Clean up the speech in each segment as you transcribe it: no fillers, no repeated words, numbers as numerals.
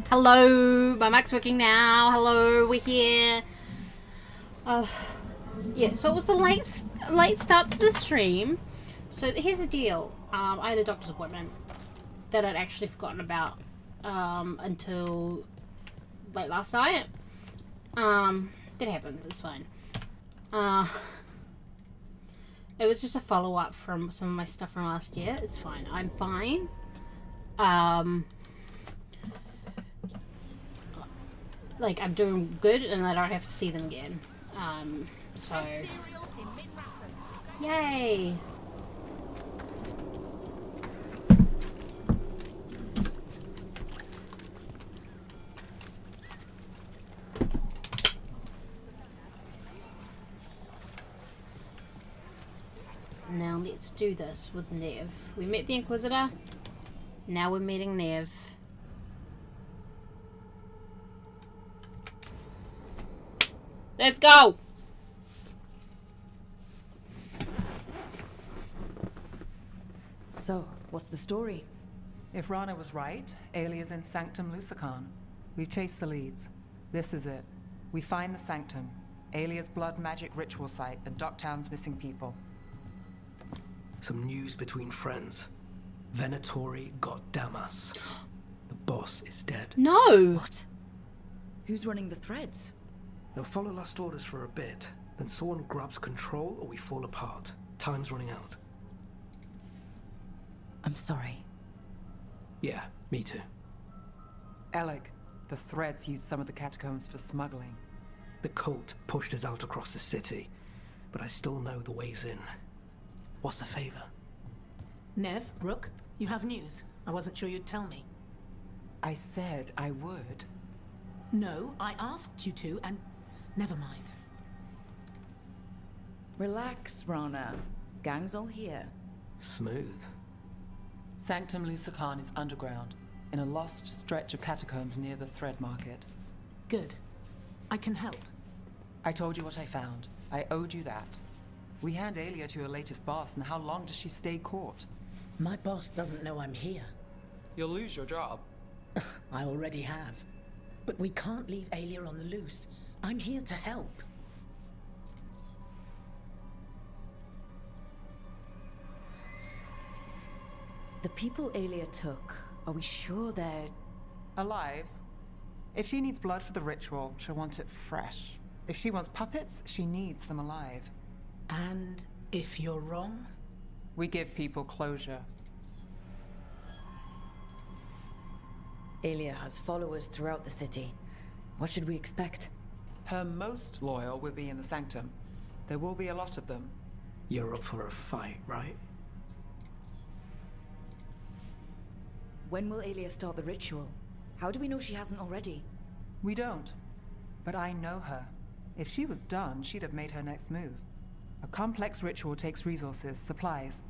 Hello, my mic's working now. Hello, we're here. Yeah, so it was a late start to the stream. So here's the deal. I had a doctor's appointment that I'd actually forgotten about until late last night. That happens. It's fine. It was just a follow-up from some of my stuff from last year. It's fine. I'm fine. Like, I'm doing good and I don't have to see them again. So... Yay! Now let's do this with Nev. We met the Inquisitor. Now we're meeting Nev. Let's go! So, what's the story? If Rana was right, Alia's in Sanctum Lucican. We've chased the leads. This is it. We find the Sanctum, Alia's blood magic ritual site, and Docktown's missing people. Some news between friends. Venatori got Damas. The boss is dead. No! What? Who's running the threads? They'll follow last orders for a bit, then someone grabs control or we fall apart. Time's running out. I'm sorry. Yeah, me too. Alec, the threads used some of the catacombs for smuggling. The cult pushed us out across the city, but I still know the ways in. What's the favor? Nev, Brooke, you have news. I wasn't sure you'd tell me. I said I would. No, I asked you to, and never mind. Relax, Rana. Gang's all here. Smooth. Sanctum Lucican is underground, in a lost stretch of catacombs near the Thread Market. Good. I can help. I told you what I found. I owed you that. We hand Alia to your latest boss, and how long does she stay caught? My boss doesn't know I'm here. You'll lose your job. I already have. But we can't leave Alia on the loose. I'm here to help. The people Alia took, are we sure they're... Alive. If she needs blood for the ritual, she'll want it fresh. If she wants puppets, she needs them alive. And if you're wrong? We give people closure. Alia has followers throughout the city. What should we expect? Her most loyal will be in the Sanctum. There will be a lot of them. You're up for a fight, right? When will Alia start the ritual? How do we know she hasn't already? We don't. But I know her. If she was done, she'd have made her next move. A complex ritual takes resources, supplies.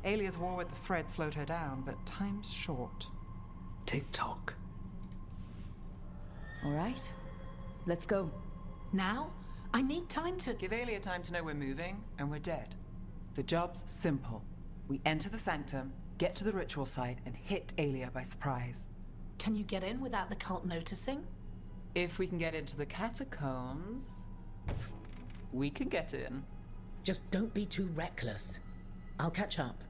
Alia's war with the Thread slowed her down, but time's short. Tick-tock. All right. Let's go. Now? I need time to... Give Alia time to know we're moving, and we're dead. The job's simple. We enter the Sanctum, get to the ritual site, and hit Alia by surprise. Can you get in without the cult noticing? If we can get into the catacombs, we can get in. Just don't be too reckless. I'll catch up.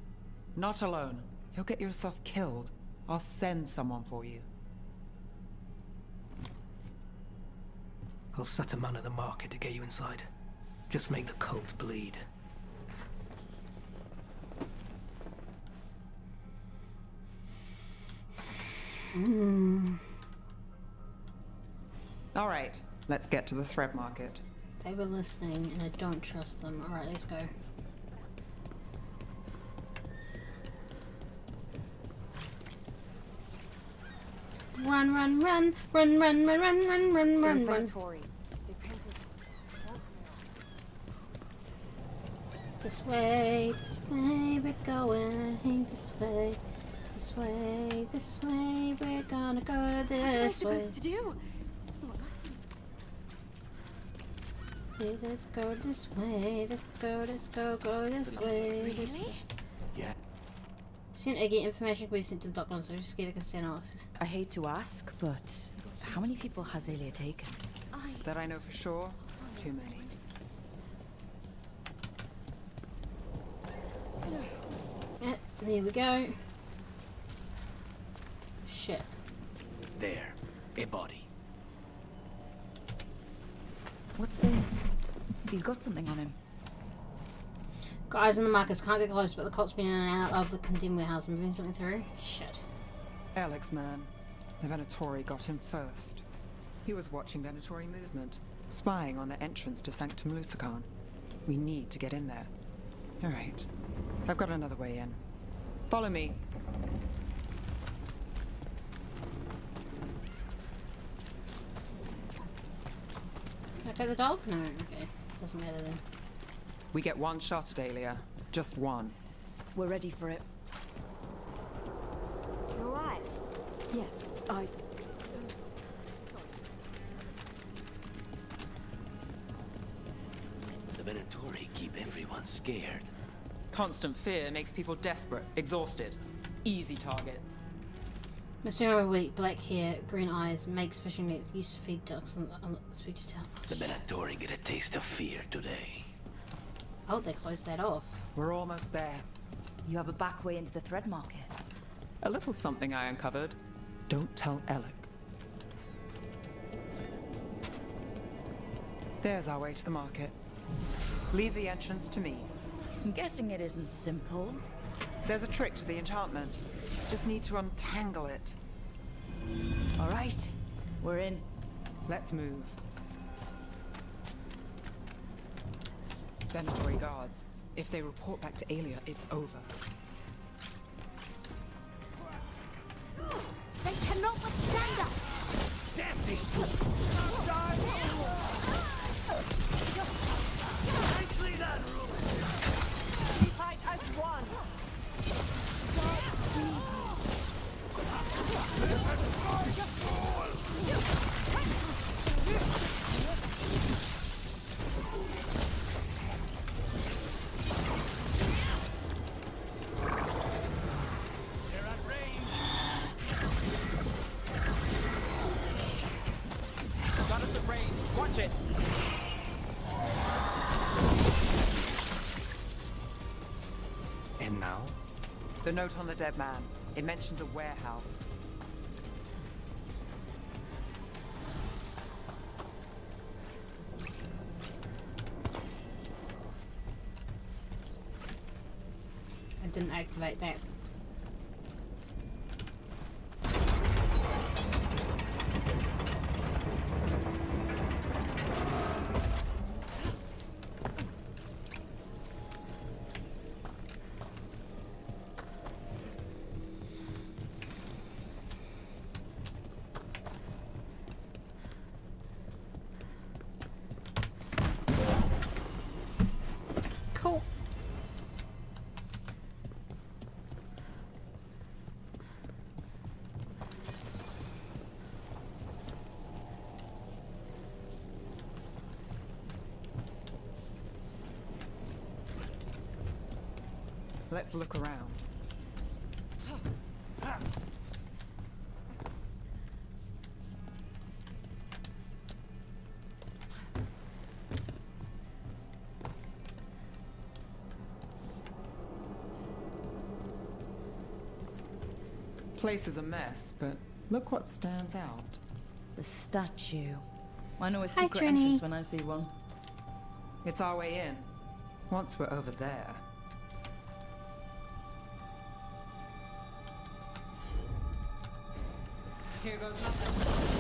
Not alone. You'll get yourself killed. I'll send someone for you. I'll set a man at the market to get you inside. Just make the cult bleed. All right, let's get to the Thread Market. They were listening and I don't trust them. Alright, let's go. Run, run, run, run, run, run, run, run, run, run, run. This way, we're going. This way, we're gonna go this way. What am I supposed to do? Let's go this way. Let's go, go this way. Really? Yeah. Send Iggy information can be sent to the doctor, so just get a consent off. I hate to ask, but how many people has Aelia taken? That I know for sure, too many. Yeah, there we go. Shit. There, a body. What's this? He's got something on him. Got eyes on the markers, can't get close, but the cop's been in and out of the condemned warehouse and moving something through. Shit. Alex, man. The Venatori got him first. He was watching Venatori movement, spying on the entrance to Sanctum Lusican. We need to get in there. All right. I've got another way in. Follow me. Can I pet the dog? No, okay. Doesn't matter then. We get one shot at Aelia. Just one. We're ready for it. You alright? Yes, I... The Venatori keep everyone scared. Constant fear makes people desperate, exhausted. Easy targets. Monsieur weak, black hair, green eyes, makes fishing nets, used to feed ducks on the speech to tell. The Venatori get a taste of fear today. Oh, they closed that off. We're almost there. You have a back way into the thread market. A little something I uncovered. Don't tell Alec. There's our way to the market. Leave the entrance to me. I'm guessing it isn't simple. There's a trick to the enchantment. Just need to untangle it. All right, we're in. Let's move. Venatori guards. If they report back to Aelia, it's over. They cannot withstand us! Damn these two! Nicely done, Ruben! We fight as one! They're at range! Got us at range. Watch it! And now? The note on the dead man. It mentioned a warehouse. I didn't activate that. Cool. Let's look around. Place is a mess, but look what stands out. The statue. I know a Hi, secret Trini. entrance when I see one. It's our way in. Once we're over there. Here goes nothing.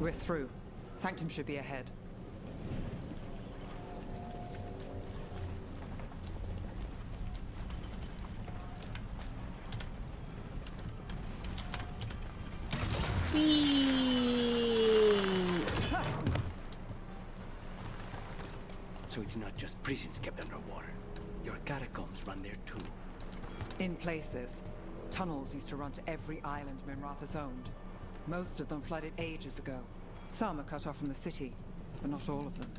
We're through. Sanctum should be ahead. So it's not just prisons kept underwater. Your catacombs run there too. In places. Tunnels used to run to every island Minrathous owned. Most of them flooded ages ago. Some are cut off from the city, but not all of them.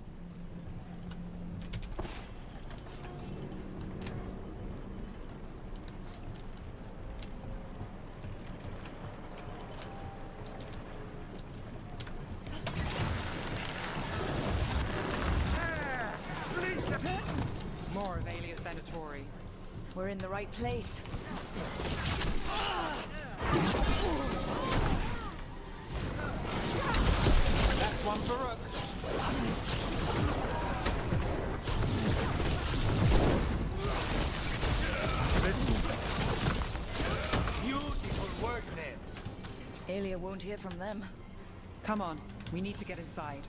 More of Alia's Venatori. We're in the right place. That's one for Rook. Beautiful work, Ned. Alia won't hear from them. Come on, we need to get inside.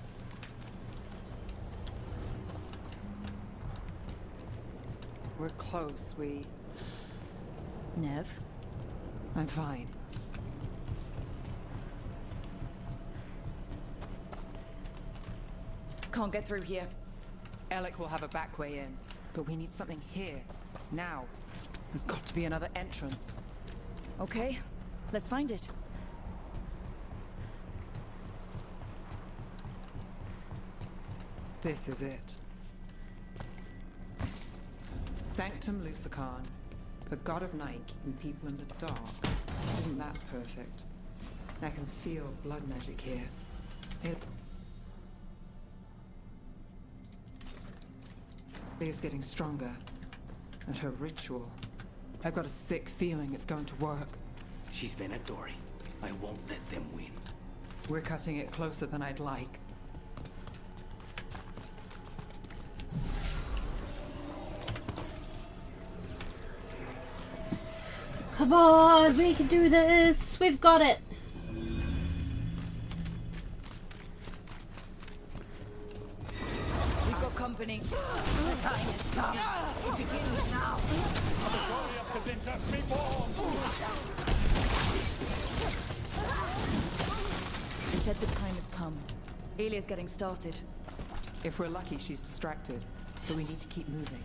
We're close, Nev? I'm fine. Can't get through here. Alec will have a back way in, but we need something here, now. There's got to be another entrance. Okay, let's find it. This is it. Sanctum Lucican, the god of night keeping people in the dark. Isn't that perfect? I can feel blood magic here. It is getting stronger. And her ritual. I've got a sick feeling it's going to work. She's Venatori. I won't let them win. We're cutting it closer than I'd like. Come on, we can do this. We've got it. We've got company. He said the time has come. Alia's getting started. If we're lucky, she's distracted. But we need to keep moving.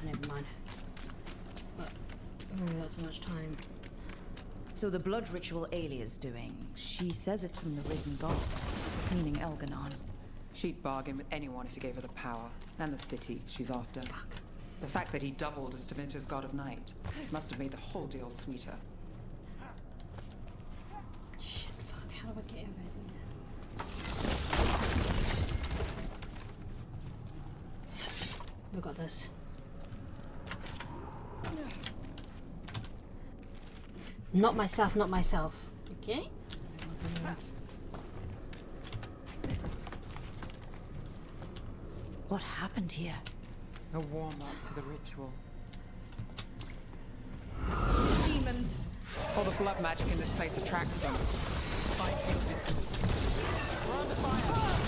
Never mind. But I've only got so much time. So the blood ritual Alia's doing, she says it's from the risen god, meaning Elganon. She'd bargain with anyone if he gave her the power. And the city she's after. Fuck. The fact that he doubled as Dementor's god of night must have made the whole deal sweeter. Shit, fuck. How do I get over here? We got this. Not myself, not myself. Okay. What happened here? A warm-up for the ritual. Demons! All the blood magic in this place attracts them. Find music. Run fire!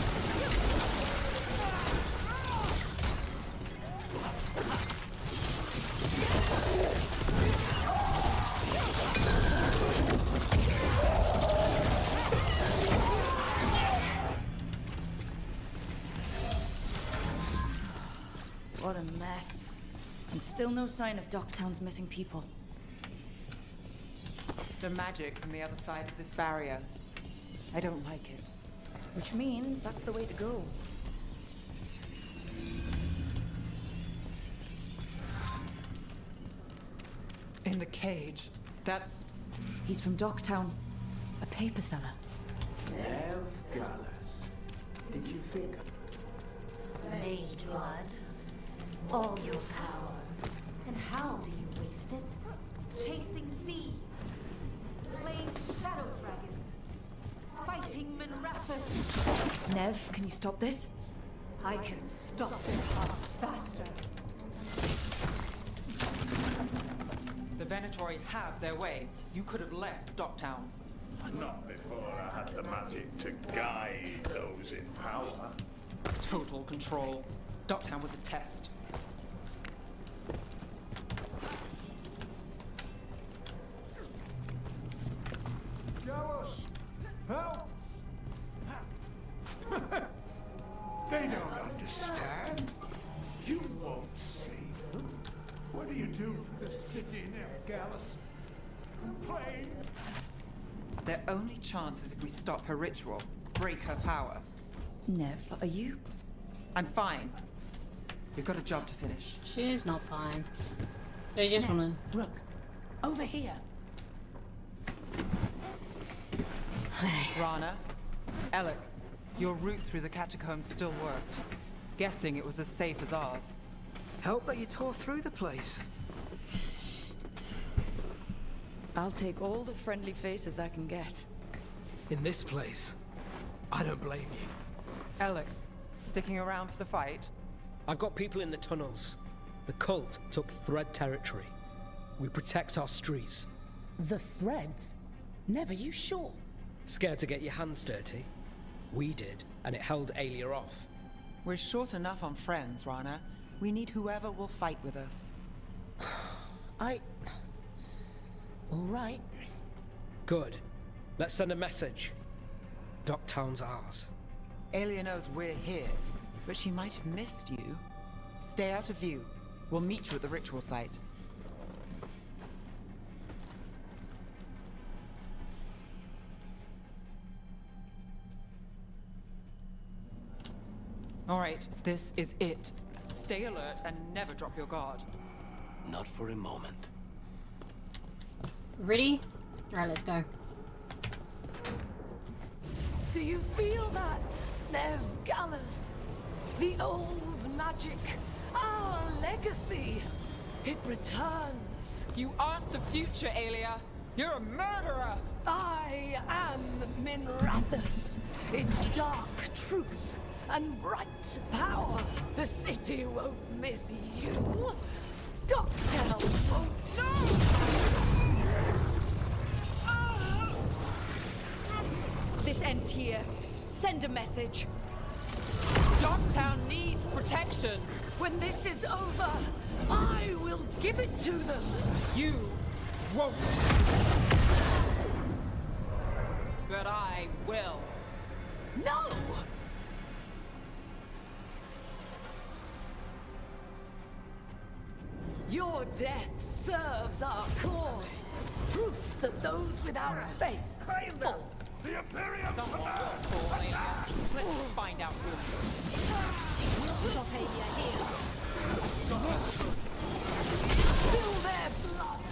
What a mess. And still no sign of Docktown's missing people. The magic from the other side of this barrier. I don't like it. Which means that's the way to go. In the cage. That's... He's from Docktown. A paper seller. Veilguard. Did you think? Mage blood. All your power. And how do you waste it? Chasing thieves. Playing Shadow Dragon. Fighting Minrathous. Nev, can you stop this? I can stop their hearts faster. The Venatori have their way. You could have left Docktown. Not before I had the magic to guide those in power. Total control. Docktown was a test. Gallus! Help! They don't understand. You won't save them. What do you do for the city near Gallus? Complain? Their only chance is if we stop her ritual, break her power. Nev, are you? I'm fine. We've got a job to finish. She's not fine. They just wanna. Rook, over here. Rana, Alec, your route through the catacombs still worked. Guessing it was as safe as ours. Help that you tore through the place. I'll take all the friendly faces I can get. In this place, I don't blame you. Alec, sticking around for the fight? I've got people in the tunnels. The cult took Thread territory. We protect our streets. The threads? Never, you sure? Scared to get your hands dirty? We did, and it held Alia off. We're short enough on friends, Rana. We need whoever will fight with us. All right. Good. Let's send a message. Docktown's ours. Alia knows we're here, but she might have missed you. Stay out of view. We'll meet you at the ritual site. All right, this is it. Stay alert and never drop your guard. Not for a moment. Ready? Alright, let's go. Do you feel that, Nev Gallus? The old magic, our legacy. It returns. You aren't the future, Alia. You're a murderer. I am Minrathus. It's dark truth and bright power. The city won't miss you. Docktown won't. This ends here. Send a message. Docktown needs protection. When this is over, I will give it to them. You won't. But I will. No! Your death serves our cause. Proof that those without faith fall. The Imperium Someone will fall, Alia. Let's find out who. Stop Alia here. Fill their blood.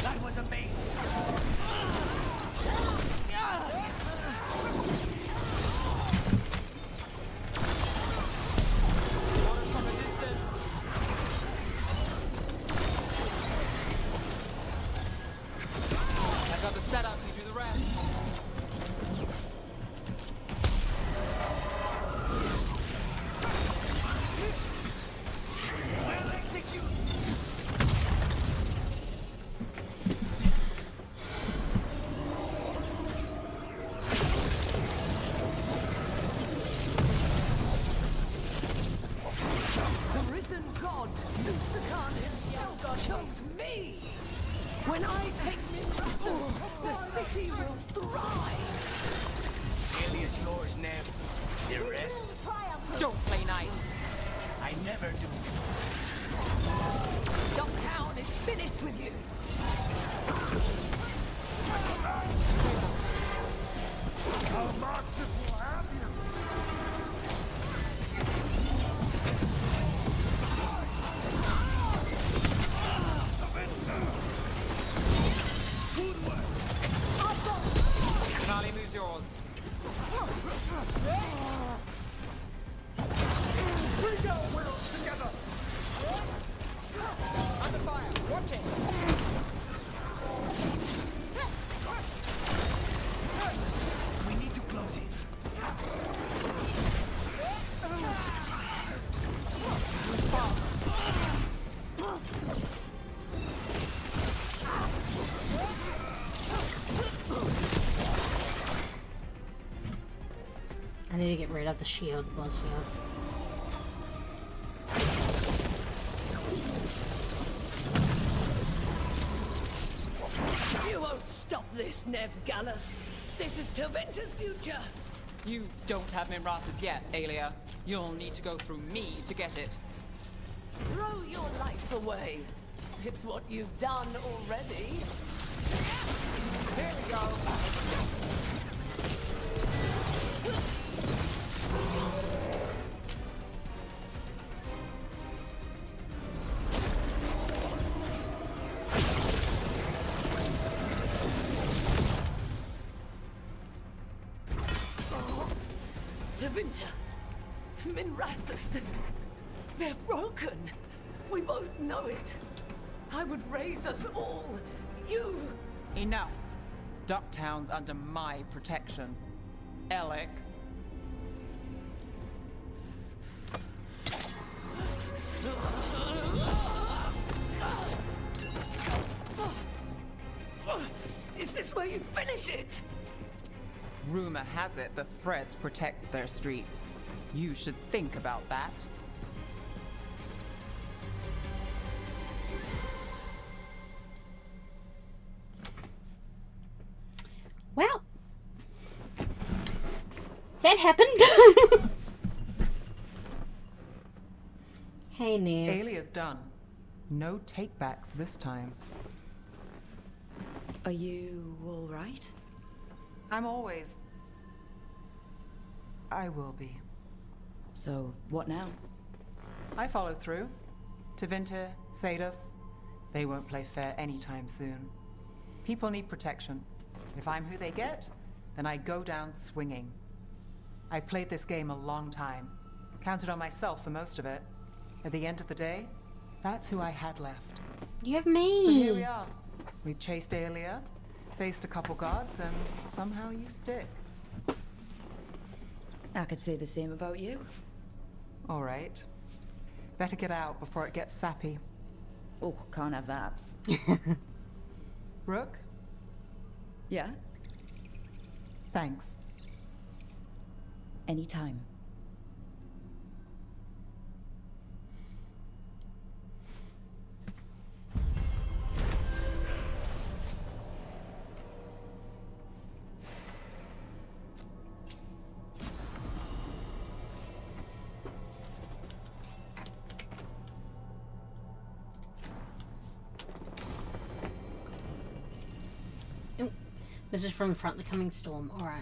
That was amazing. Orders from a distance. I got the setup, you do the rest. I'll execute. The risen god, Lucican himself, chose me. When I take Minrathus, the city will thrive. Alia's yours, Nev. The rest, Don't play nice. I never do. Docktown is finished with you. How merciful have you? Finale moves yours. Bring our wills together! Under fire. Watch it. We need to close it. I need to get rid of the shield, blood shield. You won't stop this, Nev Gallus. This is Tevinter's future. You don't have Minrathus yet, Aelia. You'll need to go through me to get it. Throw your life away. It's what you've done already. Here we go. Tevinter, Minrathus, they're broken. We both know it. I would raise us all. You... Enough. Ducktown's under my protection. Alec. Is this where you finish it? Rumor has it the Threads protect their streets. You should think about that. Well, that happened. Hey, Nev. Aelia's done. No takebacks this time. Are you all right? I'm always... I will be. So, what now? I follow through. Tevinter, Thedas, they won't play fair anytime soon. People need protection. If I'm who they get, then I go down swinging. I've played this game a long time. Counted on myself for most of it. At the end of the day, that's who I had left. You have me. So here we are. We've chased Aelia, faced a couple guards, and somehow you stick. I could say the same about you. All right. Better get out before it gets sappy. Oh, can't have that. Rook, Yeah? thanks. Anytime. Message from the front, the coming storm. Alright.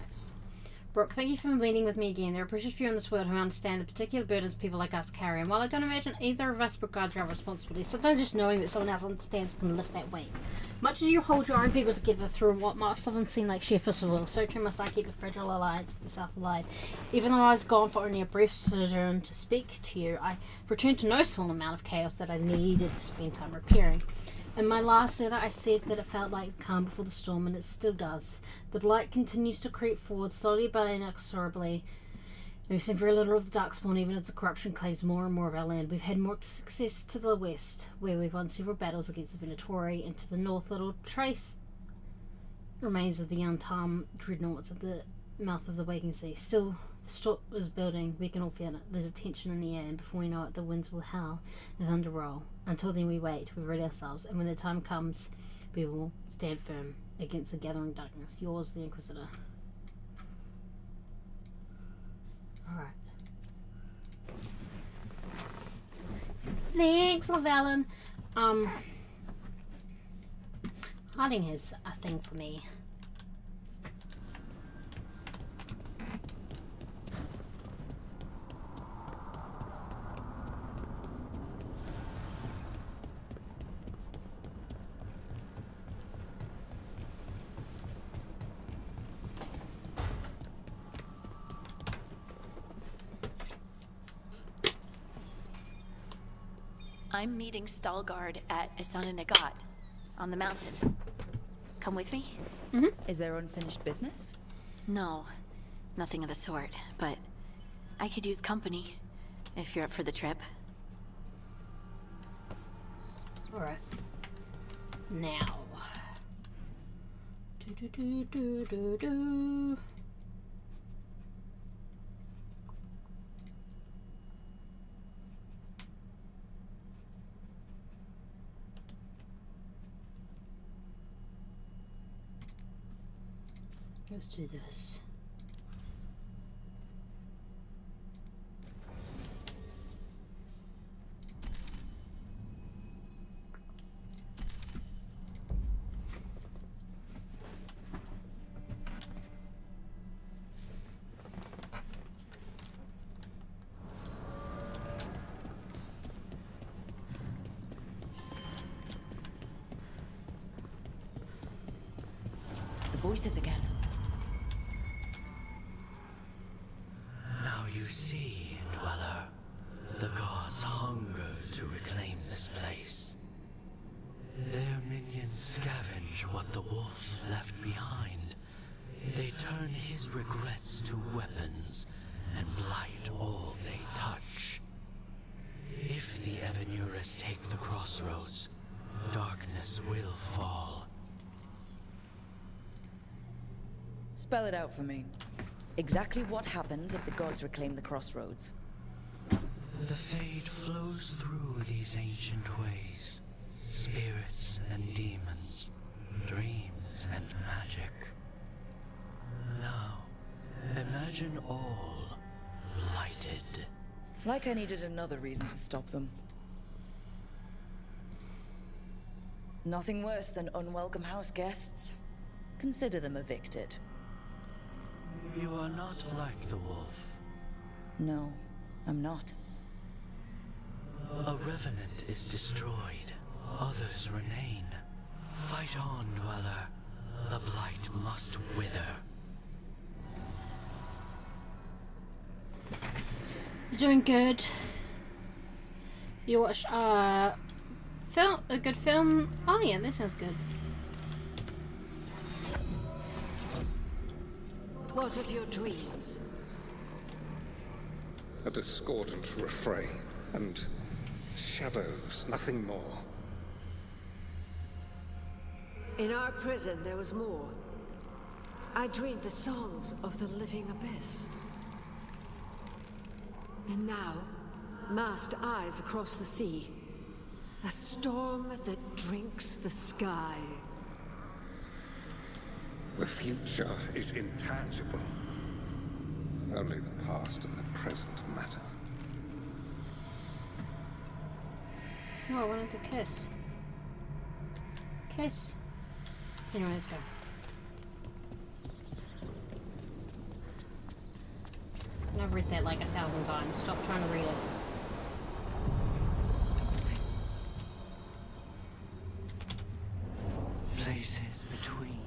Brooke, thank you for meeting with me again. There are precious few in this world who understand the particular burdens people like us carry, and while I don't imagine either of us begrudge our responsibility, sometimes just knowing that someone else understands can lift that weight. Much as you hold your own people together through what must often seem like sheer force of will, so too must I keep the fragile alliance of the South alive. Even though I was gone for only a brief sojourn to speak to you, I returned to no small amount of chaos that I needed to spend time repairing. In my last letter, I said that it felt like calm before the storm, and it still does. The blight continues to creep forward, slowly but inexorably. We've seen very little of the darkspawn, even as the corruption claims more and more of our land. We've had more success to the west, where we've won several battles against the Venatori, and to the north, little trace remains of the Untarmed dreadnoughts at the mouth of the Waking Sea. Still, the storm is building. We can all feel it. There's a tension in the air, and before we know it, the winds will howl, the thunder roll. Until then, we wait, we ready ourselves, and when the time comes, we will stand firm against the gathering darkness. Yours, the Inquisitor. Alright. Thanks, Llewellyn. Hiding is a thing for me. I'm meeting Stalgard at Isana Nagat on the mountain. Come with me? Mm-hmm. Is there unfinished business? No, nothing of the sort, but I could use company if you're up for the trip. Alright. Now. Do. Let's do this. The voices again. Now you see, Dweller, the gods hunger to reclaim this place. Their minions scavenge what the wolf left behind. They turn his regrets to weapons and blight all they touch. If the Evanuras take the crossroads, darkness will fall. Spell it out for me. Exactly what happens if the gods reclaim the crossroads? The fade flows through these ancient ways. Spirits and demons, dreams and magic. Now, imagine all blighted. Like I needed another reason to stop them. Nothing worse than unwelcome house guests. Consider them evicted. You are not like the wolf. No, I'm not. A revenant is destroyed. Others remain. Fight on, Dweller. The blight must wither. You're doing good. You watch a good film. Oh yeah, this sounds good. What of your dreams? A discordant refrain and shadows, nothing more. In our prison, there was more. I dreamed the songs of the living abyss. And now, masked eyes across the sea. A storm that drinks the sky. The future is intangible. Only the past and the present matter. Oh, I wanted to kiss. Kiss. Anyway, let's go. I've read that like 1,000 times. Stop trying to read it. Places between.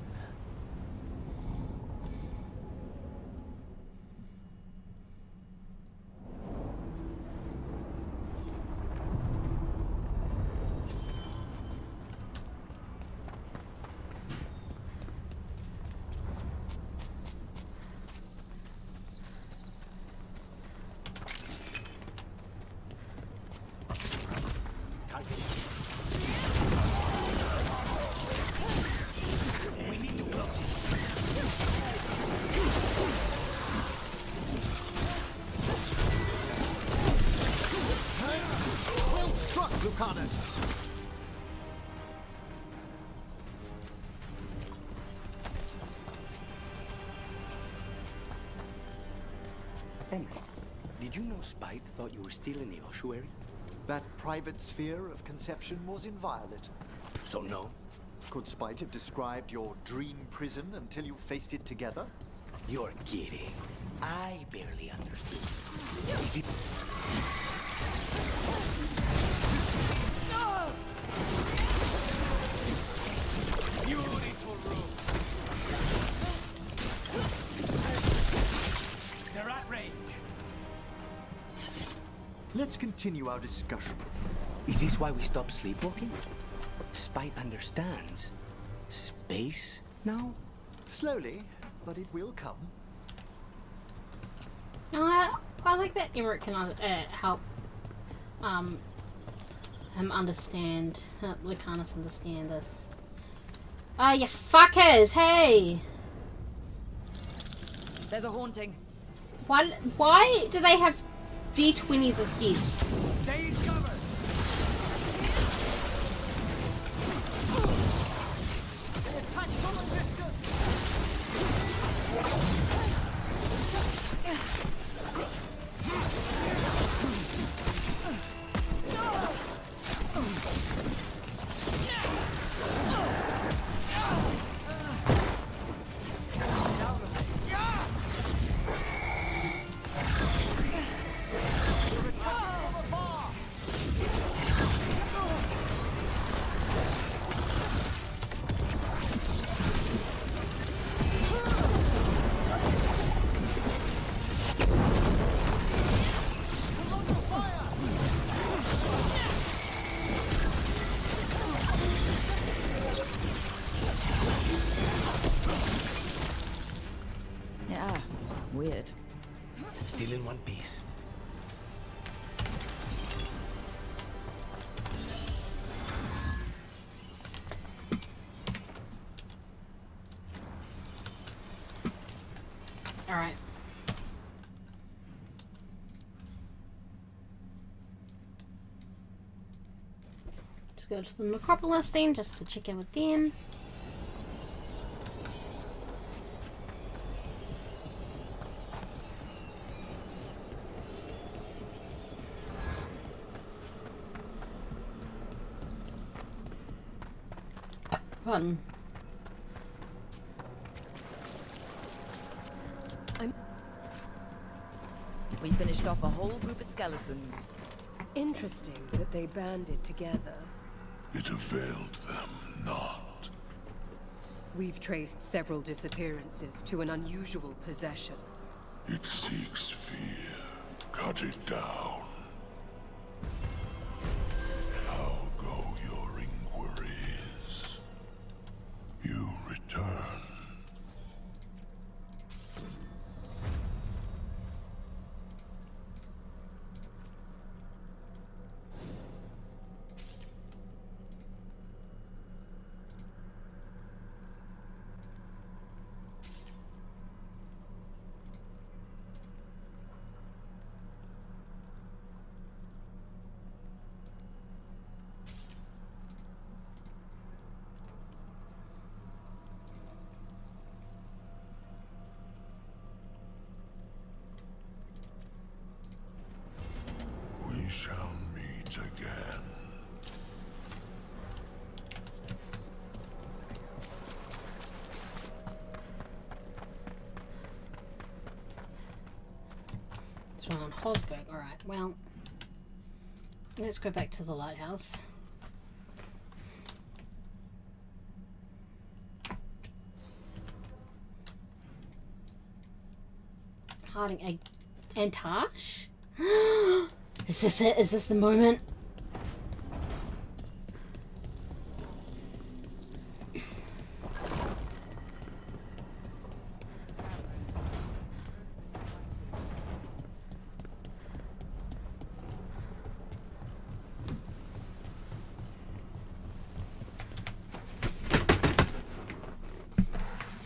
Henry, did you know Spite thought you were still in the ossuary? That private sphere of conception was inviolate. So no? Could Spite have described your dream prison until you faced it together? You're kidding. I barely understood. Beautiful room. They're at range. Let's continue our discussion. Is this why we stopped sleepwalking? Spite understands. Space now? Slowly, but it will come. I like that Emmerich can help him understand, Lucanus understand this. You fuckers, hey! There's a haunting. Why do they have D20s as heads? Stage cover. Yeah, weird. Still in one piece. All right. Just go to the necropolis then, just to check in with them. Fun. We finished off a whole group of skeletons. Interesting that they banded together. It availed them not. We've traced several disappearances to an unusual possession. It seeks fear. Cut it down. How go your inquiries? You return. We shall meet again. This one on Hosberg. All right. Well, let's go back to the lighthouse. Harding egg and Tash? Is this it? Is this the moment?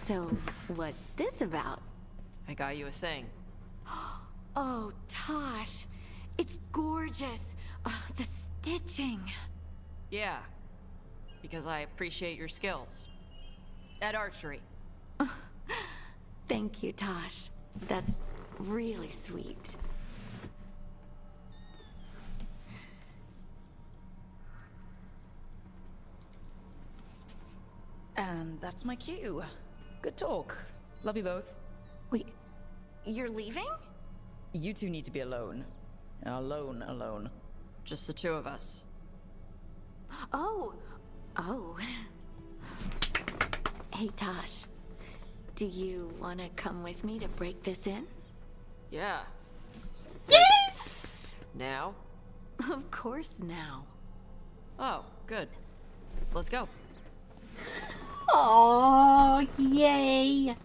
So, what's this about? I got you a thing. Oh, Tosh. It's gorgeous. The stitching. Yeah. Because I appreciate your skills. At archery. Thank you, Tosh. That's really sweet. And that's my cue. Good talk. Love you both. Wait, you're leaving? You two need to be alone. Alone. Just the two of us. Oh. Hey, Tosh. Do you want to come with me to break this in? Yeah. Yes! Now? Of course now. Oh, good. Let's go. Oh, yay!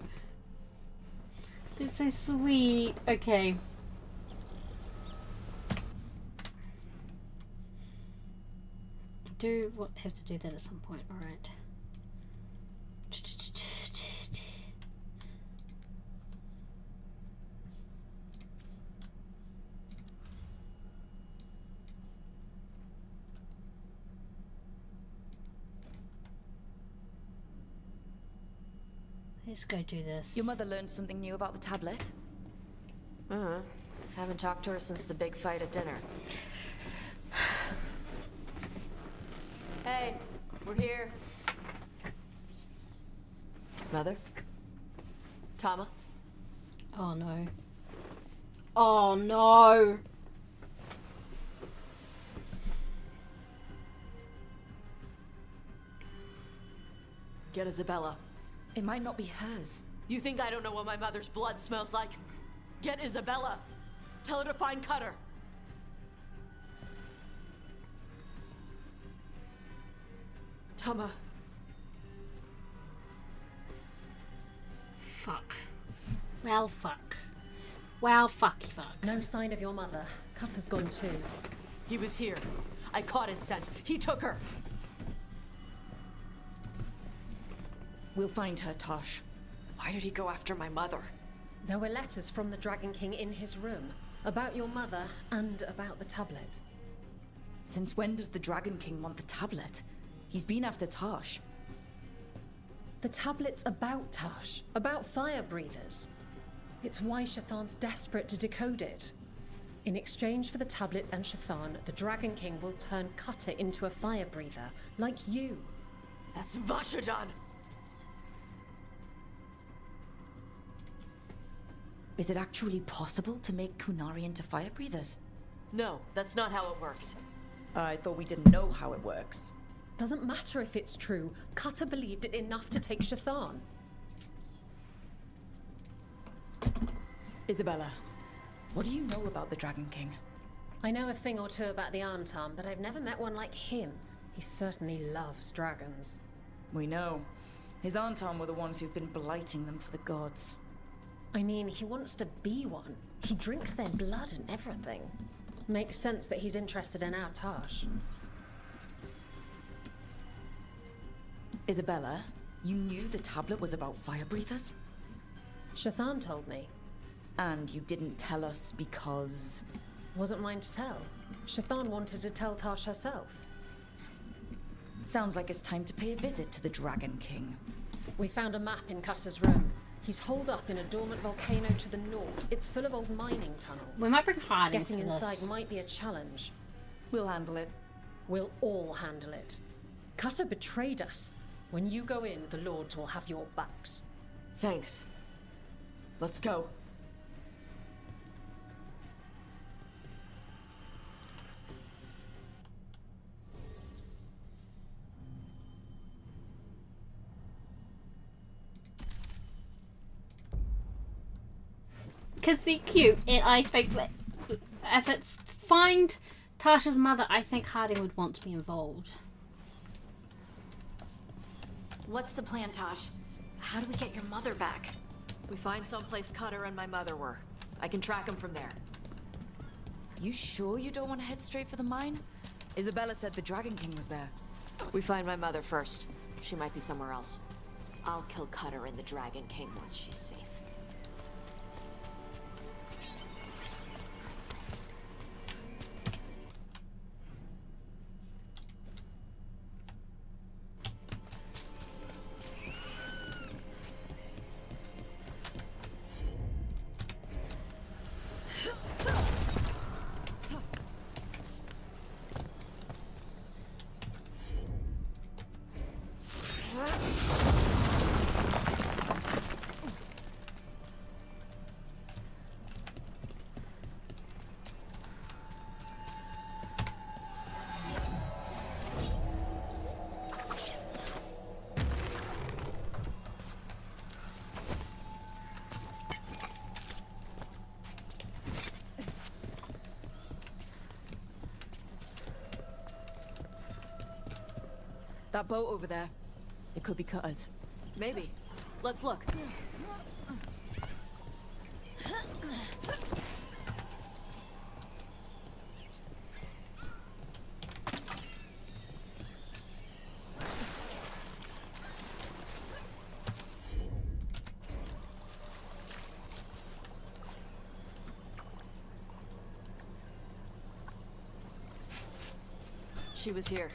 That's so sweet. Okay. Have to do that at some point. All right. Let's go do this. Your mother learned something new about the tablet? Haven't talked to her since the big fight at dinner. Hey, we're here. Mother? Tama? Oh no. Oh no! Get Isabella. It might not be hers. You think I don't know what my mother's blood smells like? Get Isabella. Tell her to find Cutter. Tama. Fuck. Well, fuck. Well, fucky fuck. No sign of your mother. Cutter's gone too. He was here. I caught his scent. He took her. We'll find her, Tosh. Why did he go after my mother? There were letters from the Dragon King in his room about your mother and about the tablet. Since when does the Dragon King want the tablet? He's been after Tosh. The tablet's about Tosh, about fire breathers. It's why Shathan's desperate to decode it. In exchange for the tablet and Shathan, the Dragon King will turn Cutter into a fire breather, like you. That's Vashadan! Is it actually possible to make Kunari into fire breathers? No, that's not how it works. I thought we didn't know how it works. Doesn't matter if it's true. Cutter believed it enough to take Shathan. Isabella, what do you know about the Dragon King? I know a thing or two about the Antam, but I've never met one like him. He certainly loves dragons. We know. His Antam were the ones who've been blighting them for the gods. I mean, he wants to be one. He drinks their blood and everything. Makes sense that he's interested in our Tosh. Isabella, you knew the tablet was about fire breathers? Shathan told me. And you didn't tell us because... Wasn't mine to tell. Shathan wanted to tell Tosh herself. Sounds like it's time to pay a visit to the Dragon King. We found a map in Cutter's room. He's holed up in a dormant volcano to the north. It's full of old mining tunnels. We might bring hiding. Getting inside might be a challenge. We'll handle it. We'll all handle it. Cutter betrayed us. When you go in, the Lords will have your backs. Thanks. Let's go. Because they're cute, and I think that if it's find Tasha's mother, I think Harding would want to be involved. What's the plan, Tosh? How do we get your mother back? We find someplace Cutter and my mother were. I can track them from there. You sure you don't want to head straight for the mine? Isabella said the Dragon King was there. We find my mother first. She might be somewhere else. I'll kill Cutter and the Dragon King once she's safe. That boat over there. It could be Cutter's. Maybe. Let's look. She was here.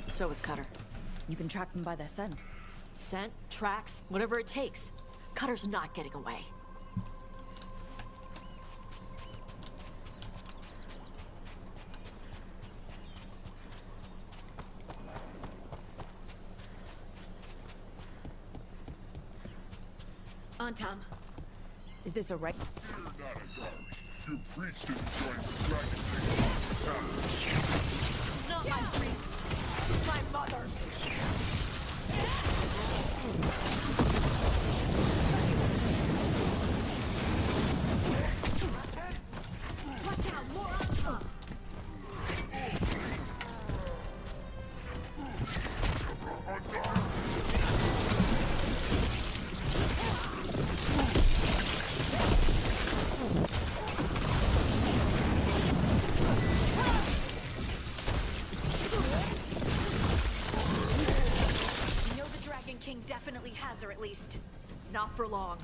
So was Cutter. You can track them by their scent. Scent, tracks, whatever it takes. Cutter's not getting away. On, Tom. Is this a right? You're not a guard. Your priest didn't join the dragon thing all the time. It's not my priest. It's my mother. Watch out, more on top. King definitely has her, at least. Not for long.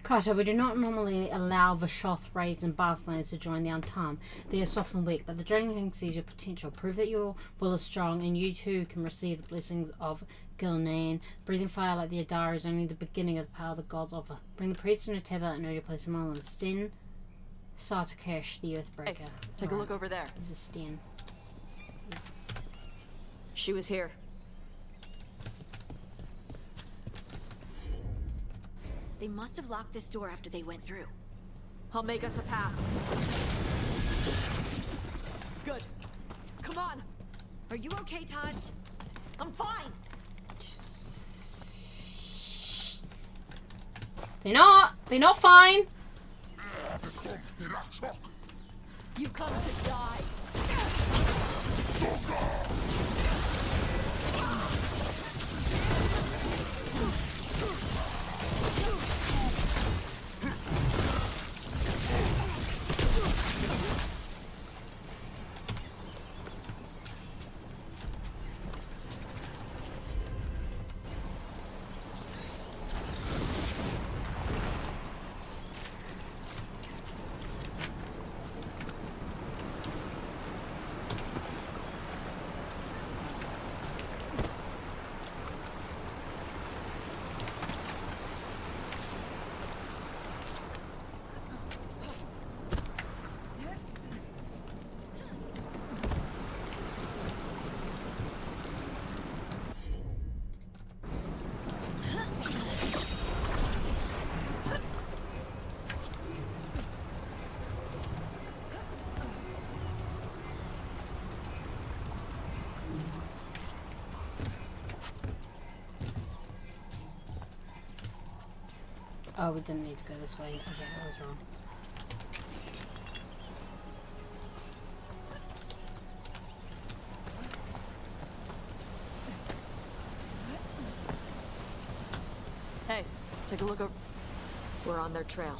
Carter, we do not normally allow Vashoth, Rays, and Barslands to join the Untarmed. They are soft and weak, but the Dragon King sees your potential. Prove that your will is strong, and you too can receive the blessings of Gilnean. Breathing fire like the Adara is only the beginning of the power the gods offer. Bring the priest into Tether and know your place among them. Sten Sartakesh, the Earthbreaker. Hey, take a look over there. This is Sten. She was here. They must have locked this door after they went through. I'll make us a path. Good. Come on. Are you okay, Taj? I'm fine. They're not. They're not fine. You come to die. Oh, we didn't need to go this way. Okay, I was wrong. Hey, take a look over. We're on their trail.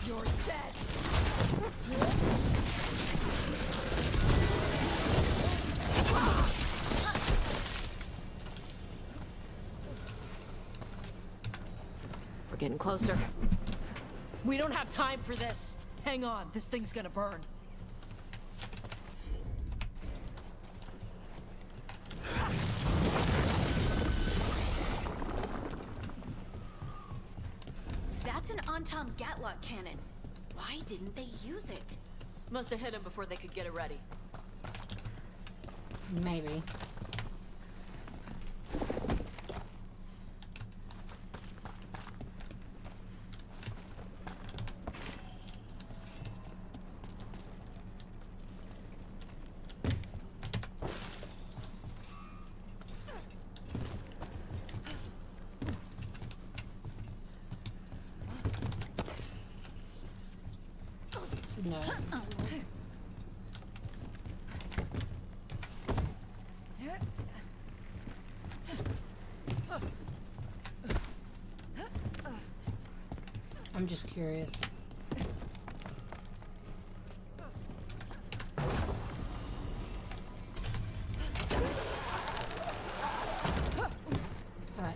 You're dead. We're getting closer. We don't have time for this. Hang on, this thing's gonna burn. That's an Antom Gatlock cannon. Why didn't they use it? Must have hit him before they could get it ready. Maybe. No. I'm just curious. Alright.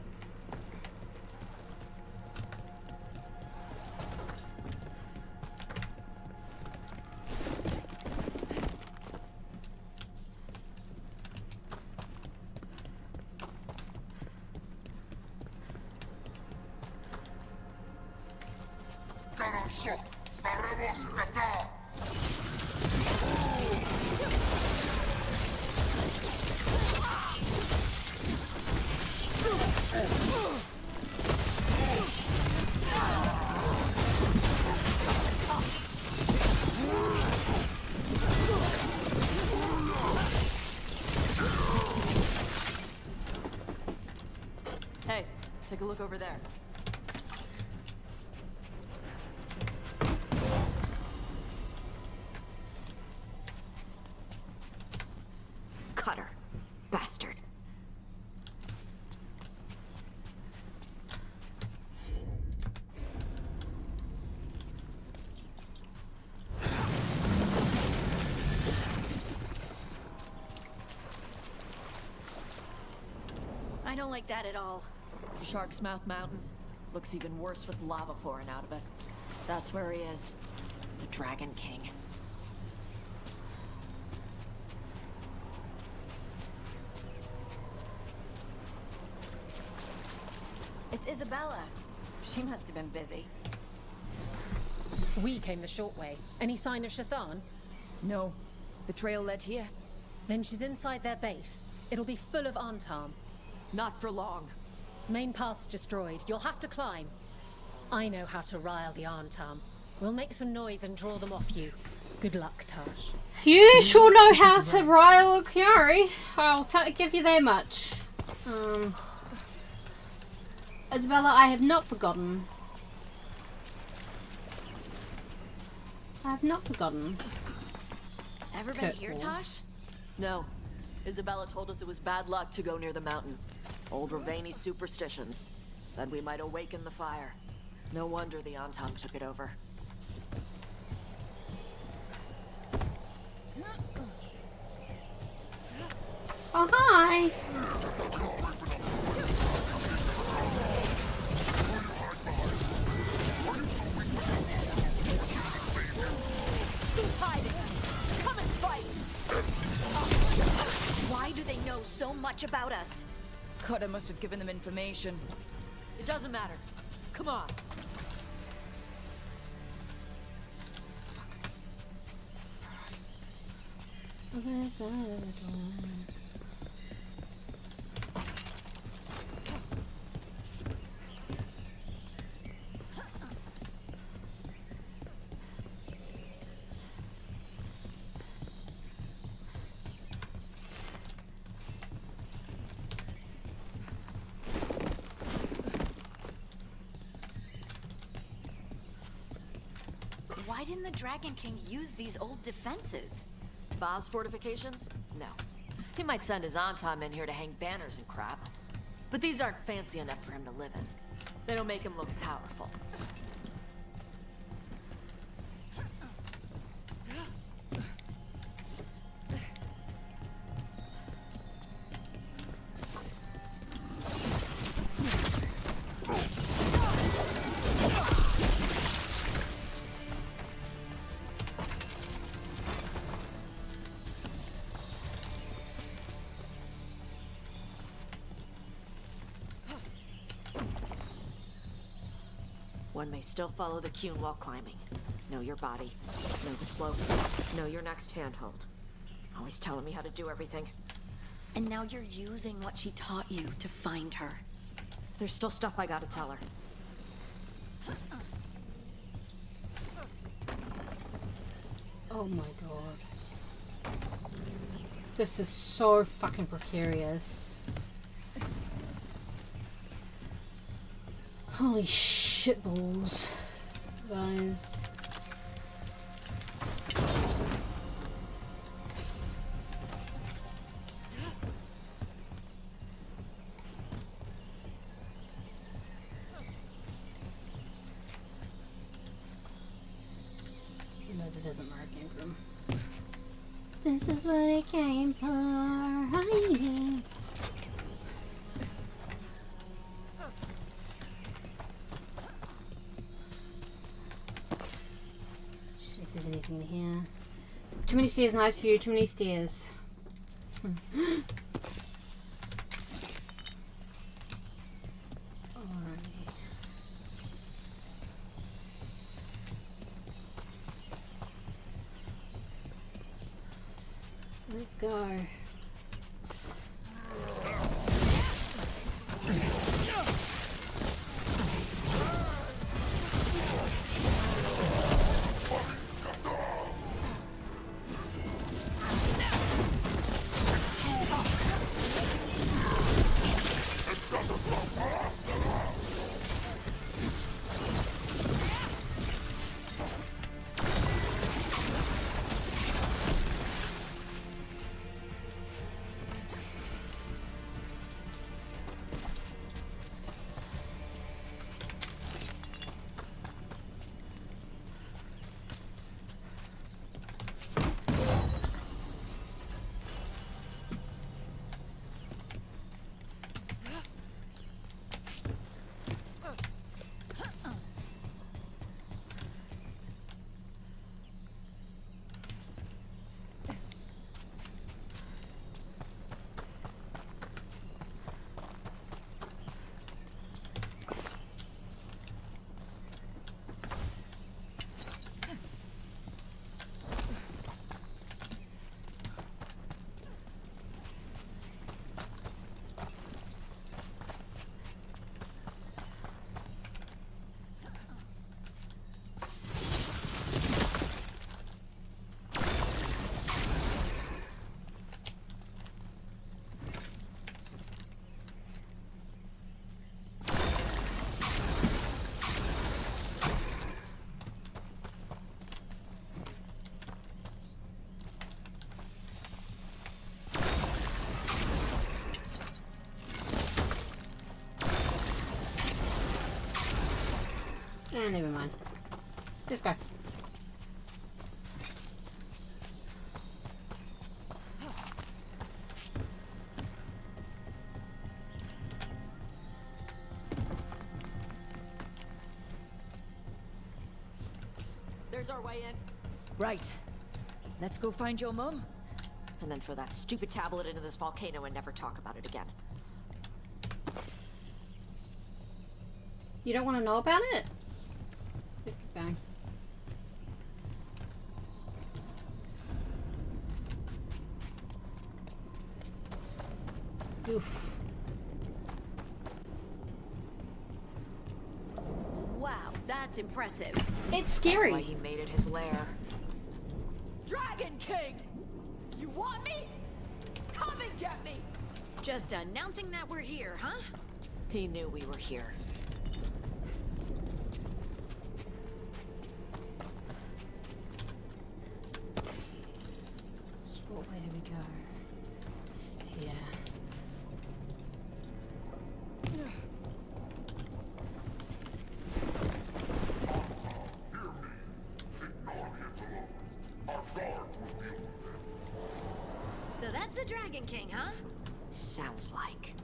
Hey, take a look over there. Cutter. Bastard. I don't like that at all. Shark's Mouth Mountain. Looks even worse with lava pouring out of it. That's where he is. The Dragon King. It's Isabella. She must have been busy. We came the short way. Any sign of Shathan? No. The trail led here. Then she's inside their base. It'll be full of Antarm. Not for long. Main path's destroyed. You'll have to climb. I know how to rile the Antarm. We'll make some noise and draw them off you. Good luck, Tash. You sure know how to rile a Chiari. I'll give you that much. Isabella, I have not forgotten. I have not forgotten. Ever been here, Tosh? No. Isabella told us it was bad luck to go near the mountain. Old Ravani superstitions. Said we might awaken the fire. No wonder the Antam took it over. Oh, hi! Who's hiding? Come and fight! Why do they know so much about us? Cutter must have given them information. It doesn't matter. Come on. Why didn't the Dragon King use these old defenses? Boss fortifications? No. He might send his Antam in here to hang banners and crap. But these aren't fancy enough for him to live in. They don't make him look powerful. One may still follow the Qun while climbing. Know your body. Know the slope. Know your next handhold. Always telling me how to do everything. And now you're using what she taught you to find her. There's still stuff I gotta tell her. Oh my god. This is so fucking precarious. Holy shitballs, guys. This is what I came for. Hiding. See if there's anything in here. Too many stairs, nice view. Too many stairs. Let's go. Never mind. Just go. There's our way in. Right. Let's go find your mum. And then throw that stupid tablet into this volcano and never talk about it again. You don't want to know about it? Just keep going. Oof. Wow, that's impressive. It's scary. That's why he made it his lair. Dragon King! You want me? Come and get me! Just announcing that we're here, huh? He knew we were here. What way do we go? Yeah. So that's the Dragon King, huh? Sounds like.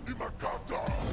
Imagata!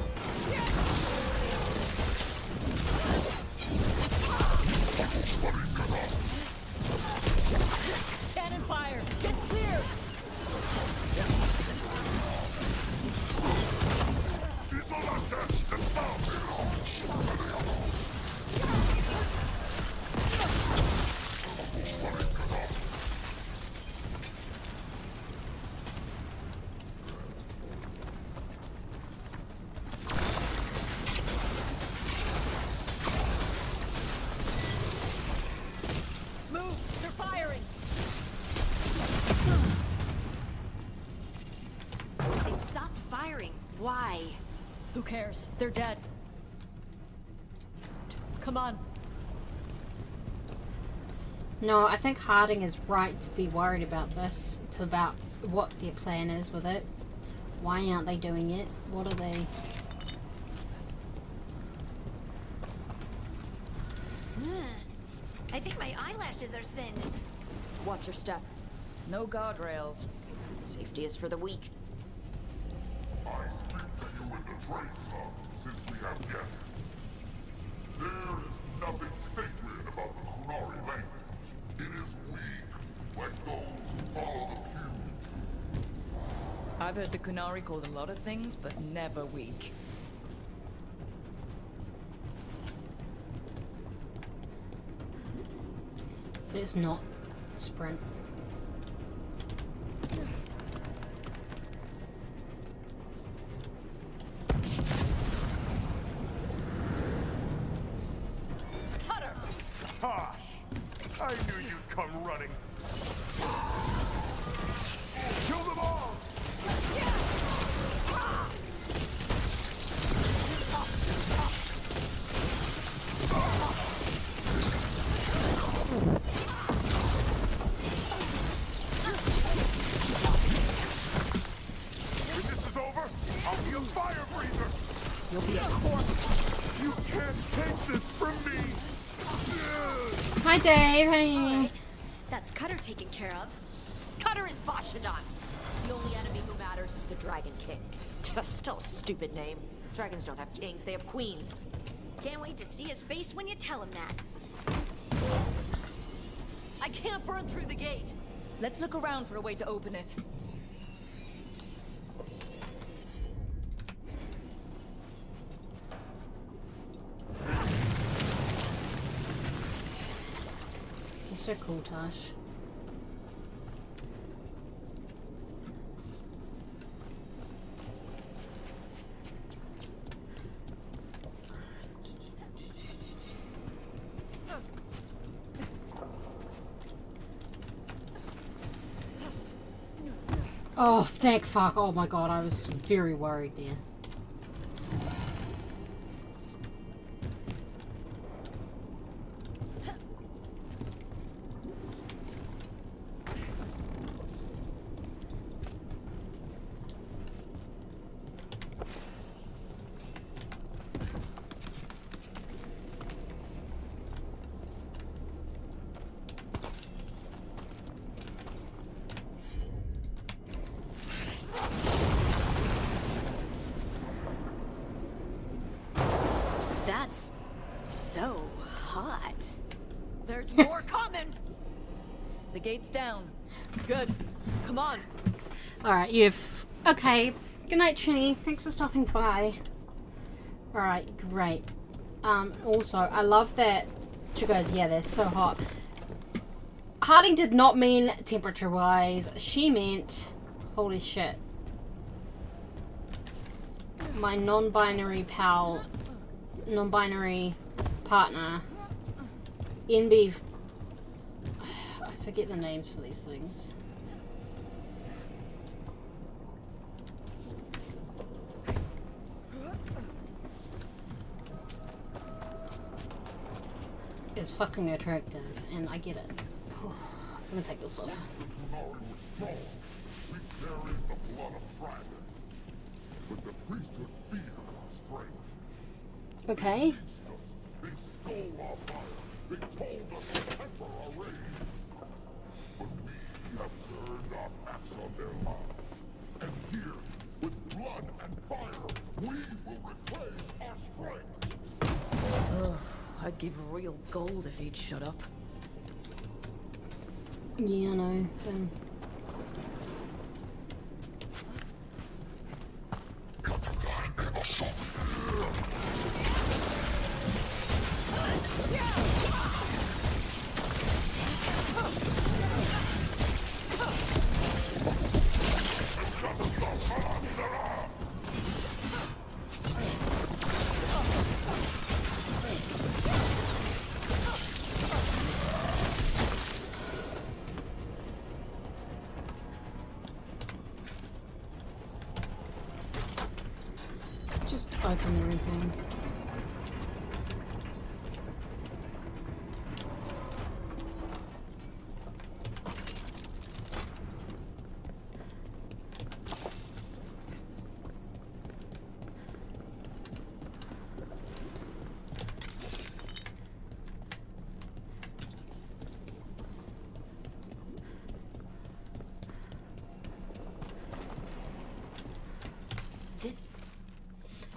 cares? They're dead. Come on. No, I think Harding is right to be worried about this. It's about what their plan is with it. Why aren't they doing it? What are they... I think my eyelashes are singed. Watch your step. No guardrails. Safety is for the weak. I speak to you in the trade club, since we have guests. There is nothing sacred about the Kunari language. It is weak, like those who follow the cube. I've heard the Kunari called a lot of things, but never weak. It's not sprint. Cutter! Tosh! I knew you'd come running. Kill them all! When this is over, I'll be a fire breather! You'll be a corpse. You can't take this from me! Hi Dave, hey. That's Cutter taken care of. Cutter is Vashadan. The only enemy who matters is the Dragon King. Still a stupid name. Dragons don't have kings, they have queens. Can't wait to see his face when you tell him that. I can't burn through the gate. Let's look around for a way to open it. You're so cool, Tosh. Oh, thank fuck. Oh my god, I was very worried there. That's so hot. There's more coming. The gate's down. Good. Come on. Alright, you've... Okay. Good night, Chinny. Thanks for stopping by. Alright, great. Also, I love that she goes, yeah, they're so hot. Harding did not mean temperature-wise. She meant... Holy shit. My non-binary pal... Non-binary partner... NB... I forget the names for these things. Is fucking attractive, and I get it. I'm gonna take this off. Okay. I'd give real gold if he'd shut up. Yeah, I know. So. open or anything.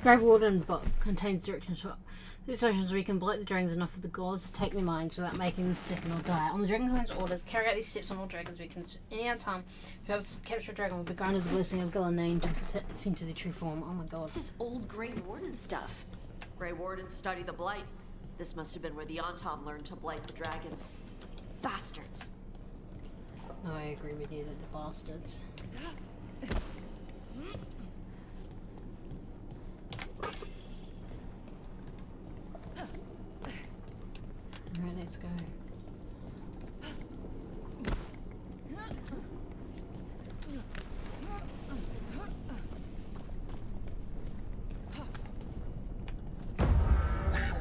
Grey Warden book contains directions for situations where you can bloat the dragons enough for the gods to take their minds without making them sicken or die. On the Dragon Queen's orders, carry out these steps on all dragons we can. Any other time, whoever's capture a dragon will be granted the blessing of Gillenane to see into their true form. Oh my god. This is old Grey Warden stuff. Grey Wardens study the Blight. This must have been where the Antom learned to blight the dragons. Bastards. Oh, I agree with you that the bastards. Alright, let's go. We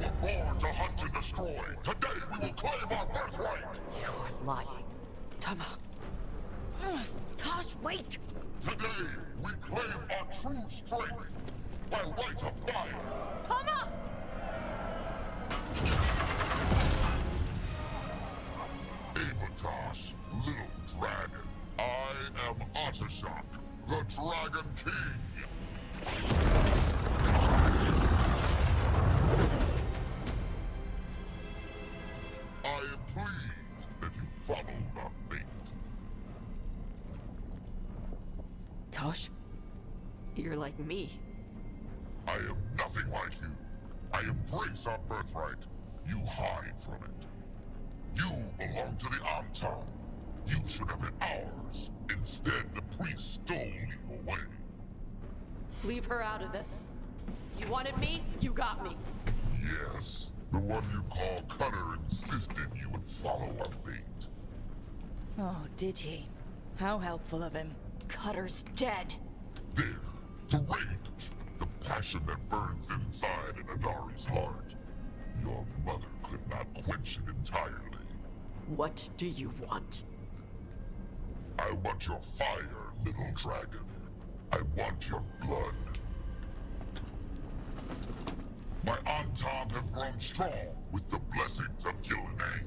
were born to hunt and destroy. Today we will claim our birthright. You are lying. Tama. Tosh, wait! Today we claim our true strength by right of fire. Tama! Avatosh, little dragon. I am Ottershok, the Dragon King. I am pleased that you followed our fate. Tosh, you're like me. I am nothing like you. I embrace our birthright. You hide from it. You belong to the Antom. You should have been ours. Instead, the priest stole you away. Leave her out of this. You wanted me, you got me. Yes, the one you call Cutter insisted you would follow our bait. Oh, did he? How helpful of him. Cutter's dead. There, the rage, the passion that burns inside an Adari's heart. Your mother could not quench it entirely. What do you want? I want your fire, little dragon. I want your blood. My Antom have grown strong with the blessings of Gillenane.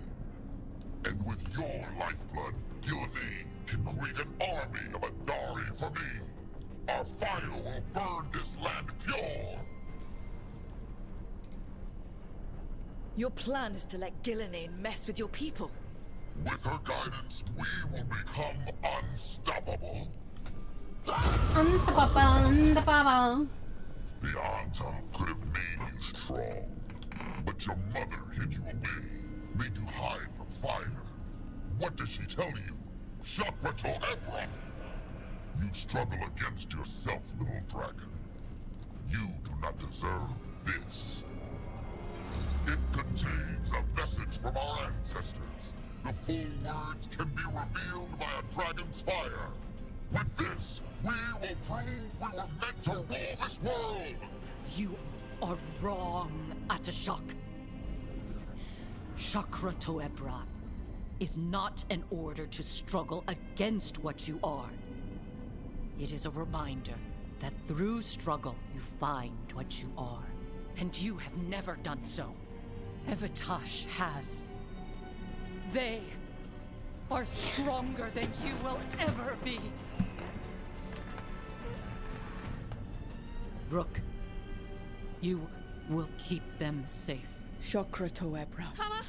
And with your lifeblood, Gillenane can create an army of Adari for me. Our fire will burn this land pure. Your plan is to let Gillenane mess with your people. With her guidance, we will become unstoppable. Unstoppable. The Antom could have made you strong, but your mother hid you away, made you hide the fire. What did she tell you? Chakra to Ebra! You struggle against yourself, little dragon. You do not deserve this. It contains a message from our ancestors. The full words can be revealed by a dragon's fire. With this, we will prove we were meant to rule this world! You are wrong, Atashok. Chakra to Ebra is not an order to struggle against what you are. It is a reminder that through struggle you find what you are. And you have never done so. Evatash has. They are stronger than you will ever be. Rook, you will keep them safe. Chakra to Ebra. Tama!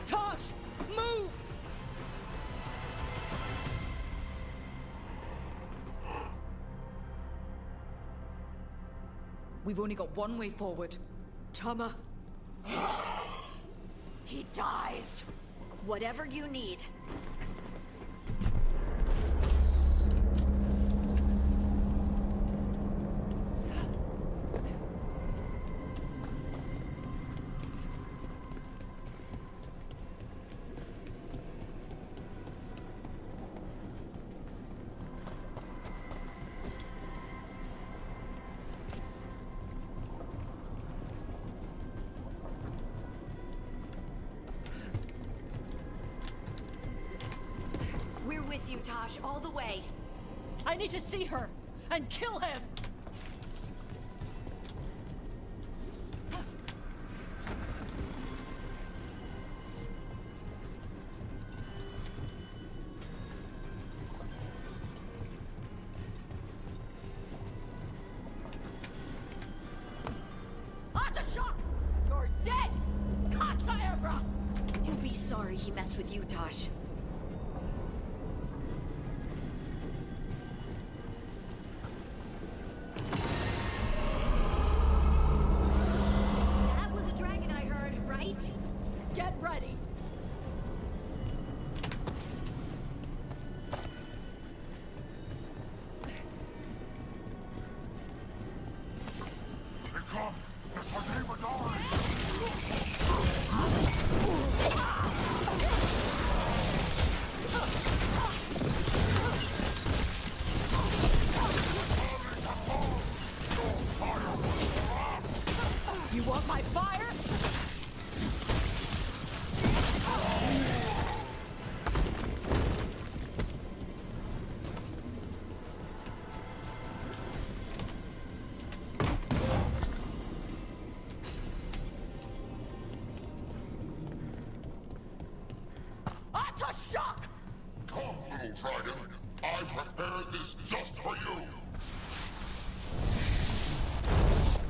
Tosh! Move! We've only got one way forward. Tama. He dies. Whatever you need. you, Tosh, all the way. I need to see her and kill him. You're dead! Kataebra! He'll be sorry he messed with you, Tosh. That was a dragon I heard, right? Get ready. You want my fire? Shock! Come, little dragon. I prepared this just for you.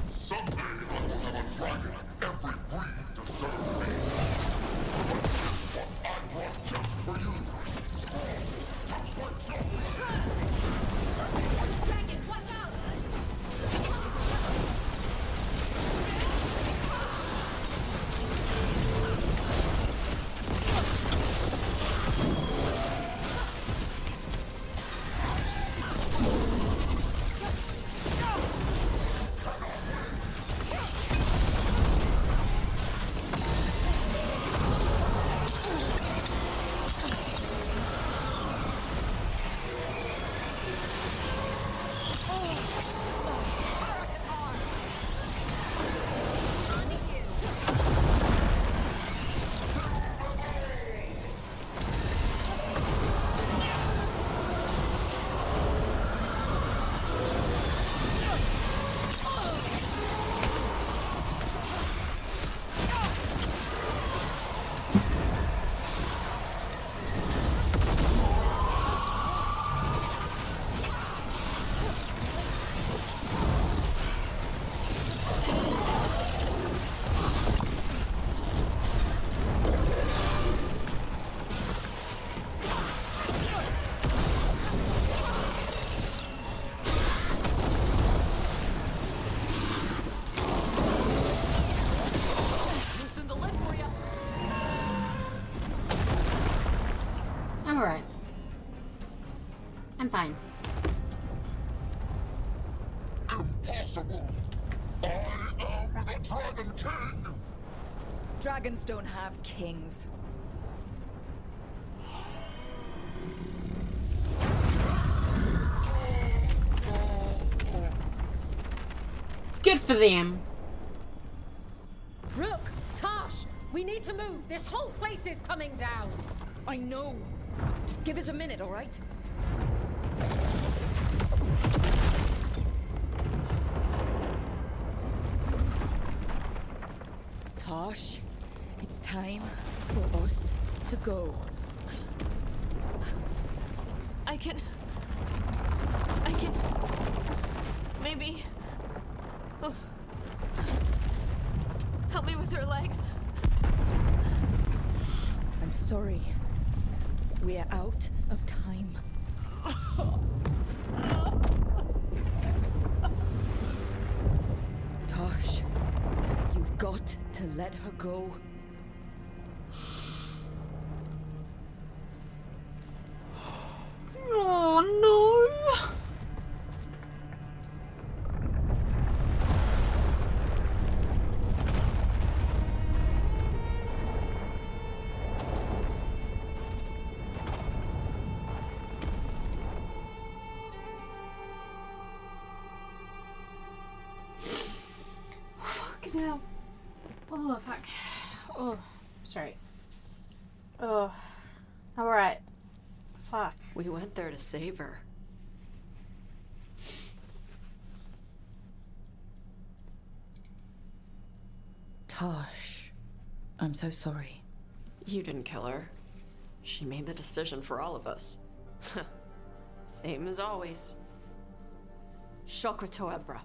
Someday I will have a dragon of every breed to serve me. But this one I brought just for you. Just like so. Dragon, watch out! I'm alright. I'm fine. Impossible! I am the Dragon King! Dragons don't have kings. Good for them. Rook, Tosh, we need to move. This whole place is coming down. I know. Just give us a minute, all right? Tosh, it's time for us to go. I can... Maybe... Oh. Help me with her legs. I'm sorry. We're out of time. Tosh, you've got to let her go. Oh no! Fucking hell. Oh fuck. Oh, sorry. Oh, alright. Fuck. We went there to save her. Tosh, I'm so sorry. You didn't kill her. She made the decision for all of us. Same as always. Shokra Toebra.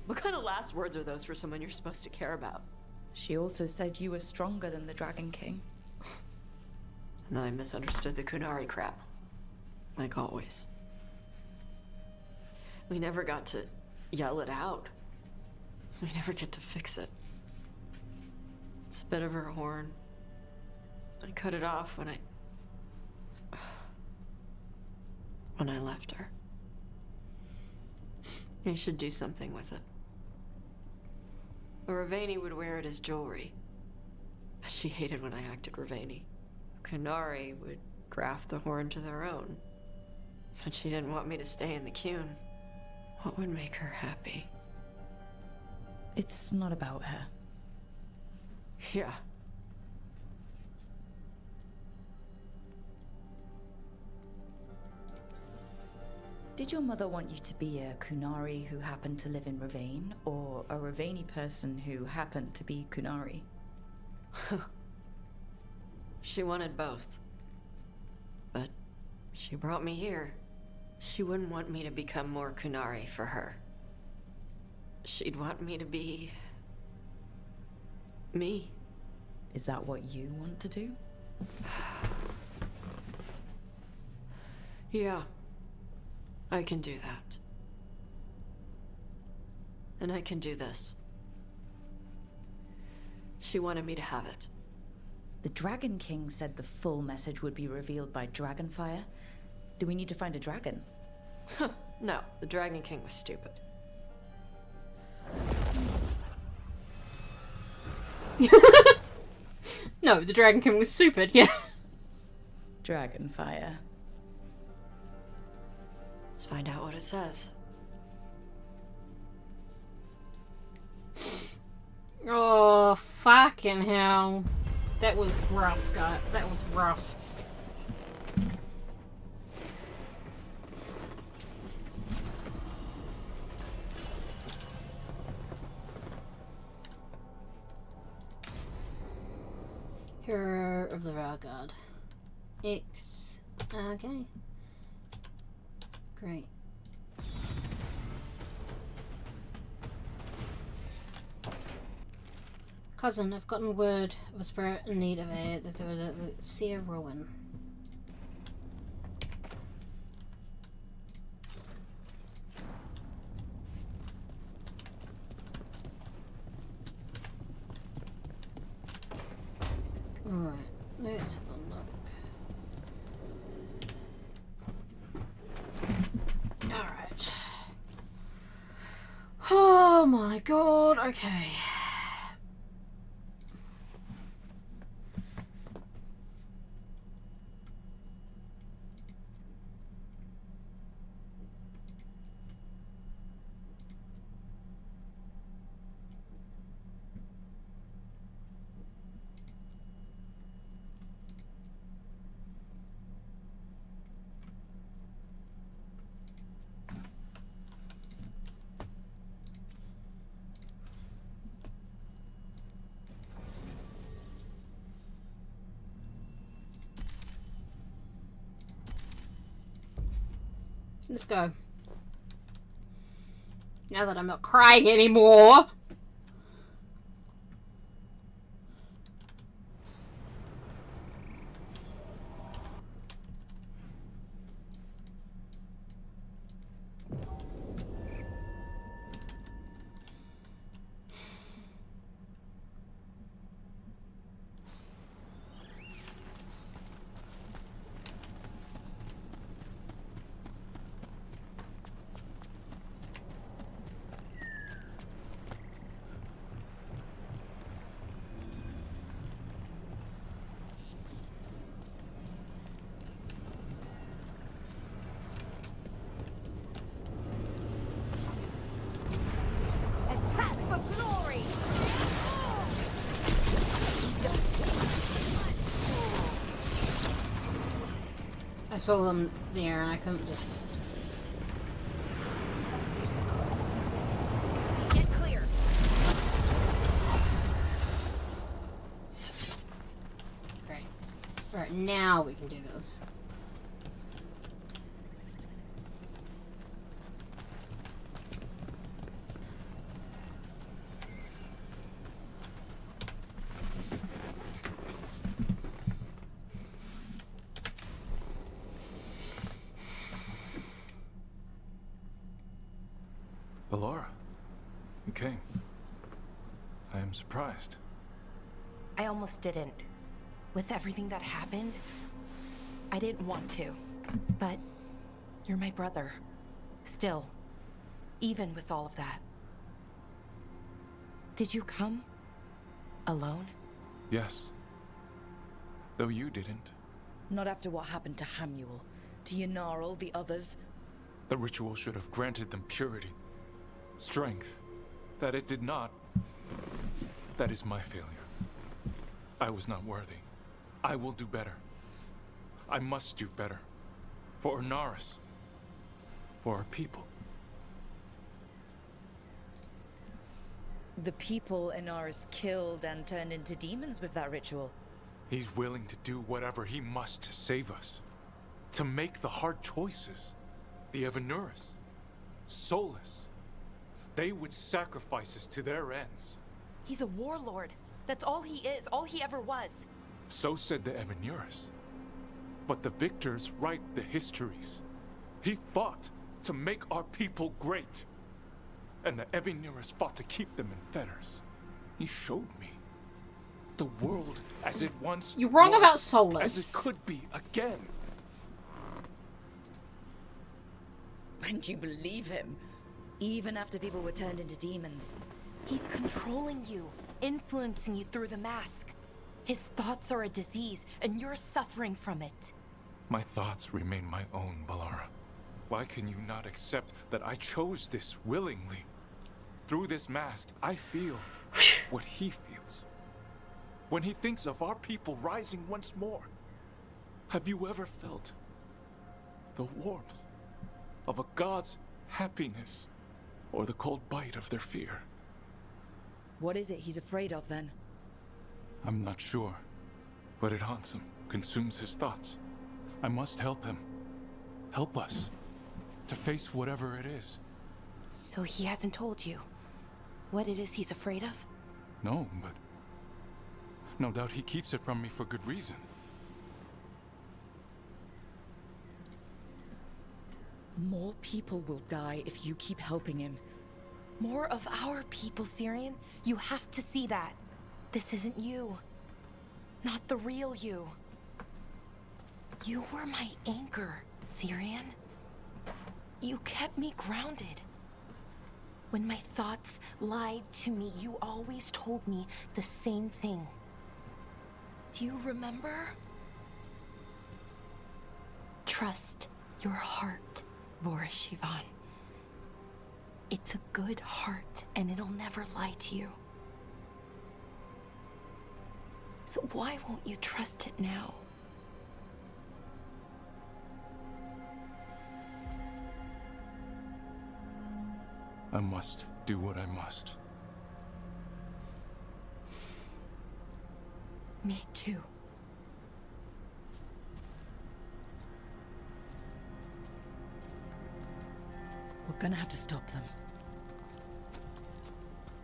What kind of last words are those for someone you're supposed to care about? She also said you were stronger than the Dragon King. And I misunderstood the Kunari crap. Like always. We never got to yell it out. We never get to fix it. It's a bit of her horn. I cut it off when I left her. I should do something with it. Ravani would wear it as jewelry. But she hated when I acted Ravani. Kunari would graft the horn to their own. But she didn't want me to stay in the Qun. What would make her happy? It's not about her. Yeah. Did your mother want you to be a Kunari who happened to live in Ravane, or a Ravani person who happened to be Kunari? She wanted both. But she brought me here. She wouldn't want me to become more Kunari for her. She'd want me to be... me. Is that what you want to do? Yeah. I can do that. And I can do this. She wanted me to have it. The Dragon King said the full message would be revealed by Dragonfire. Do we need to find a dragon? No, the Dragon King was stupid. No, the Dragon King was stupid, yeah. Dragonfire. Let's find out what it says. Oh, fucking hell. That was rough, guy. That was rough. Hero of the Veilguard. X. Okay. Great. Cousin, I've gotten word of a spirit in need of a seer ruin. Alright, let's have a look. Alright. Oh my god, okay. Let's go. Now that I'm not crying anymore. I saw them there and I couldn't just... Get clear. Great. Alright, now we can do this. Laura, you came. I am surprised. I almost didn't. With everything that happened, I didn't want to. But you're my brother. Still. Even with all of that. Did you come? Alone? Yes. Though you didn't. Not after what happened to Hamuel, to Yanarl, the others. The ritual should have granted them purity. Strength. That it did not. That is my failure. I was not worthy. I will do better. I must do better. For Ernaris. For our people. The people Inaris killed and turned into demons with that ritual. He's willing to do whatever he must to save us. To make the hard choices. The Evanuris. Soulless. They would sacrifice us to their ends. He's a warlord. That's all he is, all he ever was. So said the Evanuris. But the victors write the histories. He fought to make our people great. And the Evanuris fought to keep them in fetters. He showed me the world as it once You're wrong was, about Soulless. as it could be again. And you believe him? Even after people were turned into demons. He's controlling you, influencing you through the mask. His thoughts are a disease, and you're suffering from it. My thoughts remain my own, Balara. Why can you not accept that I chose this willingly? Through this mask, I feel what he feels. When he thinks of our people rising once more, have you ever felt the warmth of a god's happiness or the cold bite of their fear? What is it he's afraid of then? I'm not sure, but it haunts him, consumes his thoughts. I must help him. Help us to face whatever it is. So he hasn't told you what it is he's afraid of? No, but no doubt he keeps it from me for good reason. More people will die if you keep helping him. More of our people, Syrian. You have to see that. This isn't you. Not the real you. You were my anchor, Syrian. You kept me grounded. When my thoughts lied to me, you always told me the same thing. Do you remember? Trust your heart, Boris Shivan. It's a good heart, and it'll never lie to you. So why won't you trust it now? I must do what I must. Me too. We're gonna have to stop them.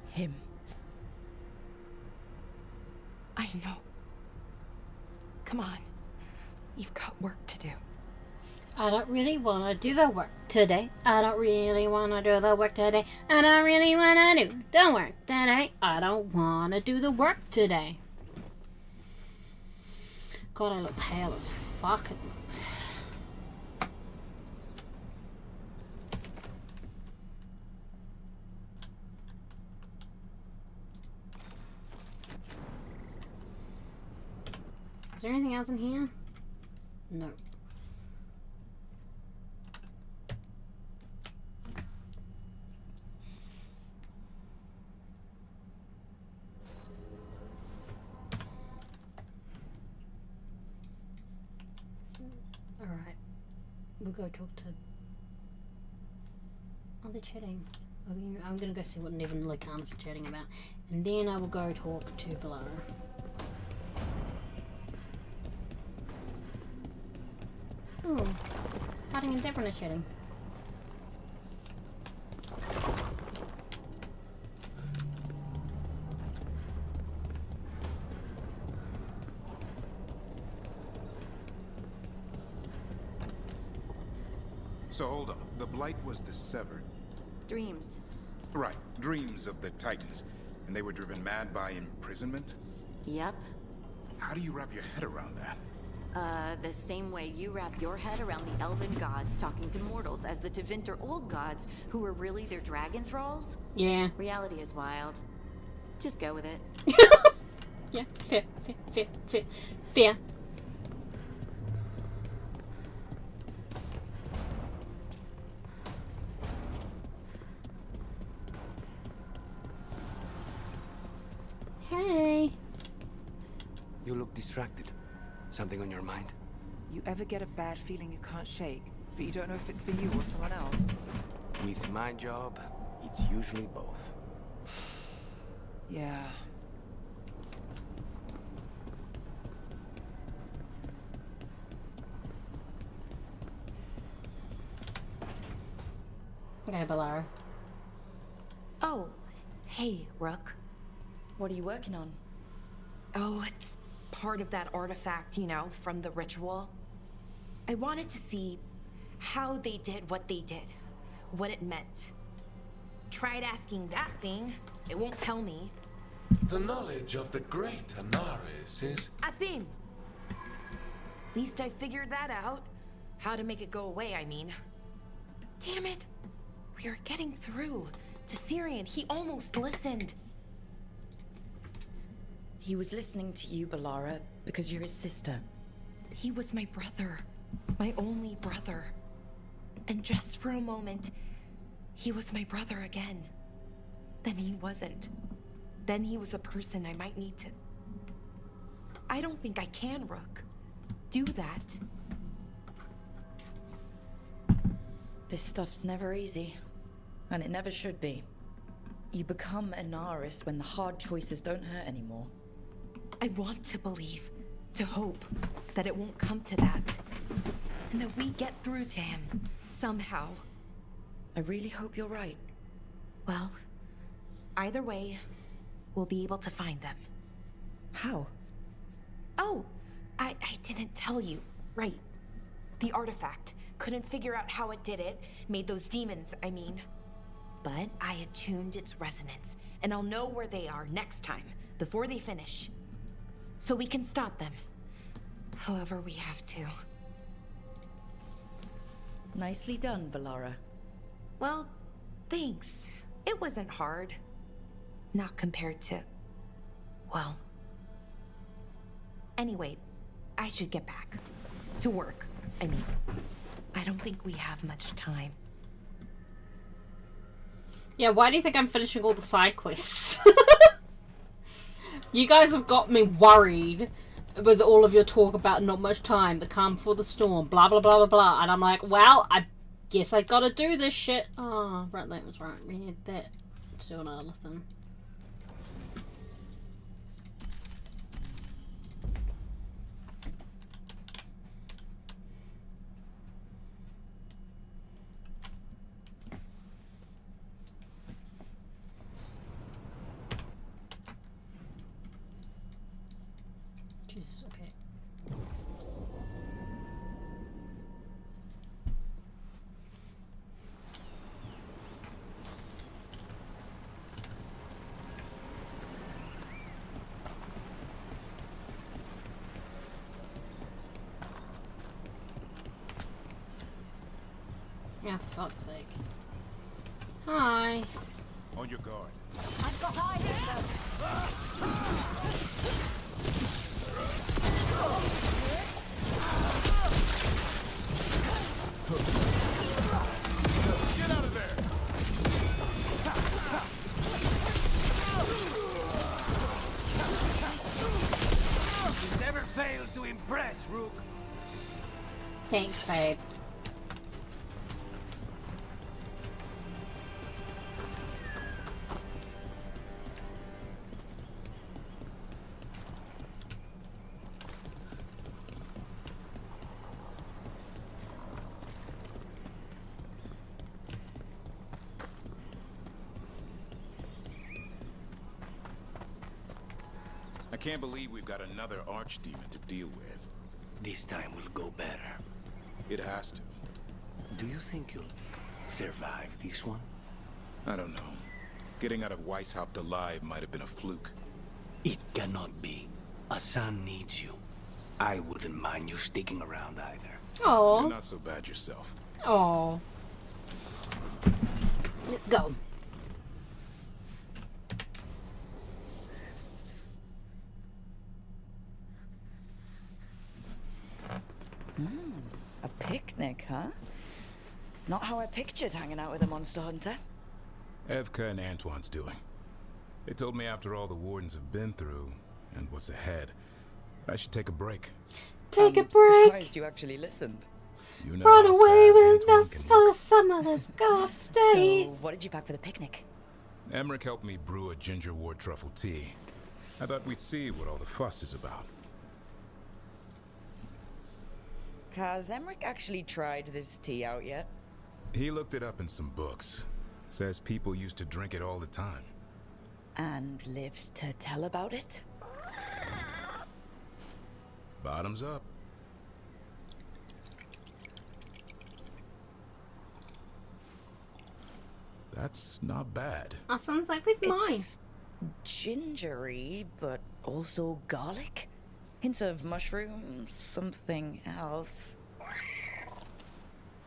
Him. I know. Come on. You've got work to do. I don't really want to do the work today. I don't really want to do the work today. I don't really want to do the work today. I don't want to do the work today. God, I look pale as fuck. Is there anything else in here? No. Alright. go talk to... Oh, they're chatting. I'm gonna go see what Nev and Lycanus are chatting about. And then I will go talk to Belara. Oh, Harding and Devon are chatting. So hold on. The Blight was the Severed. Dreams. Right. Dreams of the Titans. And they were driven mad by imprisonment? Yep. How do you wrap your head around that? The same way you wrap your head around the elven gods talking to mortals as the Tevinter old gods who were really their dragon thralls? Yeah. Reality is wild. Just go with it. Yeah, fair. Hey. You look distracted. Something on your mind? You ever get a bad feeling you can't shake, but you don't know if it's for you or someone else? With my job, it's usually both. Yeah. Okay, Belara. Oh, hey, Rook. What are you working on? Oh, it's part of that artifact, you know, from the ritual. I wanted to see how they did what they did, what it meant. Tried asking that thing, it won't tell me. The knowledge of the great Anaris is... A thing! At least I figured that out. How to make it go away, I mean. Damn it! We are getting through to Syrian. He almost listened. He was listening to you, Belara, because you're his sister. He was my brother. My only brother. And just for a moment, he was my brother again. Then he wasn't. Then he was a person I might need to... I don't think I can, Rook. Do that. This stuff's never easy. And it never should be. You become Anaris when the hard choices don't hurt anymore. I want to believe, to hope, that it won't come to that. And that we get through to him, somehow. I really hope you're right. Well, either way, we'll be able to find them. How? Oh, I didn't tell you. Right. The artifact. Couldn't figure out how it did it. Made those demons, I mean. But I attuned its resonance, and I'll know where they are next time, before they finish. So we can stop them. However we have to. Nicely done, Belara. Well, thanks. It wasn't hard. Not compared to... well... Anyway, I should get back. To work, I mean. I don't think we have much time. Yeah, why do you think I'm finishing all the side quests? You guys have got me worried with all of your talk about not much time, the calm before the storm, blah blah blah blah blah, and I'm like, well, I guess I gotta do this shit. Oh, right, that was right. We had that to do another thing. Yeah, for fuck's sake. Hi. On your guard. I've got eyes on them. Get out of there! You never fail to impress, Rook. Thanks, babe. can't believe we've got another archdemon to deal with. This time will go better. It has to. Do you think you'll survive this one? I don't know. Getting out of Weishaupt alive might have been a fluke. It cannot be. Asan needs you. I wouldn't mind you sticking around either. Oh. You're not so bad yourself. Oh. Let's go. A picnic, huh? Not how I pictured hanging out with a monster hunter. Evka and Antoine's doing. They told me after all the wardens have been through, and what's ahead, I should take a break. Take a I'm break. surprised you actually listened. You know Run how away sad with Antoine us can for the look. summer. Let's go upstate. So, what did you pack for the picnic? Emmerich helped me brew a ginger wort truffle tea. I thought we'd see what all the fuss is about. Has Emmerich actually tried this tea out yet? He looked it up in some books. Says people used to drink it all the time. And lives to tell about it? Bottoms up. That's not bad. That sounds like with mine. It's gingery, but also garlic. Hints of mushroom, something else.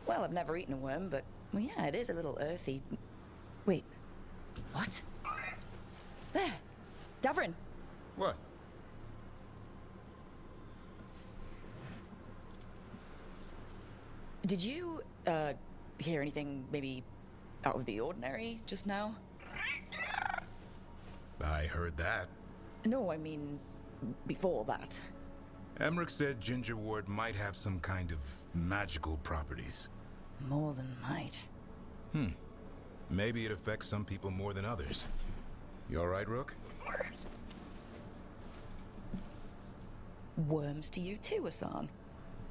Well, I've never eaten a worm, but well, yeah, it is a little earthy. Wait, what? There, Davrin. What? Did you hear anything maybe out of the ordinary just now? I heard that. No, I mean before that. Emmerich said ginger wort might have some kind of magical properties. More than might. Maybe it affects some people more than others. You all right, Rook? Worms to you too, Hassan.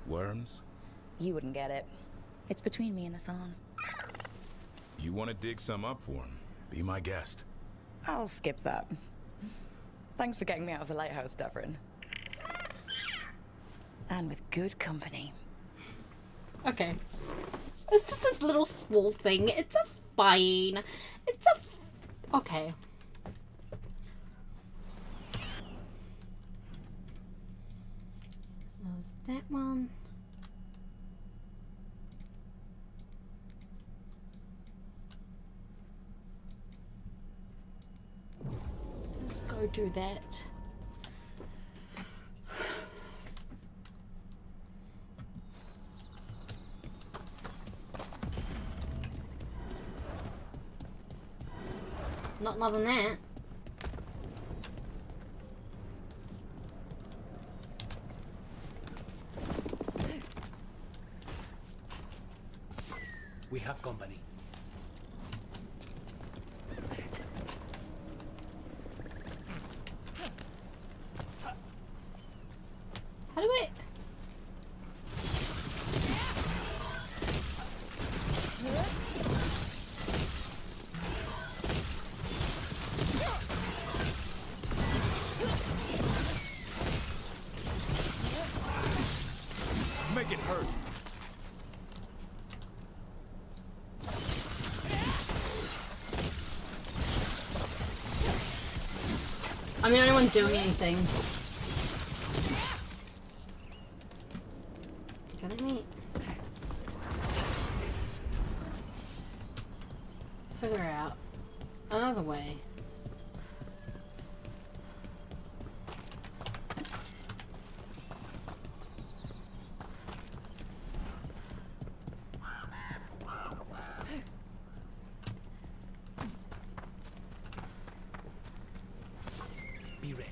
Worms? You wouldn't get it. It's between me and Hassan. You want to dig some up for him? Be my guest. I'll skip that. Thanks for getting me out of the lighthouse, Davrin. And with good company. Okay. It's just a little small thing. It's a fine. It's a... Okay. There's that one. Let's go do that. Not loving that. We have company. How do I... Make it hurt. I'm the only one doing anything. Can I figure out another way? Be ready.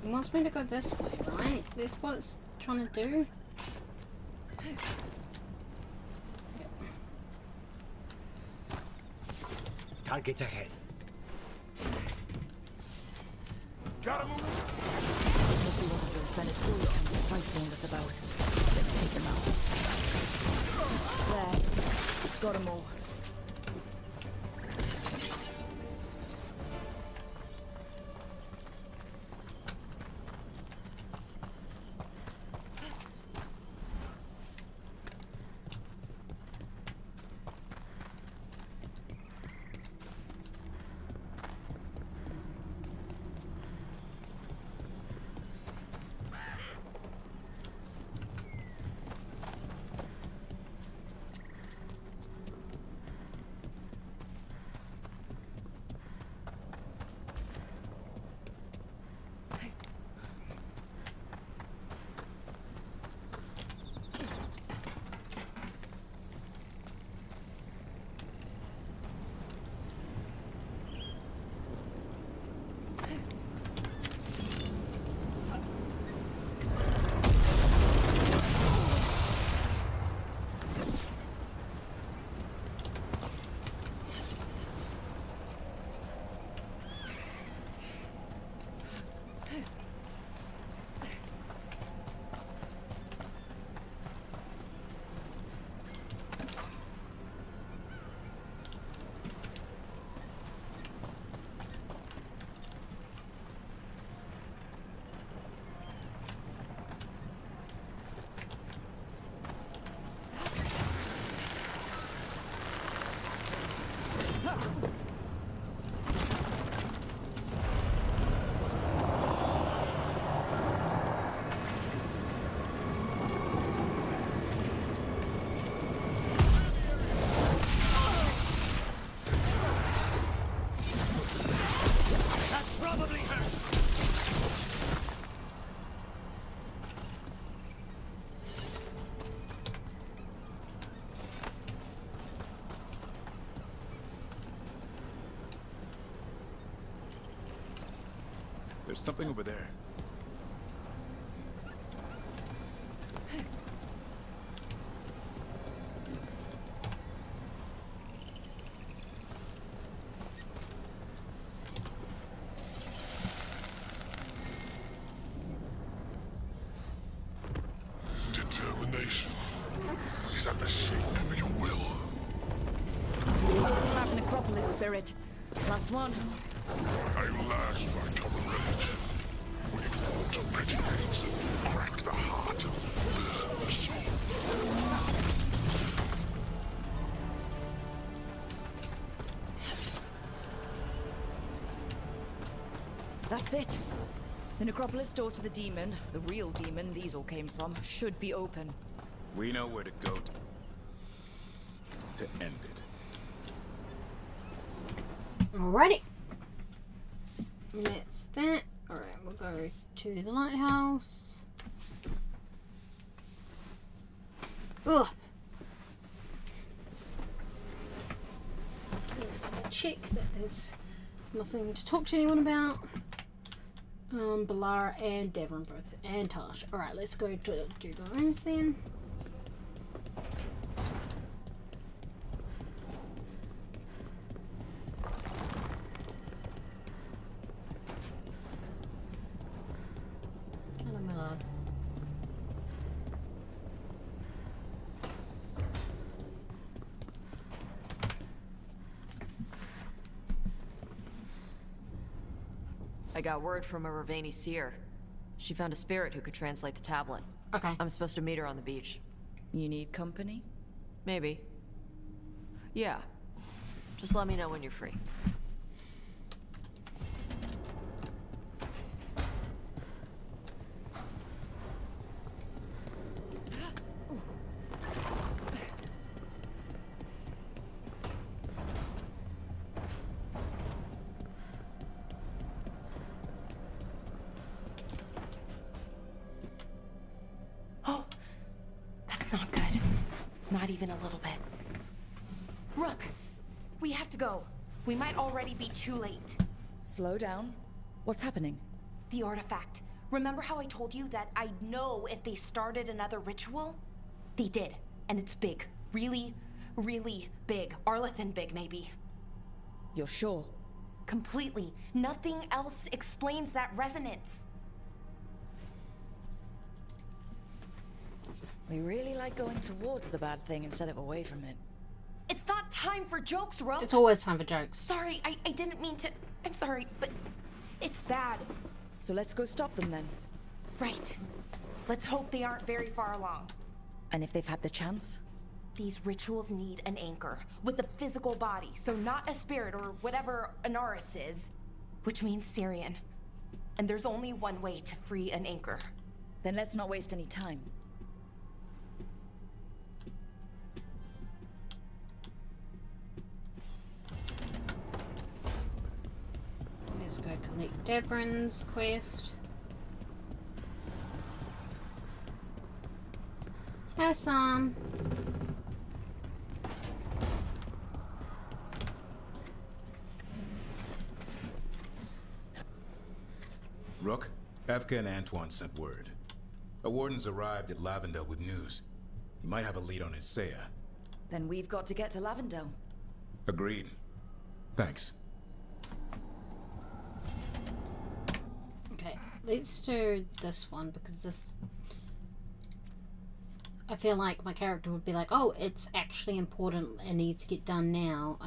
It wants me to go this way, right? This is what it's trying to do? Targets ahead. Got him! Must be one of those Venetorian strike warned us about. Let's take them out. There. Got them all. There's something over there. Determination is at the shape of your will. Trap necropolis spirit. Last one. I lash my coverage. We fall to petty things, crack the heart, burn the soul. That's it. The necropolis door to the demon, the real demon these all came from, should be open. We know where to go to end it. Alrighty. That's that. Alright, we'll go to the lighthouse. Ugh. Just check that there's nothing to talk to anyone about. Balara and Devon both, and Tosh. Alright, let's go to do the rooms then. Hello, my love. I got word from a Ravani seer. She found a spirit who could translate the tablet. Okay. I'm supposed to meet her on the beach. You need company? Maybe. Yeah. Just let me know when you're free. Not even a little bit. Rook, we have to go. We might already be too late. Slow down. What's happening? The artifact. Remember how I told you that I know if they started another ritual? They did, and it's big. Really, really big. Arlathan big, maybe. You're sure? Completely. Nothing else explains that resonance. We really like going towards the bad thing instead of away from it. It's not time for jokes, Ro. It's always time for jokes. Sorry, I didn't mean to. I'm sorry, but it's bad. So let's go stop them then. Right. Let's hope they aren't very far along. And if they've had the chance? These rituals need an anchor with a physical body, so not a spirit or whatever Anaris is, which means Syrian. And there's only one way to free an anchor. Then let's not waste any time. Let's go collect Devrin's quest. Hassan. Rook, Evka and Antoine sent word. A warden's arrived at Lavendel with news. He might have a lead on Isaiah. Then we've got to get to Lavendel. Agreed. Thanks. Okay, let's do this one because this... I feel like my character would be like, oh, it's actually important and needs to get done now.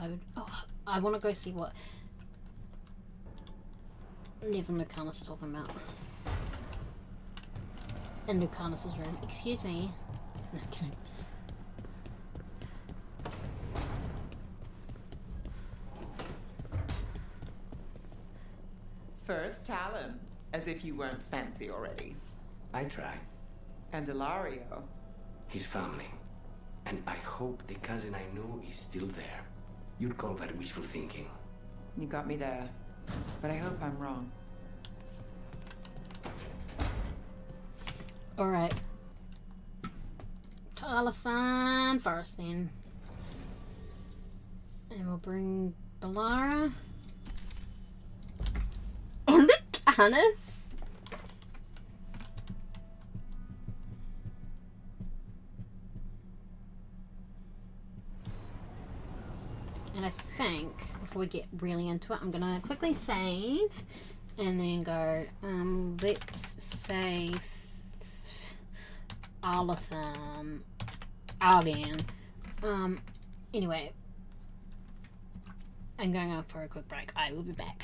I want to go see what Nevin Lucanus is talking about. In Lucanus's room. Excuse me. No, I'm kidding. First Talon, as if you weren't fancy already. I try. And Ilario. His family. And I hope the cousin I know is still there. You'd call that wishful thinking. You got me there. But I hope I'm wrong. Alright. Talathan first then. And we'll bring Balara. And the Canis. And I think, before we get really into it, I'm gonna quickly save and then go, let's save Arlathan again. Anyway, I'm going out for a quick break. I will be back.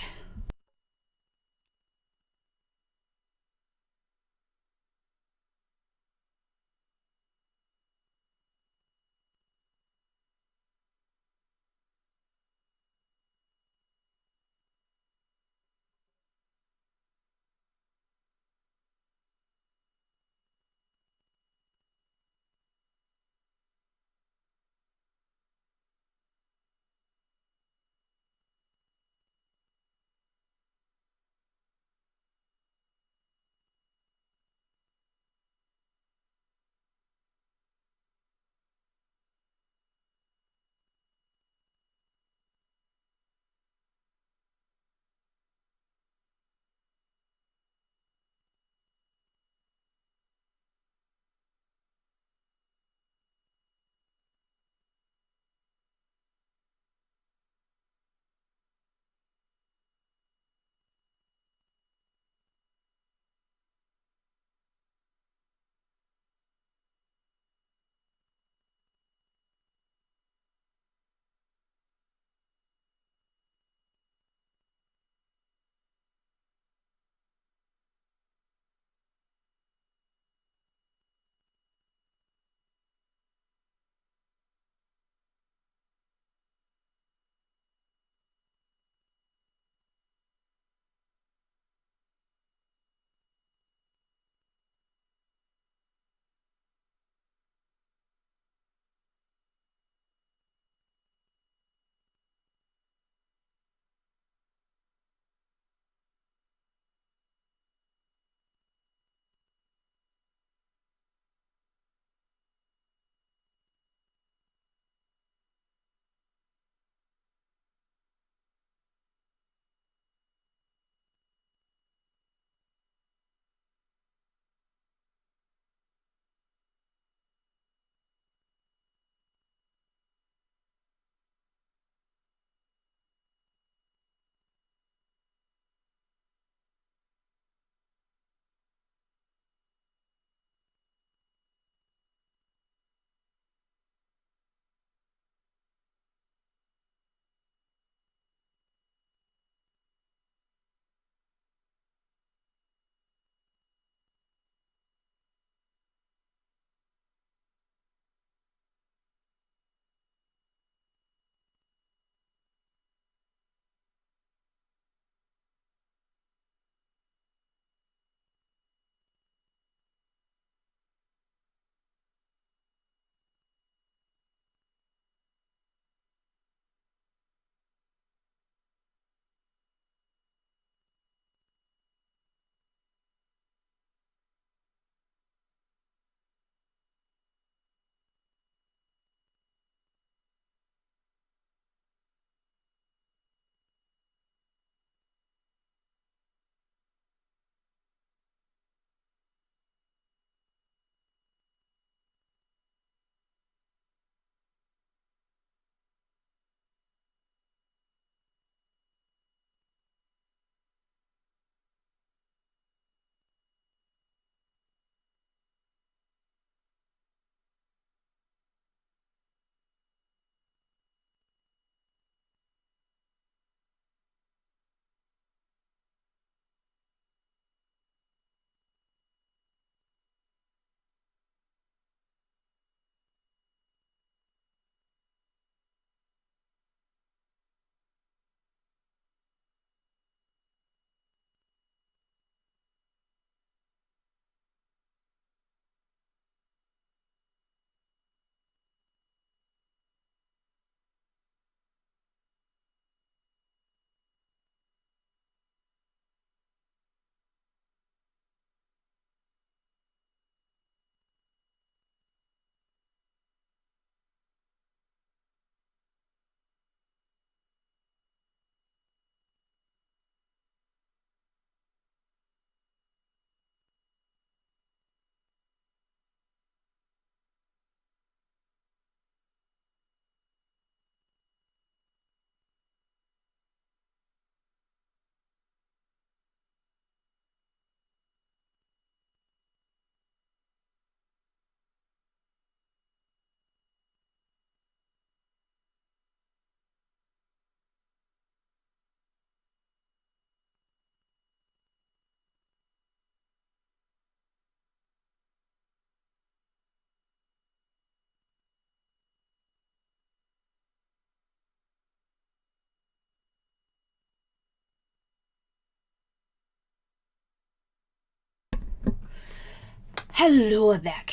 Hello, we're back.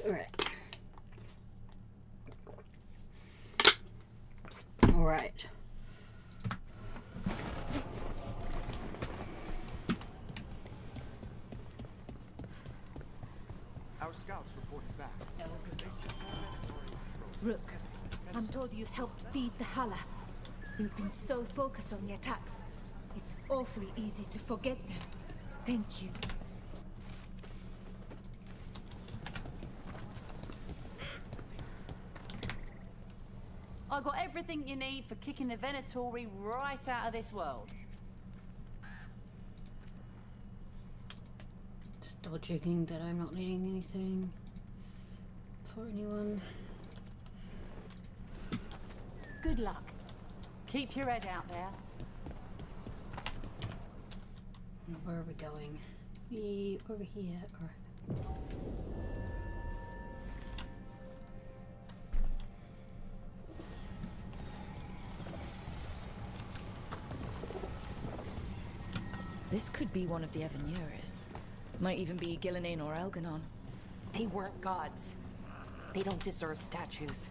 Alright. Alright. Our scouts reported back. Rook, I'm told you helped feed the Hala. You've been so focused on the attacks. It's awfully easy to forget them. Thank you. I got everything you need for kicking the Venatori right out of this world. Just double checking that I'm not needing anything for anyone. Good luck. Keep your head out there. Now, where are we going? We over here, or... This could be one of the Evanuris. Might even be Gillinan or Elganon. They weren't gods. They don't deserve statues.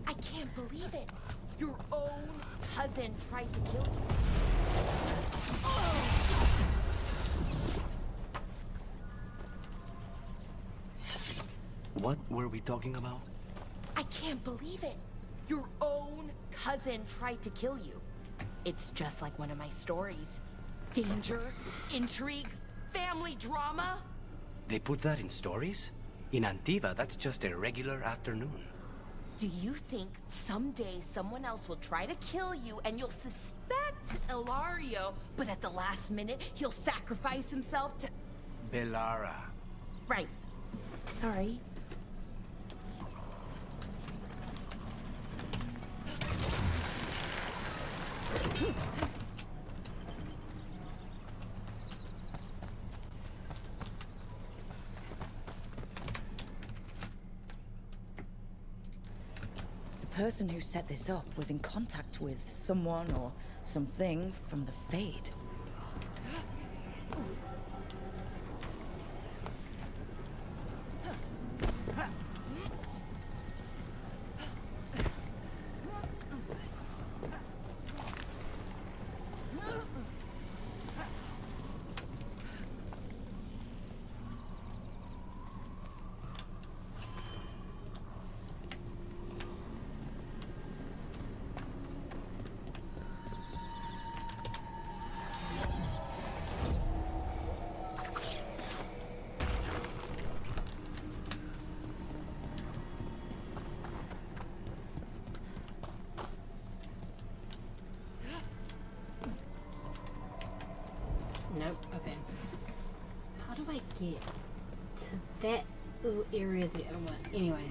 I can't believe it. Your own cousin tried to kill you. It's just... What were we talking about? I can't believe it. Your own cousin tried to kill you. It's just like one of my stories. Danger, intrigue, family drama. They put that in stories? In Antiva, that's just a regular afternoon. Do you think someday someone else will try to kill you and you'll suspect Ilario, but at the last minute he'll sacrifice himself to... Bellara. Right. Sorry. The person who set this up was in contact with someone or something from the Fade. Nope, okay. How do I get to that little area that I want? Anyway.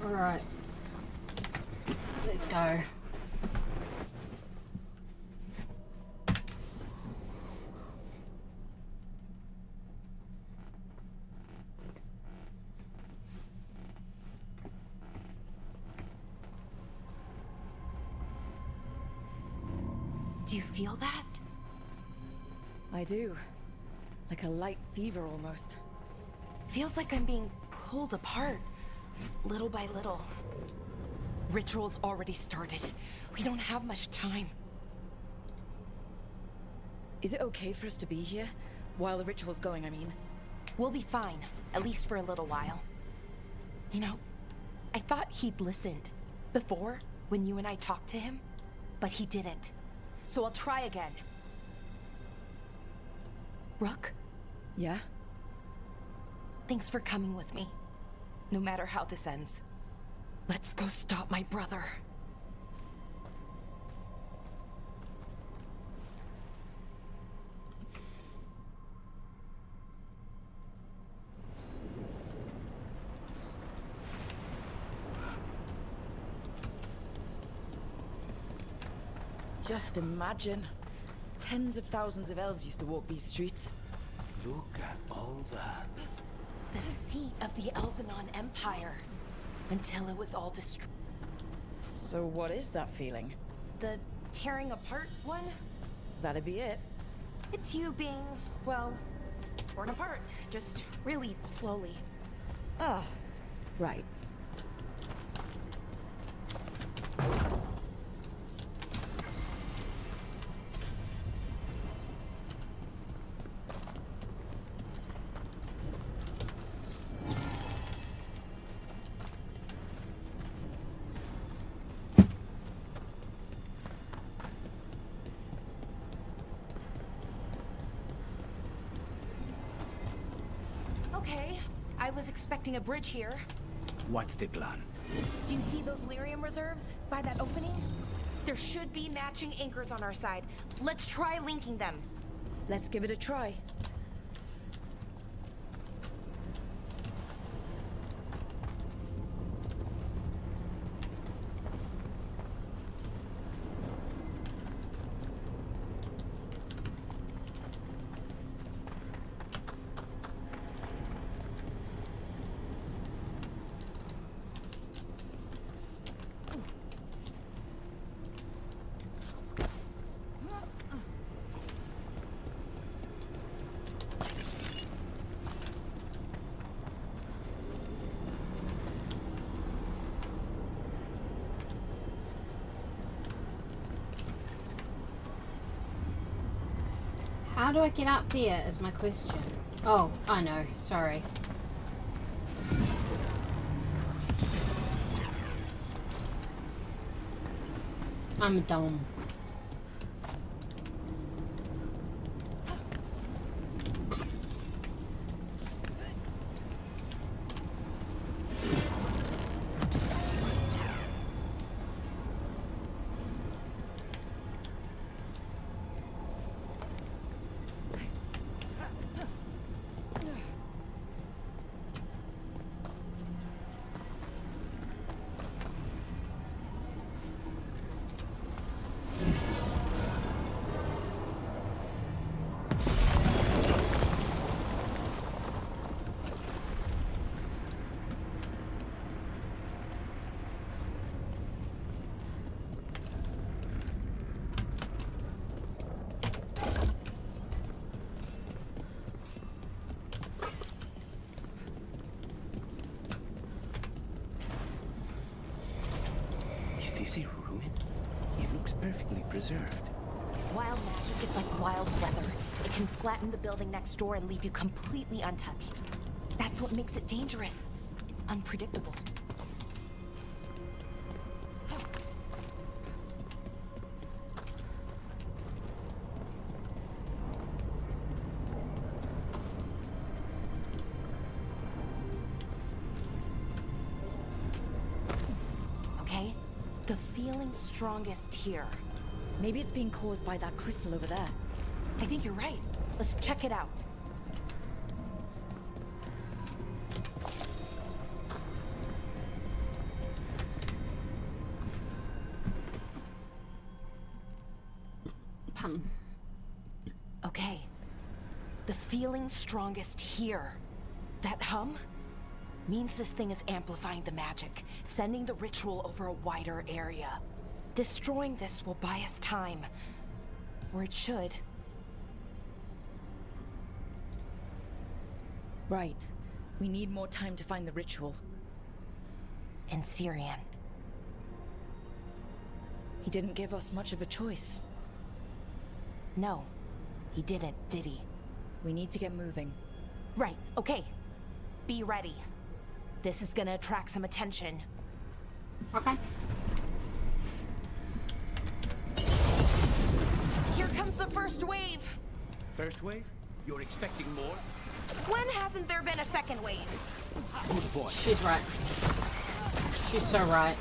Alright. Let's go. Do you feel that? I do. Like a light fever almost. Feels like I'm being pulled apart, little by little. Ritual's already started. We don't have much time. Is it okay for us to be here? While the ritual's going, I mean. We'll be fine, at least for a little while. You know, I thought he'd listened before, when you and I talked to him, but he didn't. So I'll try again. Rook? Yeah? Thanks for coming with me. No matter how this ends. Let's go stop my brother. Just imagine. Tens of thousands of elves used to walk these streets. Look at all that. The seat of the Elvenon Empire. Until it was all destroyed. So what is that feeling? The tearing apart one? That'd be it. It's you being, well, torn apart. Just really slowly. Ah, right. Okay, I was expecting a bridge here. What's the plan? Do you see those lyrium reserves by that opening? There should be matching anchors on our side. Let's try linking them. Let's give it a try. How do I get up there is my question. Oh, I know. Sorry. I'm dumb. Is this a ruin? It looks perfectly preserved. Wild magic is like wild weather. It can flatten the building next door and leave you completely untouched. That's what makes it dangerous. It's unpredictable. Okay, the feeling's strongest here. Maybe it's being caused by that crystal over there. I think you're right. Let's check it out. Okay. The feeling's strongest here. That hum means this thing is amplifying the magic, sending the ritual over a wider area. Destroying this will buy us time. Or it should. Right. We need more time to find the ritual. And Syrian. He didn't give us much of a choice. No, he didn't, did he? We need to get moving. Right, okay. Be ready. This is gonna attract some attention. Okay. Here comes the first wave! First wave? You're expecting more? When hasn't there been a second wave? Good boy. She's right. She's so right.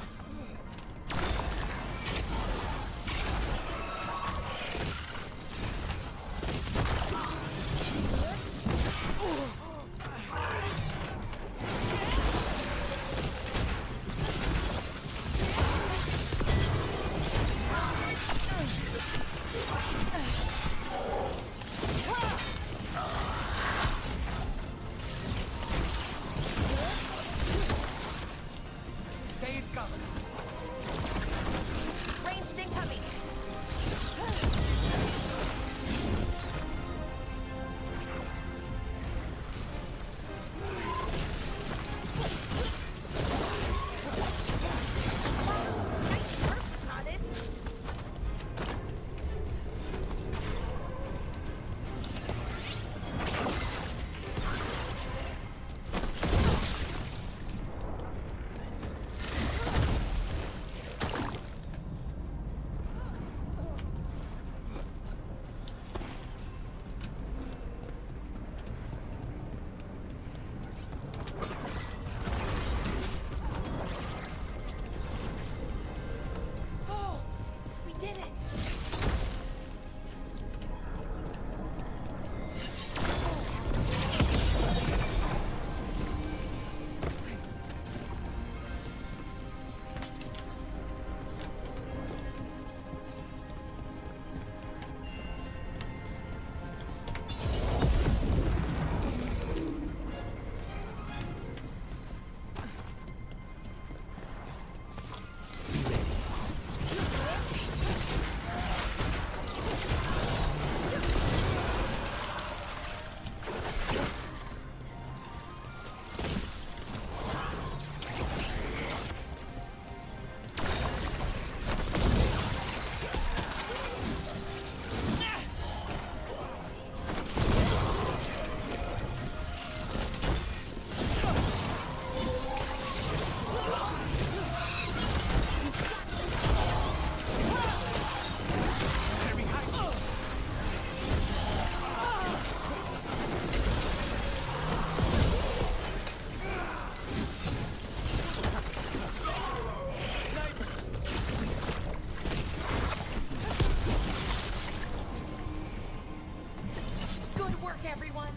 everyone.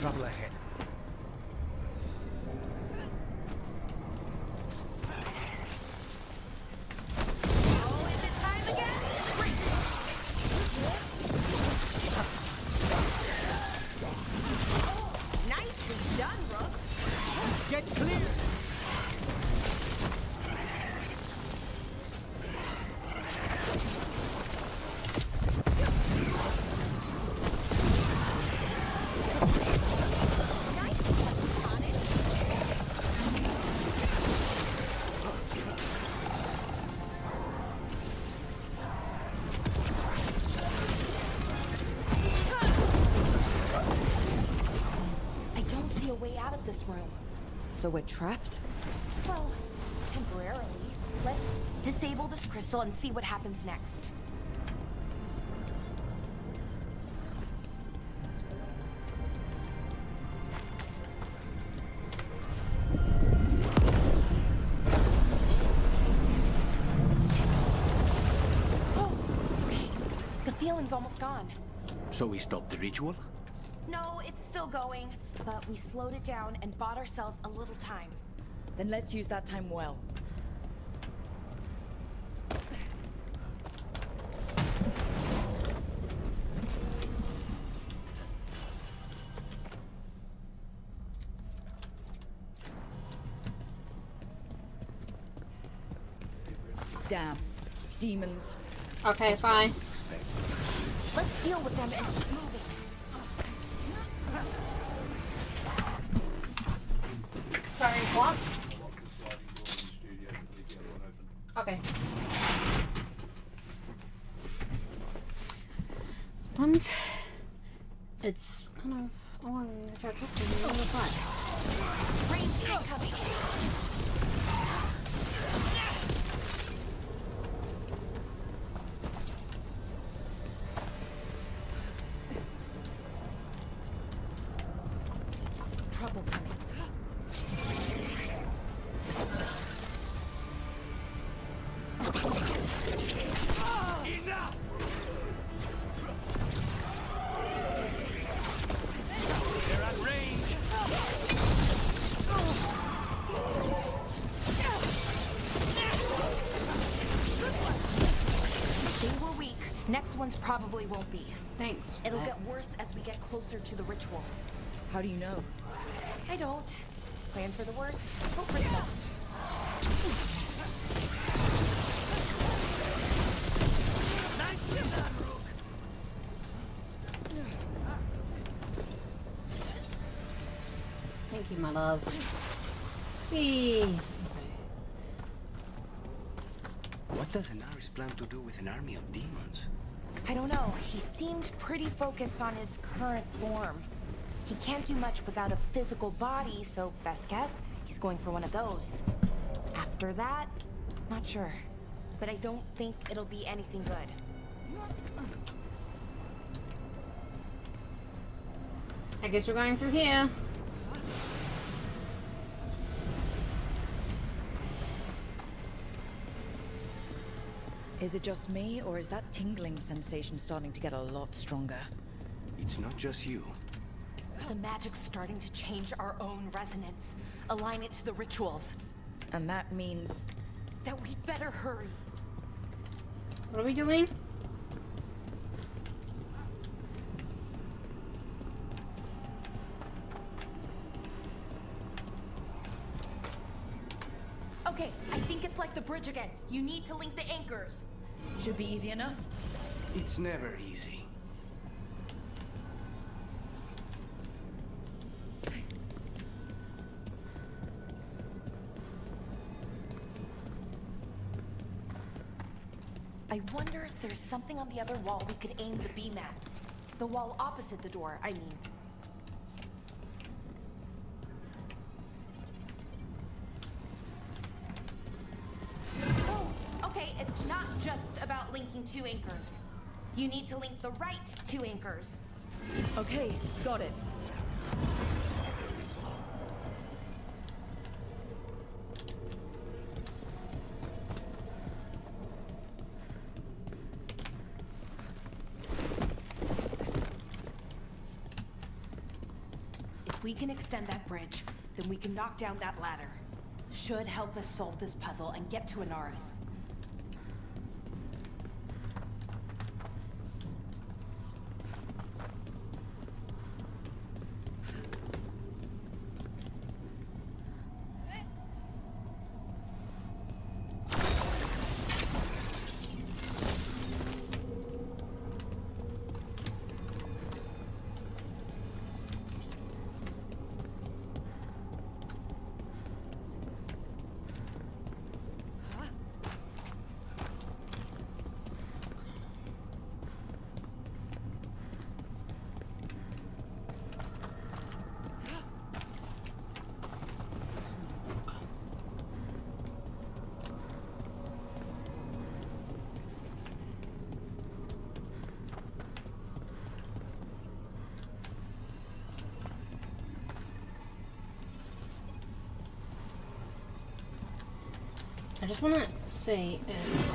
Trouble ahead. Nicely done, Rook. Get clear! I don't see a way out of this room. So we're trapped? Well, temporarily. Let's disable this crystal and see what happens next. Oh, okay. The feeling's almost gone. So we stopped the ritual? No, it's still going, but we slowed it down and bought ourselves a little time. Then let's use that time well. Damn. Demons. Okay, fine. Let's deal with them and keep moving. Sorry, what? Okay. Sometimes it's kind of. Oh, I'm gonna try to talk to you on the side. Range incoming. Trouble coming. Enough! They're at range! They were weak. Next ones probably won't be. Thanks. It'll get worse as we get closer to the ritual. How do you know? I don't. Plan for the worst, hope for the best. Thank you, my love. Whee. What does Anaris plan to do with an army of demons? I don't know. He seemed pretty focused on his current form. He can't do much without a physical body, so best guess, he's going for one of those. After that, not sure. But I don't think it'll be anything good. I guess we're going through here. Is it just me, or is that tingling sensation starting to get a lot stronger? It's not just you. The magic's starting to change our own resonance. Align it to the rituals. And that means... that we'd better hurry. What are we doing? Okay, I think it's like the bridge again. You need to link the anchors. Should be easy enough. It's never easy. I wonder if there's something on the other wall we could aim the beam at. The wall opposite the door, I mean. Oh, okay, it's not just about linking two anchors. You need to link the right two anchors. Okay, got it. If we can extend that bridge, then we can knock down that ladder. Should help us solve this puzzle and get to Anaris. I just want to see if...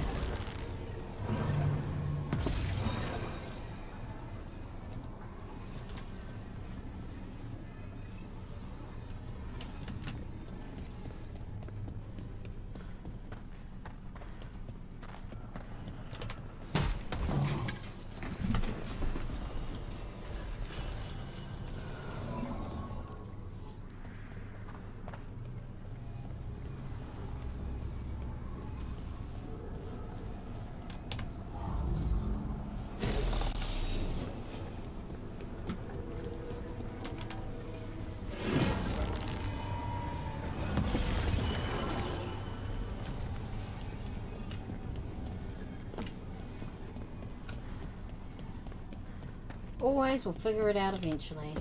Always, we'll figure it out eventually.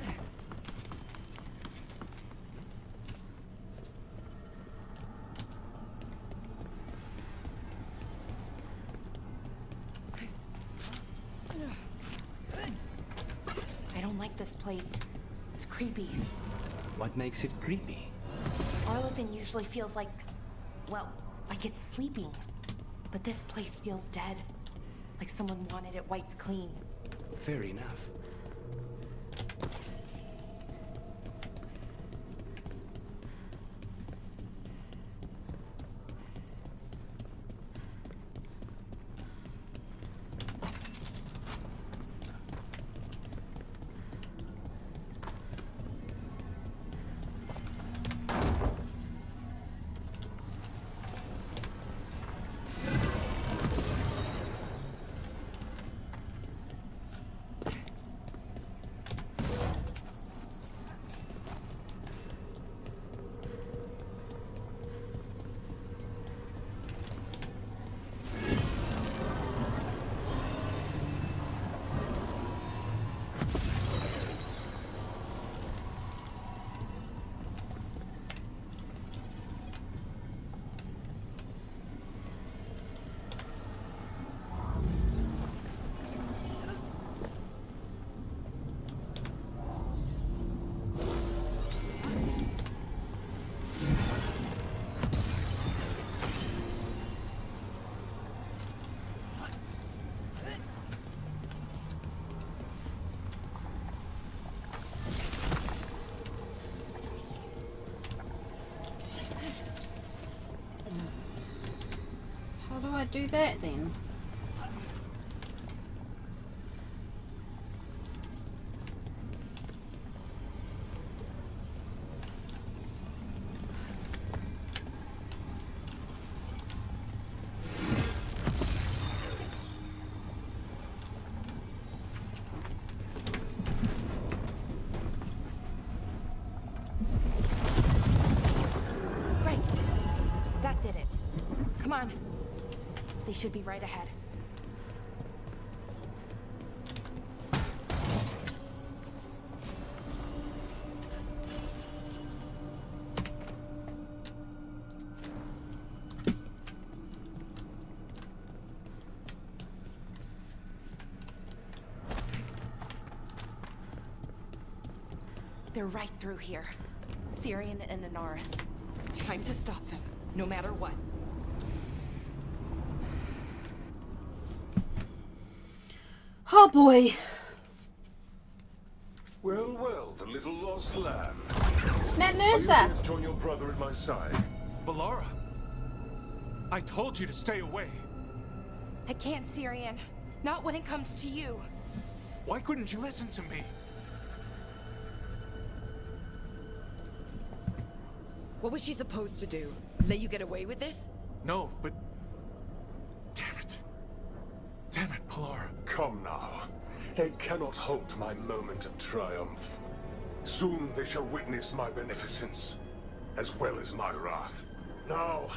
I don't like this place. It's creepy. What makes it creepy? Arlathan usually feels like, well, like it's sleeping. But this place feels dead. Like someone wanted it wiped clean. Fair enough. How do I do that then? Right. That did it. Come on. They should be right ahead. They're right through here. Syrian and Anaris. Time to stop them, no matter what. Oh boy. Well, well, the little lost lamb. Matt Are you Mercer! going to join your brother at my side? Balara, I told you to stay away. I can't, Syrian. Not when it comes to you. Why couldn't you listen to me? What was she supposed to do? Let you get away with this? No, but... Damn it. Damn it, Balara. Come now. They cannot halt my moment of triumph. Soon they shall witness my beneficence, as well as my wrath. Now,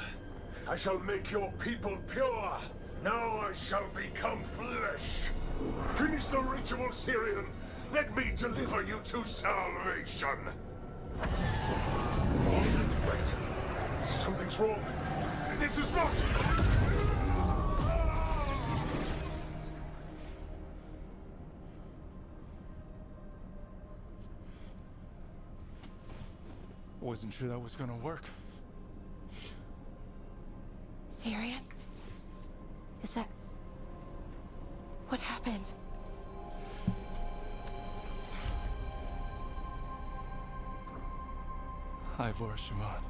I shall make your people pure. Now I shall become flesh. Finish the ritual, Syrian. Let me deliver you to salvation. Wait. Something's wrong. This is not... I wasn't sure that was gonna work. Syrian? Is that... What happened? Ivor Siobhan.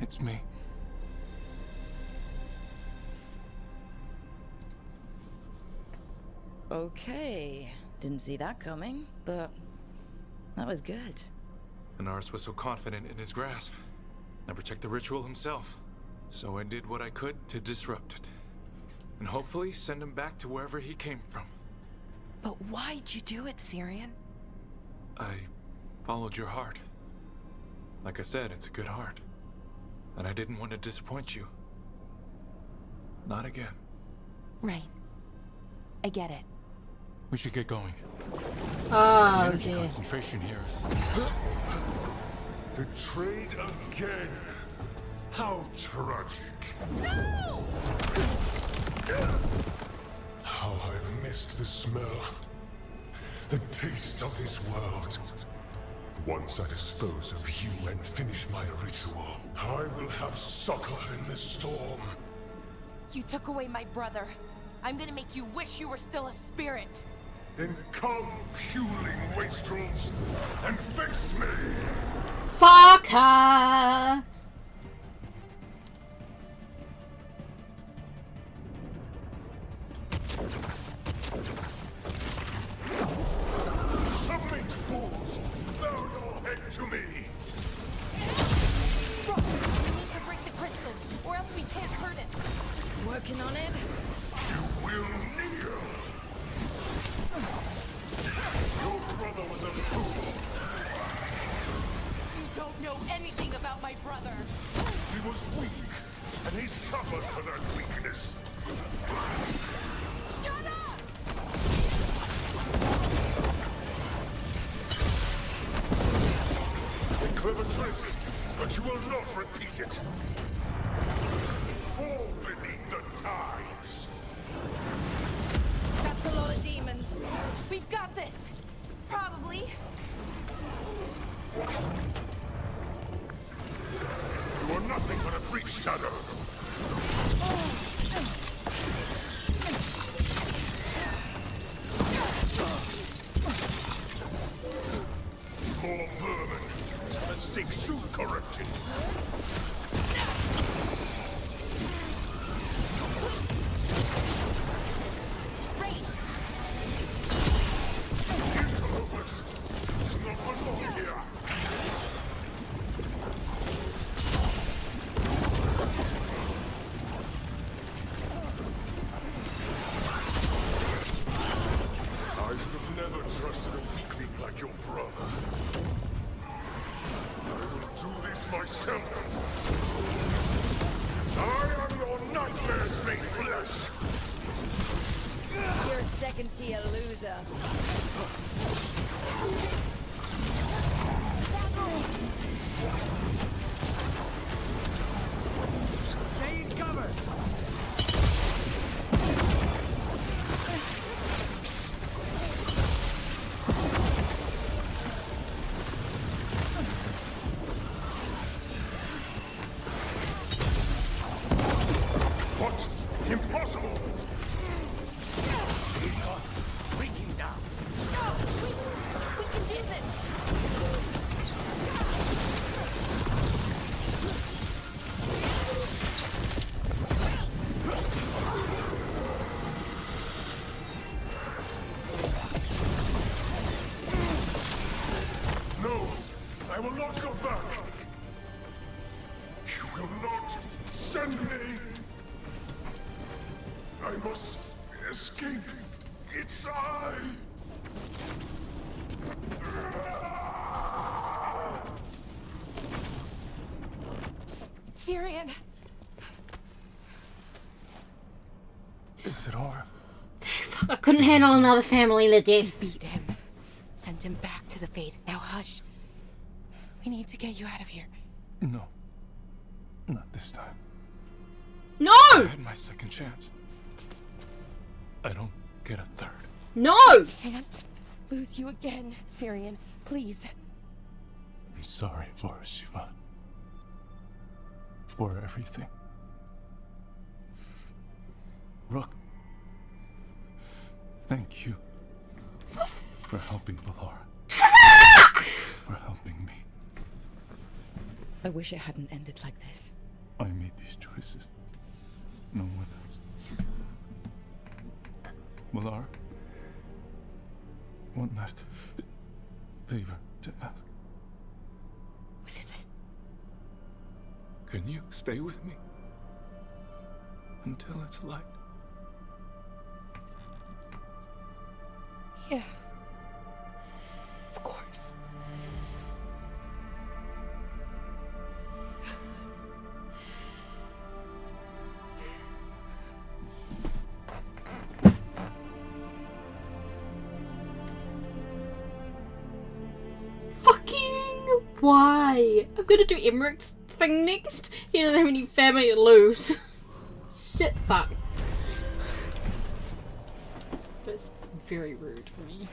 It's me. Okay. Didn't see that coming, but that was good. Anaris was so confident in his grasp. Never checked the ritual himself. So I did what I could to disrupt it. And hopefully send him back to wherever he came from. But why'd you do it, Syrian? I followed your heart. Like I said, it's a good heart. And I didn't want to disappoint you. Not again. Right. I get it. We should get going. Oh, the energy dear. concentration here is... Betrayed again. How tragic. No! How I've missed the smell. The taste of this world. Once I dispose of you and finish my ritual, I will have succor in the storm. You took away my brother. I'm gonna make you wish you were still a spirit. Then come, puling wastrels, and face me! Fuck her! Submit, fools! Bow your head to me! We need to break the crystals, or else we can't hurt it. Working on it? You will kneel! Your brother was a fool! You don't know anything about my brother. He was weak, and he suffered for that weakness. Shut up! A clever trick, but you will not repeat it. Fall beneath the tides. That's a lot of demons. We've got this. Probably. You are nothing but a brief shadow. More vermin. Mistake soon corrected. Interlopers! Do not belong here! I should have never trusted a weakling like your brother. I will do this myself. I am your nightmares made flesh. You're a second-tier loser. Stay in cover! What? Impossible! Bring him down. We will not send me! I must escape its eye! Syrian! Is it over? I couldn't handle another family like this. Beat him. Send him back to the Fade. Now hush. We need to get you out of here. No. Not this time. No! I had my second chance. I don't get a third. No! Can't lose you again, Syrian. Please. I'm sorry for Siobhan. For everything. Rook. Thank you. For helping Ballora. For helping me. I wish it hadn't ended like this. I made these choices. No one else. Ballora. One last favor to ask. What is it? Can you stay with me? Until it's light. Yeah. Of course. Fucking why? I'm gonna do Emmerich's thing next. He doesn't have any family to lose. Shit, fuck. That's very rude for me.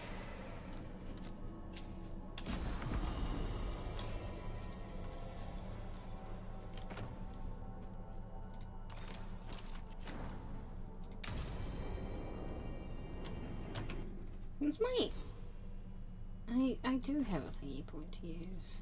It's my... I do have a thingy point to use.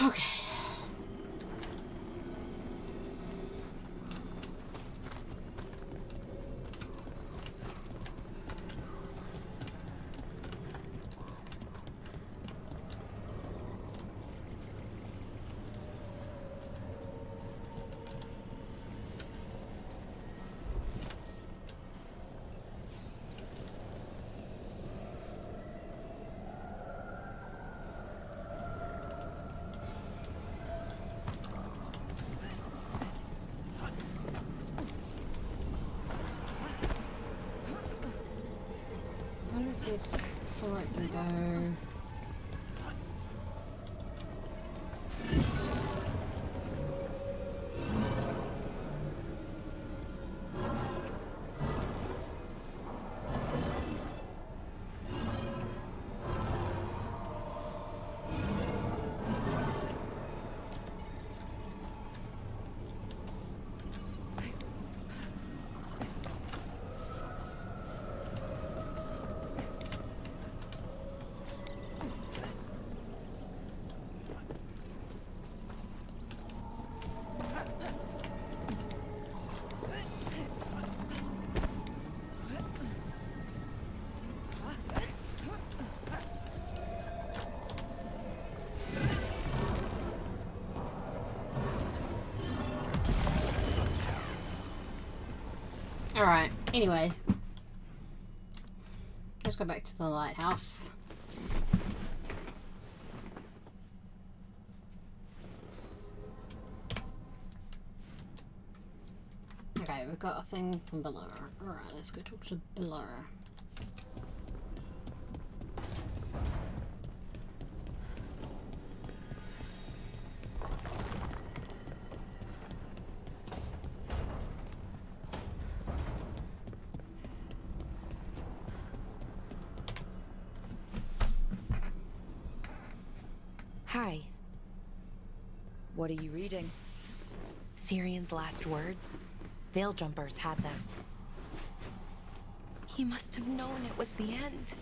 Okay. I wonder if this sword can go. Alright, anyway. Let's go back to the lighthouse. Okay, we've got a thing from Ballora. Alright, let's go talk to Ballora. Hi. What are you reading? Sirian's last words. Veil Jumpers had them. He must have known it was the end,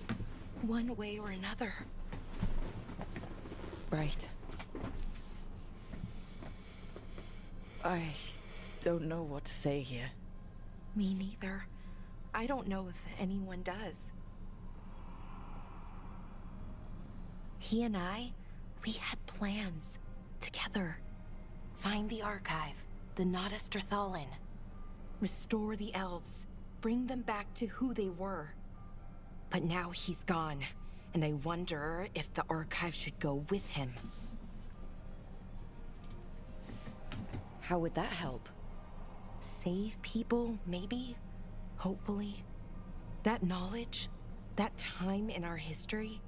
one way or another. Right. I don't know what to say here. Me neither. I don't know if anyone does. He and I, we had plans. Together. Find the archive, the Nodasterthalin. Restore the elves. Bring them back to who they were. But now he's gone, and I wonder if the archive should go with him. How would that help? Save people, maybe? Hopefully. That knowledge, that time in our history.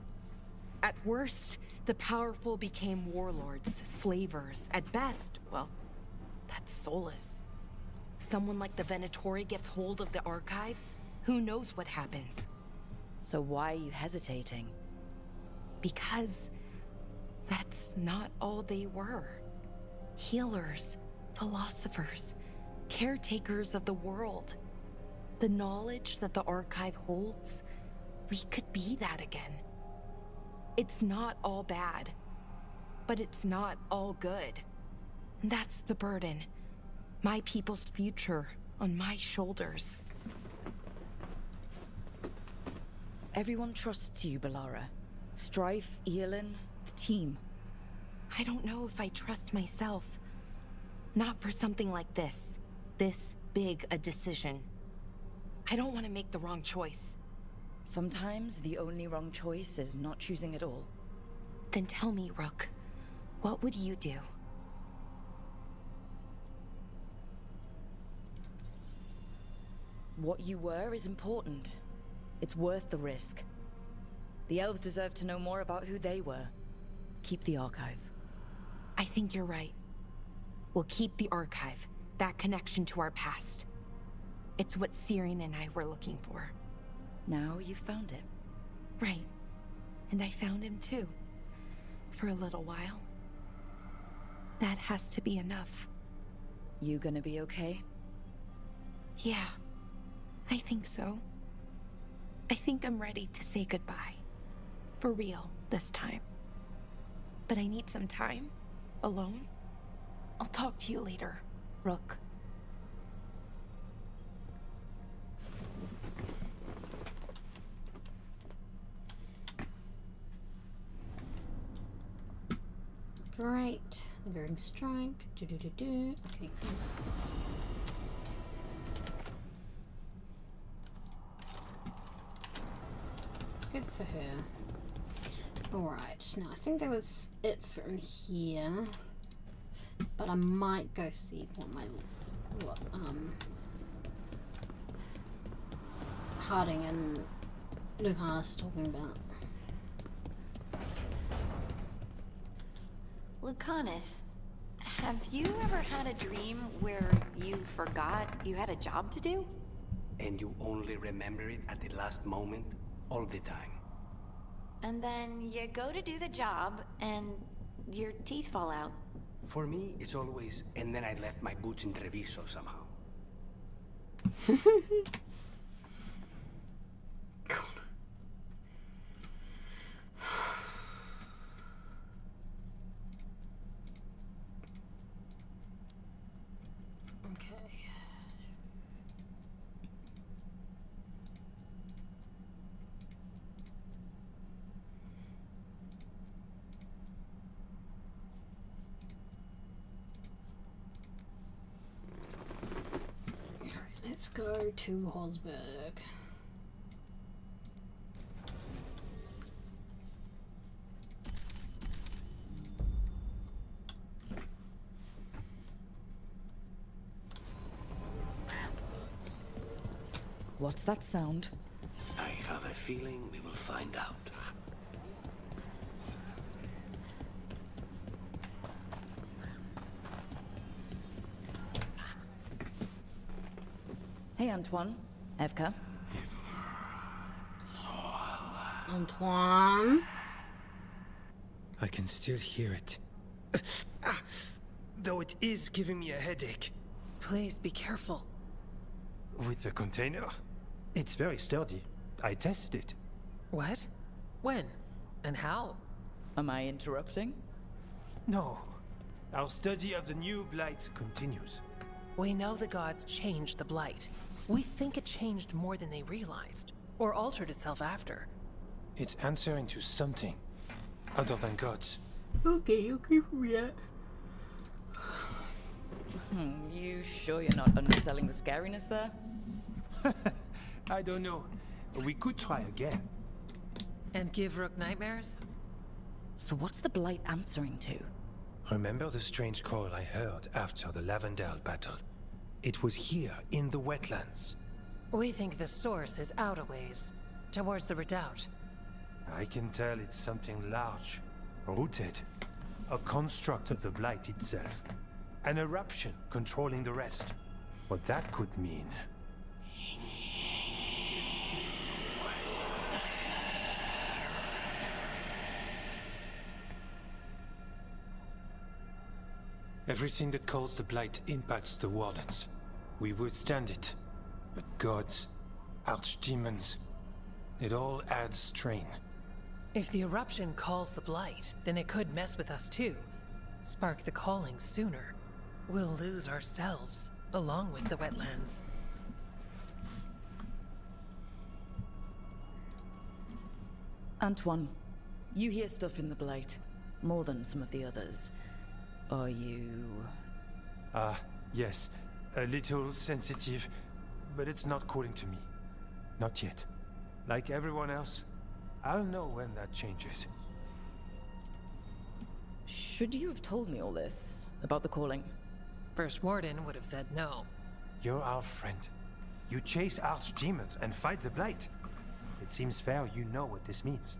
At worst, the powerful became warlords, slavers. At best, well, that's soulless. Someone like the Venatori gets hold of the archive, who knows what happens? So why are you hesitating? Because that's not all they were. Healers, philosophers, caretakers of the world. The knowledge that the archive holds, we could be that again. It's not all bad, but it's not all good. That's the burden. My people's future on my shoulders. Everyone trusts you, Ballora. Strife, Eilin, the team. I don't know if I trust myself. Not for something like this. This big a decision. I don't want to make the wrong choice. Sometimes the only wrong choice is not choosing at all. Then tell me, Rook, what would you do? What you were is important. It's worth the risk. The elves deserve to know more about who they were. Keep the archive. I think you're right. We'll keep the archive, that connection to our past. It's what Sirian and I were looking for. Now you've found it. Right. And I found him too. For a little while. That has to be enough. You gonna be okay? Yeah. I think so. I think I'm ready to say goodbye. For real, this time. But I need some time. Alone. I'll talk to you later, Rook. Great. The Veering Strike. Do. Okay, cool. Good for her. Alright, now I think that was it from here. But I might go see what Harding and Lucanus are talking about. Lucanus, have you ever had a dream where you forgot you had a job to do? And you only remember it at the last moment, all the time. And then you go to do the job, and your teeth fall out. For me, it's always, and then I left my boots in Treviso somehow. Let's go to Hosberg. What's that sound? I have a feeling we will find out. Hey, Antoine. Evka. Antoine? I can still hear it. Though it is giving me a headache. Please be careful. With the container? It's very sturdy. I tested it. What? When? And how? Am I interrupting? No. Our study of the new blight continues. We know the gods changed the blight. We think it changed more than they realized, or altered itself after. It's answering to something other than gods. Okay, yeah. You sure you're not underselling the scariness there? I don't know. We could try again. And give Rook nightmares? So what's the blight answering to? Remember the strange call I heard after the Lavendale battle? It was here, in the wetlands. We think the source is out a ways, towards the redoubt. I can tell it's something large, rooted. A construct of the blight itself. An eruption controlling the rest. What that could mean... Everything that calls the blight impacts the wardens. We withstand it. But gods, archdemons, it all adds strain. If the eruption calls the blight, then it could mess with us too. Spark the calling sooner. We'll lose ourselves, along with the wetlands. Antoine, you hear stuff in the blight. More than some of the others. Are you... Yes. A little sensitive, but it's not calling to me. Not yet. Like everyone else, I'll know when that changes. Should you have told me all this? About the calling? First Warden would have said no. You're our friend. You chase archdemons and fight the blight. It seems fair you know what this means.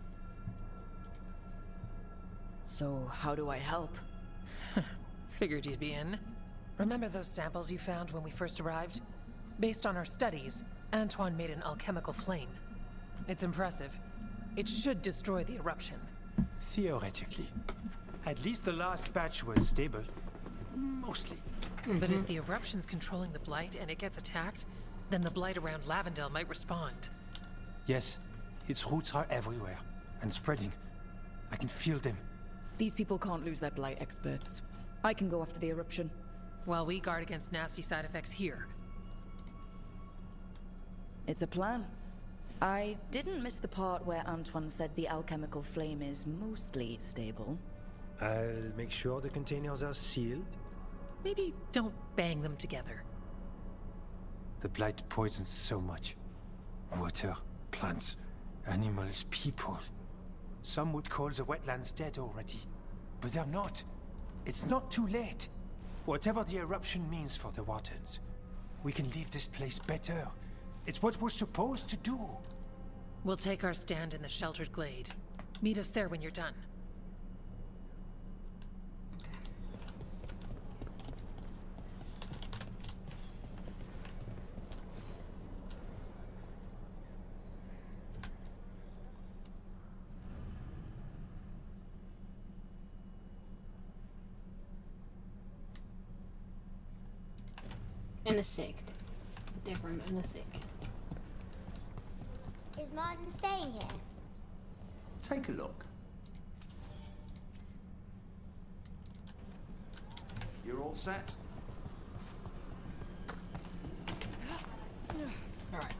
So, how do I help? Figured you'd be in. Remember those samples you found when we first arrived? Based on our studies, Antoine made an alchemical flame. It's impressive. It should destroy the eruption. Theoretically. At least the last batch was stable. Mostly. But if the eruption's controlling the blight and it gets attacked, then the blight around Lavendale might respond. Yes, its roots are everywhere. And spreading. I can feel them. These people can't lose their blight experts. I can go after the eruption. While we guard against nasty side effects here. It's a plan. I didn't miss the part where Antoine said the alchemical flame is mostly stable. I'll make sure the containers are sealed. Maybe don't bang them together. The blight poisons so much. Water, plants, animals, people. Some would call the wetlands dead already. But they're not. It's not too late. Whatever the eruption means for the wardens, we can leave this place better. It's what we're supposed to do. We'll take our stand in the sheltered glade. Meet us there when you're done. In a sec. Different in a sec. Is Martin staying here? Take a look. You're all set? Alright.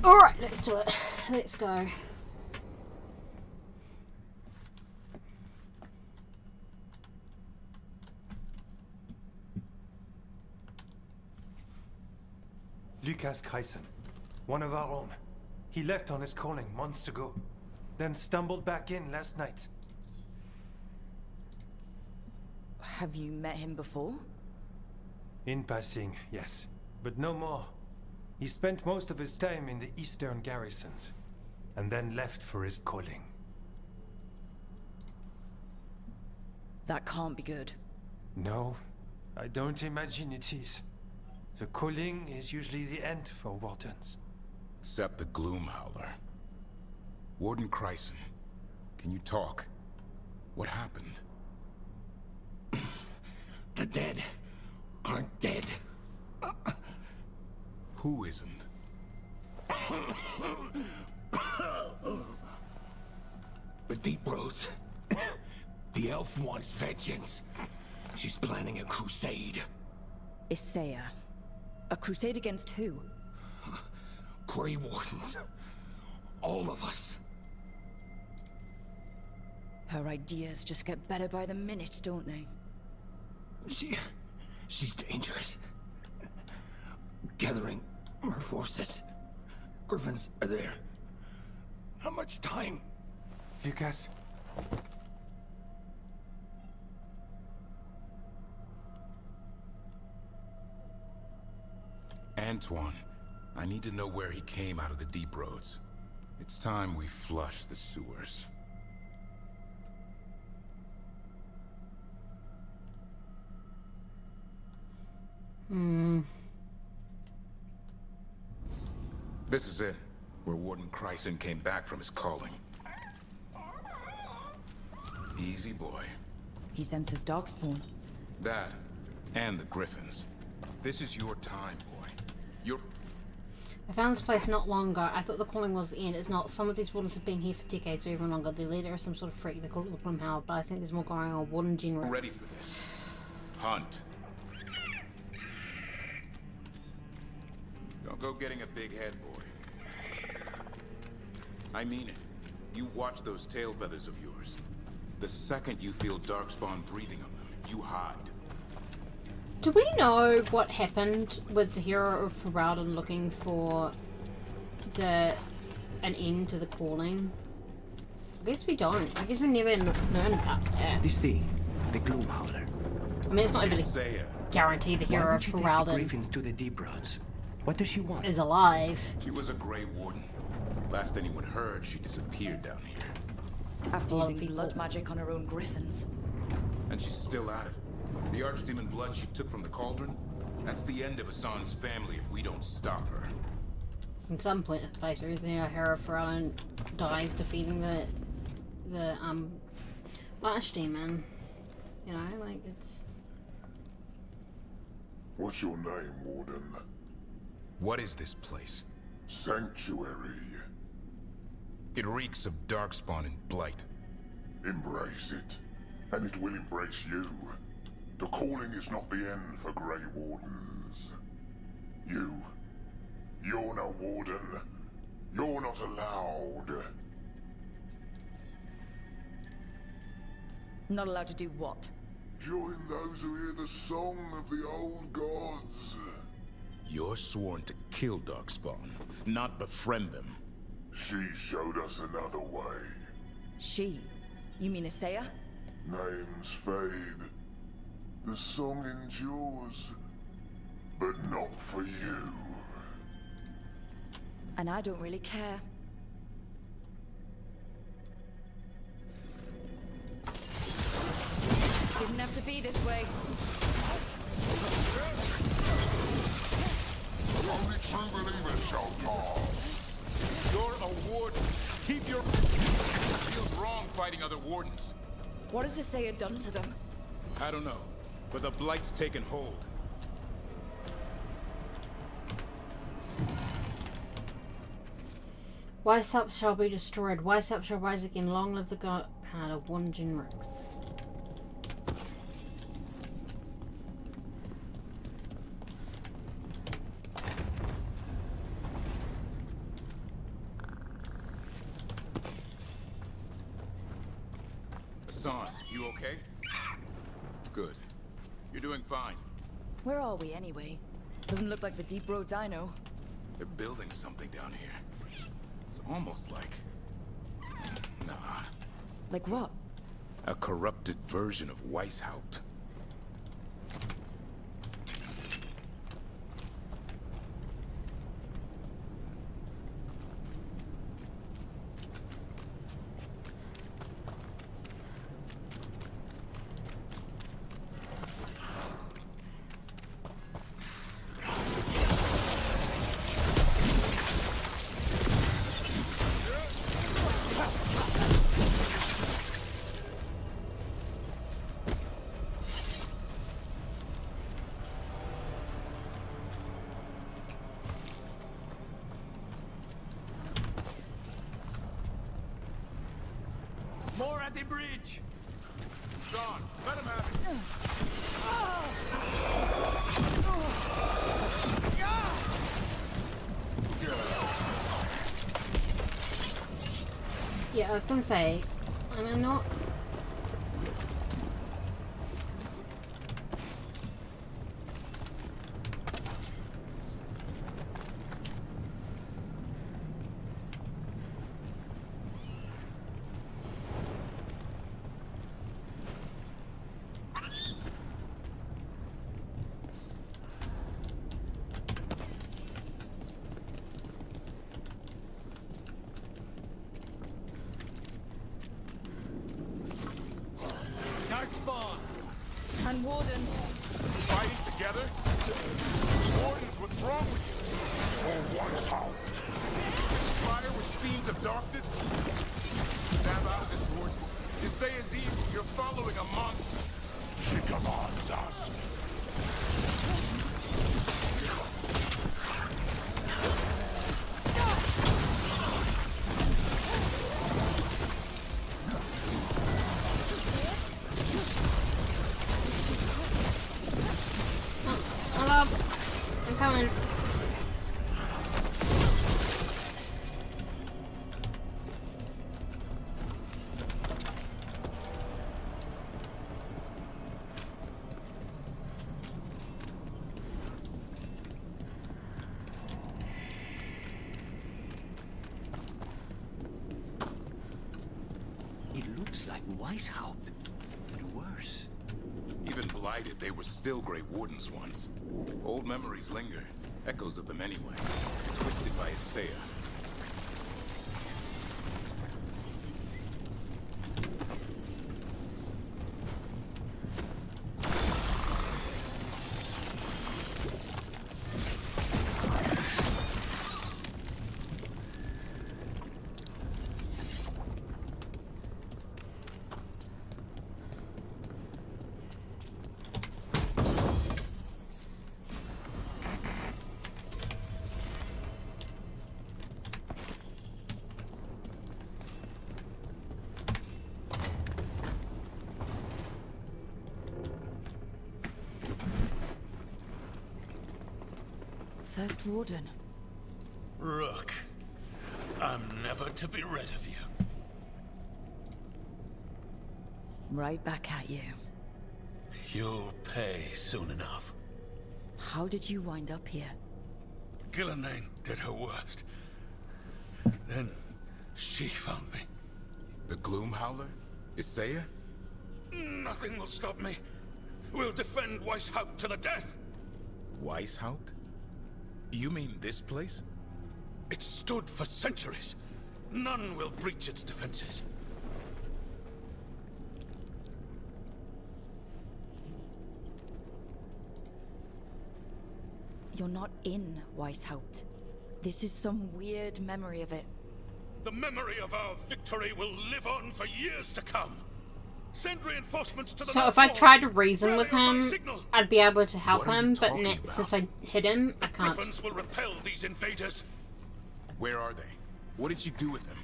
Alright, let's do it. Let's go. Lucas Kreisen, one of our own. He left on his calling months ago, then stumbled back in last night. Have you met him before? In passing, yes, but no more. He spent most of his time in the eastern garrisons, and then left for his calling. That can't be good. No, I don't imagine it is. The calling is usually the end for wardens. Except the Gloom Howler. Warden Kreisen, can you talk? What happened? The dead aren't dead. Who isn't? The Deep Roads. The elf wants vengeance. She's planning a crusade. Isaiah. A crusade against who? Grey Wardens. All of us. Her ideas just get better by the minute, don't they? She's dangerous. Gathering her forces. Griffins are there. How much time? Lucas? Antoine, I need to know where he came out of the Deep Roads. It's time we flush the sewers. This is it, where Warden Kreisen came back from his calling. Easy boy. He senses Darkspawn. That, and the Griffins. This is your time, boy. I found this place not long ago. I thought the calling was the end. It's not. Some of these wardens have been here for decades or even longer. The leader is some sort of freak. They call it the Gloomhowler, but I think there's more going on. Warden General. Ready for this. Hunt. Don't go getting a big head, boy. I mean it. You watch those tail feathers of yours. The second you feel Darkspawn breathing on them, you hide. Do we know what happened with the hero of Ferelden looking for an end to the calling? I guess we don't. I guess we never learn about that. This thing, the Gloomhowler. I mean, it's not even a guarantee the hero of Ferelden Griffins to the Deep Roads. What does she want? is alive. She was a Grey Warden. Last anyone heard, she disappeared down here. After using blood magic on her own griffins. And she's still at it. The Archdemon blood she took from the cauldron? That's the end of Hassan's family if we don't stop her. In some places, the hero of Ferelden dies defeating the Archdemon. You know, like it's. What's your name, Warden? What is this place? Sanctuary. It reeks of Darkspawn and Blight. Embrace it, and it will embrace you. The calling is not the end for Grey Wardens. You're no Warden. You're not allowed. Not allowed to do what? Join those who hear the song of the old gods. You're sworn to kill Darkspawn, not befriend them. She showed us another way. She? You mean Isaiah? Names fade. The song endures. But not for you. And I don't really care. Didn't have to be this way. Only true believers shall pass. You're a warden. Keep your... Feels wrong fighting other wardens. What has Isaiah done to them? I don't know, but the Blight's taken hold. Weishaupt shall be destroyed. Weishaupt shall rise again. Long live the god of one Jinrix. Son, you okay? Good. You're doing fine. Where are we anyway? Doesn't look like the deep roads I know. They're building something down here. It's almost like... Nah. Like what? A corrupted version of Weishaupt. More at the bridge! Sean, let him have it! Yeah, I was gonna say, am I not? Darkspawn! And wardens. Fighting together? Wardens, what's wrong with you? Oh, Weishaupt! Fire with fiends of darkness? Snap out of this, Wardens. You say is evil. You're following a monster. She commands us. Hello. I'm coming. It looks like Weishaupt, but worse. Even blighted, they were still Grey Wardens once. Old memories linger. Echoes of them anyway. Twisted by Isaiah. First Warden. Rook, I'm never to be rid of you. Right back at you. You'll pay soon enough. How did you wind up here? Gillenane did her worst. Then she found me. The Gloom Howler? Isaiah? Nothing will stop me. We'll defend Weishaupt to the death. Weishaupt? You mean this place? It stood for centuries. None will breach its defenses. You're not in Weishaupt. This is some weird memory of it. The memory of our victory will live on for years to come. Send reinforcements to the So if I tried to reason with him, I'd be able to help him, but since I hit him, I can't. Griffins will repel these invaders. Where are they? What did you do with them?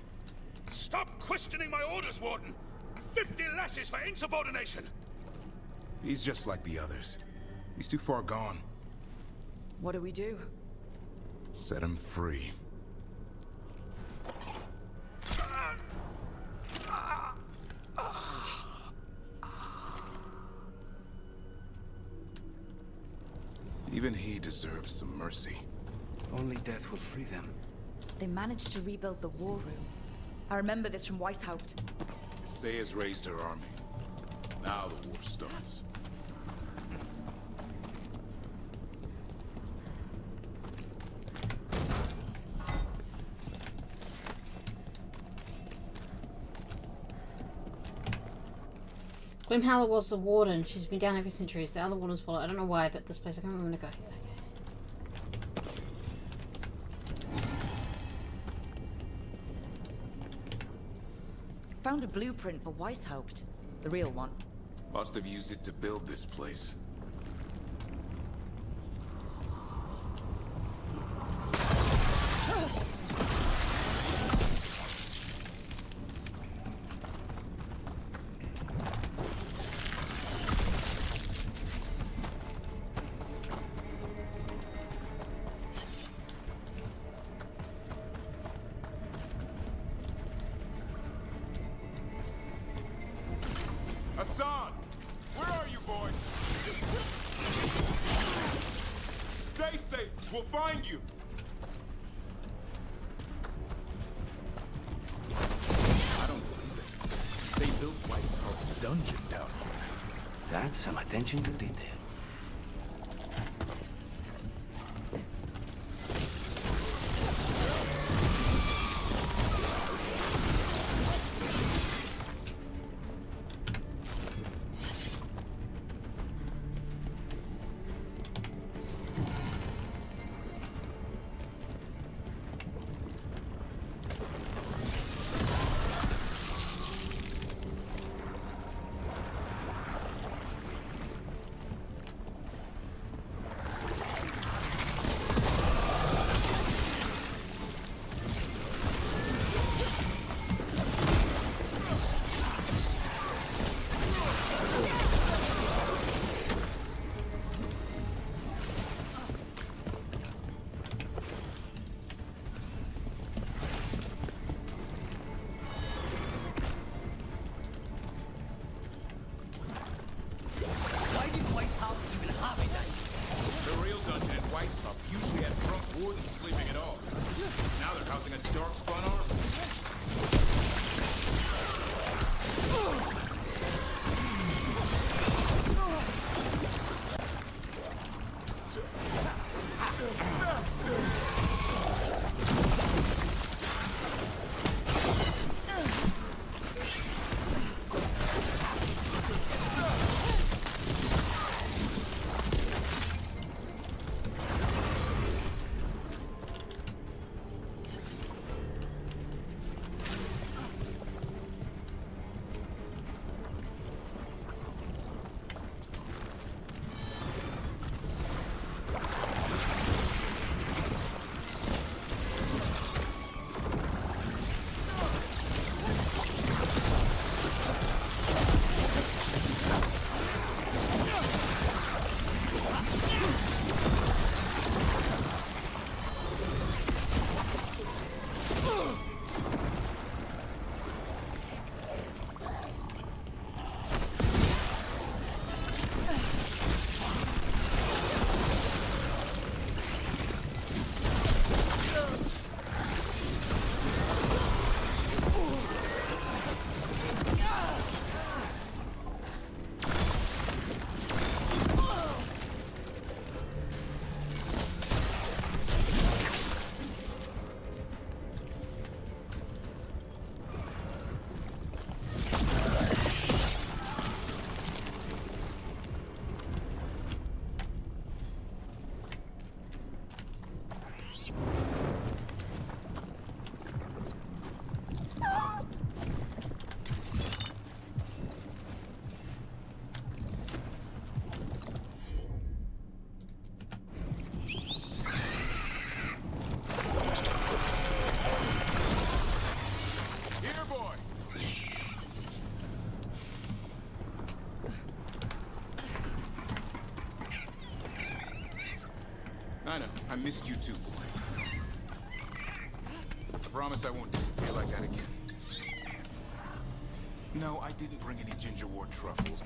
Stop questioning my orders, Warden. 50 lashes for insubordination. He's just like the others. He's too far gone. What do we do? Set him free. Even he deserves some mercy. Only death will free them. They managed to rebuild the war room. I remember this from Weishaupt. Sayers raised her army. Now the war starts. Grimhaller was the warden. She's been down here for centuries. The other wardens followed. I don't know why, but this place, I can't remember when to go. Found a blueprint for Weishaupt. The real one. Must have used it to build this place. Hassan! Where are you, boy? Stay safe! We'll find you! I don't believe it. They built Weishaupt's dungeon down here. That's some attention to detail. Usually had drunk wardens sleeping at all. Now they're housing a dark-spun army. I know. I missed you too, boy. I promise I won't disappear like that again. No, I didn't bring any ginger wort truffles.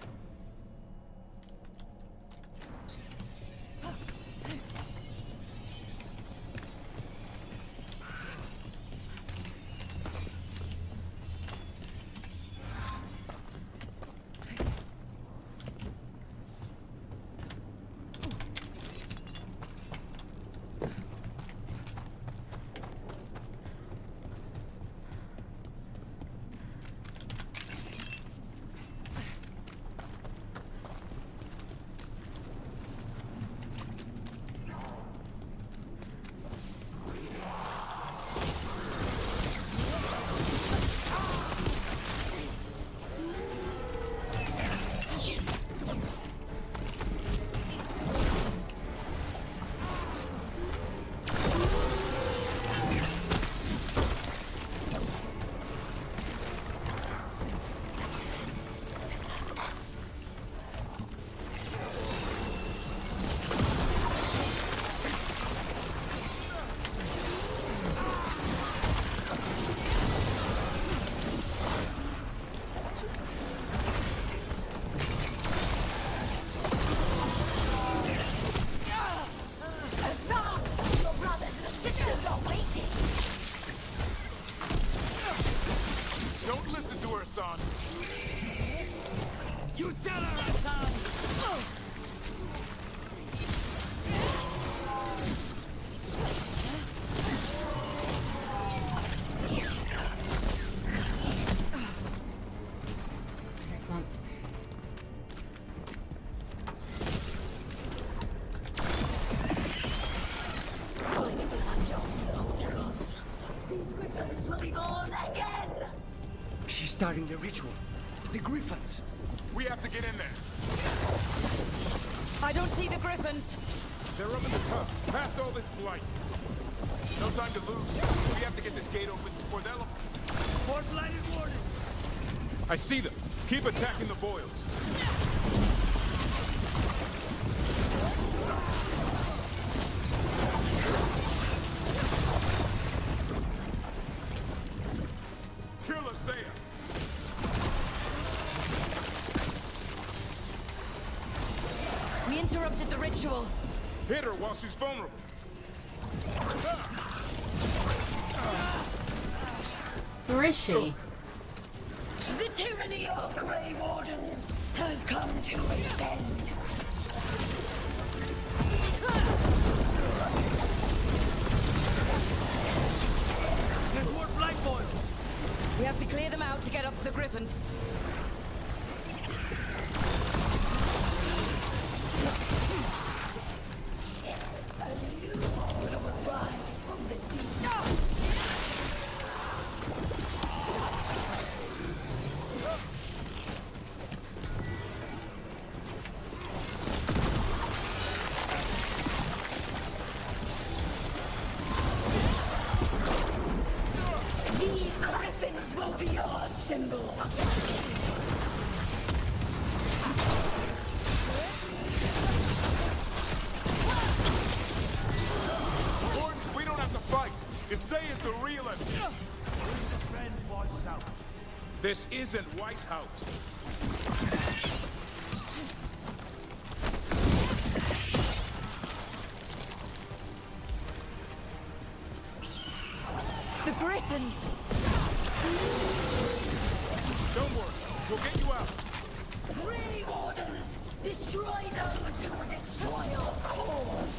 regarding the ritual. The Griffins. We have to get in there. I don't see the Griffins. They're up in the cup, past all this blight. No time to lose. We have to get this gate open before they'll... More blighted wardens. I see them. Keep attacking the boils. Kill Asaya. We interrupted the ritual. Hit her while she's vulnerable. Where is she? The tyranny of Grey Wardens has come to its end. There's more blight boils. We have to clear them out to get up to the Griffins. These Griffins will be our symbol. Wardens, we don't have to fight. Isaiah is the real enemy. This isn't Weishaupt. The Griffins! Don't worry, we'll get you out. Grey Wardens! Destroy those who will destroy our cause!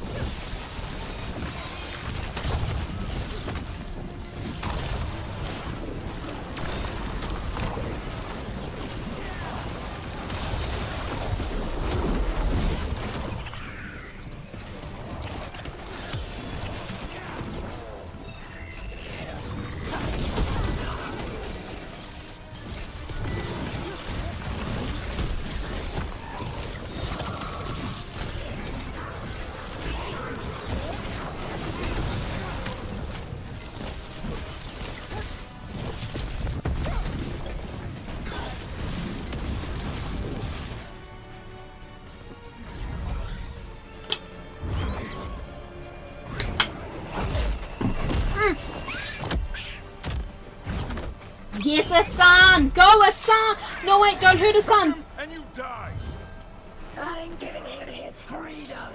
Yes, Hassan! Go, Hassan! No, wait, don't hurt Hassan! And you die! I'm giving him his freedom!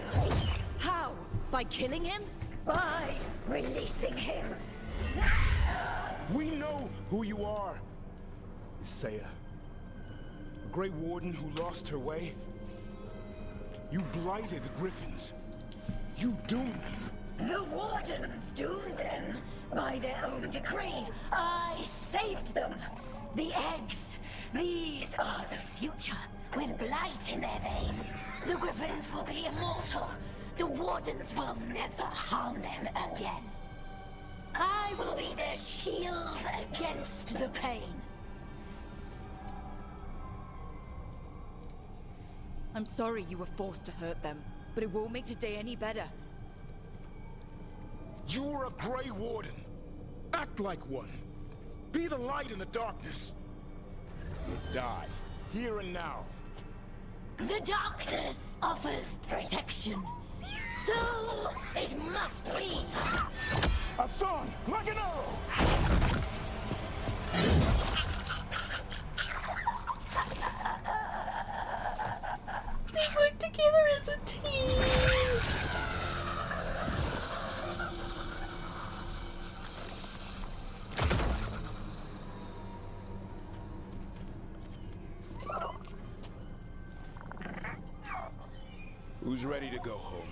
How? By killing him? By releasing him! We know who you are. Isaiah. A Grey Warden who lost her way. You blighted the Griffins. You doomed them. The Wardens doomed them by their own decree. I saved them. The eggs. These are the future. With blight in their veins, the Griffins will be immortal. The Wardens will never harm them again. I will be their shield against the pain. I'm sorry you were forced to hurt them, but it won't make today any better. You're a Grey Warden. Act like one. Be the light in the darkness. Die, here and now. The darkness offers protection. So it must be. Hassan, like an arrow! They work together as a team! Who's ready to go home?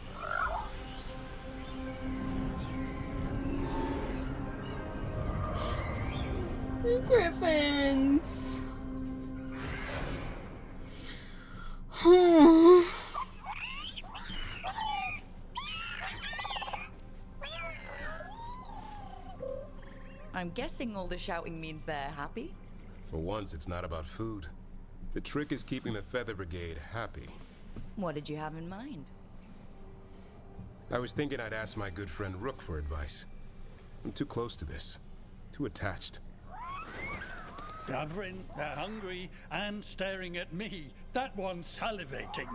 The Griffins. I'm guessing all the shouting means they're happy? For once, it's not about food. The trick is keeping the Feather Brigade happy. What did you have in mind? I was thinking I'd ask my good friend Rook for advice. I'm too close to this. Too attached. Gavrin, they're hungry and staring at me. That one's salivating.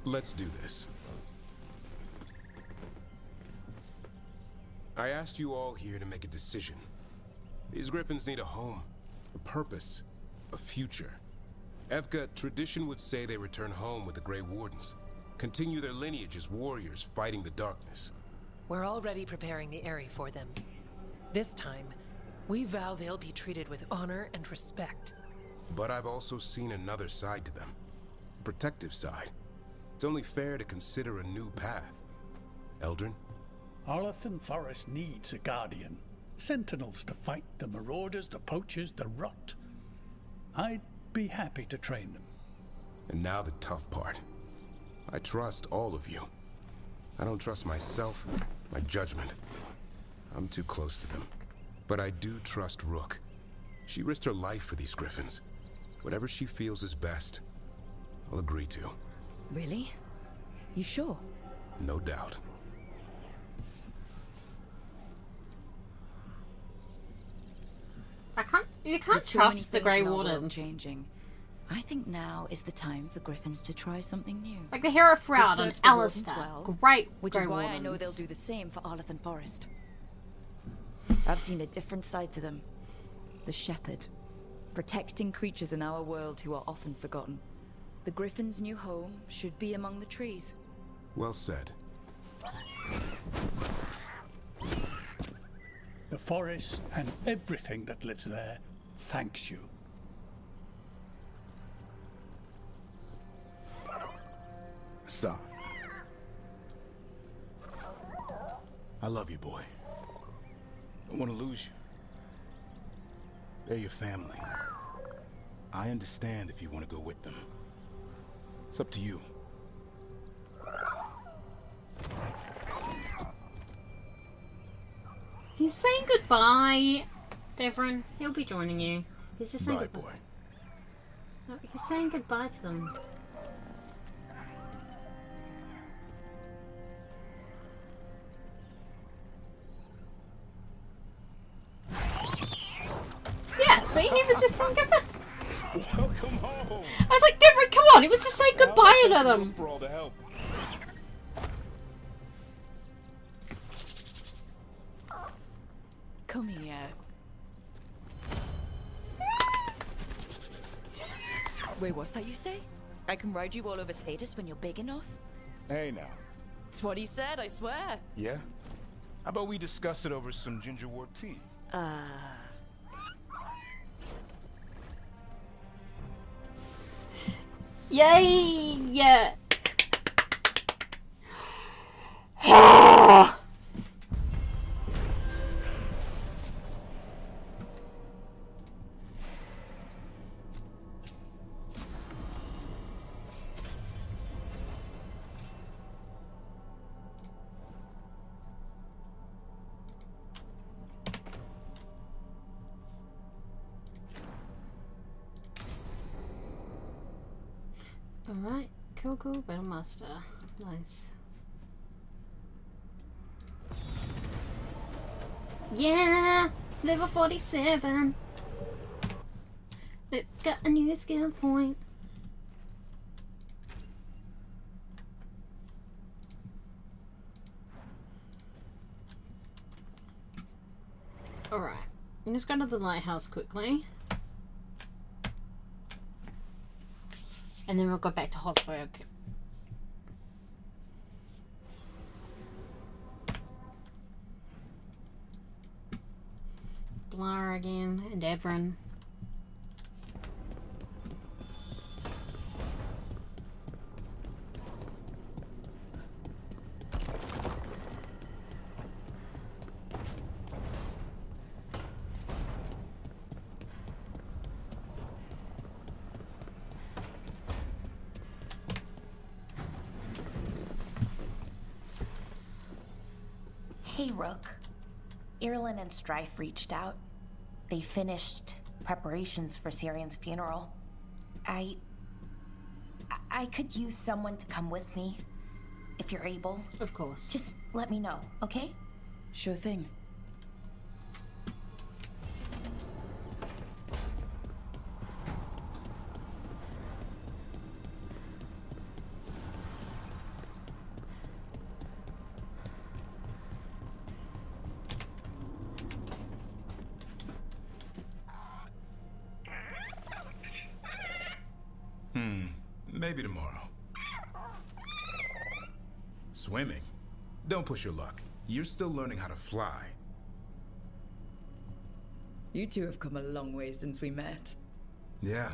Let's do this. I asked you all here to make a decision. These griffins need a home, a purpose, a future. Evka, tradition would say they return home with the Grey Wardens, continue their lineage as warriors fighting the darkness. We're already preparing the Eyrie for them. This time, we vow they'll be treated with honor and respect. But I've also seen another side to them. A protective side. It's only fair to consider a new path. Eldrin? Arlathan Forest needs a guardian. Sentinels to fight the marauders, the poachers, the rot. I'd be happy to train them. And now the tough part. I trust all of you. I don't trust myself, my judgment. I'm too close to them. But I do trust Rook. She risked her life for these griffins. Whatever she feels is best, I'll agree to. Really? You sure? No doubt. You can't With so trust many the things Grey in our world Wardens. changing. I think now is the time for griffins to try something new. Like the Hero Froud They've and served the Wardens Alistair. well, Great which Grey is why Wardens. I know they'll do the same for Arlathan Forest. I've seen a different side to them. The shepherd. Protecting creatures in our world who are often forgotten. The griffin's new home should be among the trees. Well said. The forest and everything that lives there thanks you. Son. I love you, boy. Don't want to lose you. They're your family. I understand if you want to go with them. It's up to you. He's saying goodbye, Devrin. He'll be joining you. He's just saying Bye, goodbye. boy. No, he's saying goodbye to them. Yeah, see, he was just saying goodbye. Welcome home. I was like, Devrin, come on. He was just saying goodbye to them. For all the help. Come here. Wait, what's that you say? I can ride you all over Thetis when you're big enough? Hey now. It's what he said, I swear. Yeah? How about we discuss it over some gingerwort tea? Yay! Yeah. Alright, cool, Battlemaster. Nice. Yeah! Level 47! It's got a new skill point. Alright, let's go to the lighthouse quickly. And then we'll go back to Hosberg. Blar again, and Evren. Hey, Rook. Irulan and Strife reached out. They finished preparations for Syrian's funeral. I could use someone to come with me, if you're able. Of course. Just let me know, okay? Sure thing. Maybe tomorrow. Swimming? Don't push your luck. You're still learning how to fly. You two have come a long way since we met. Yeah,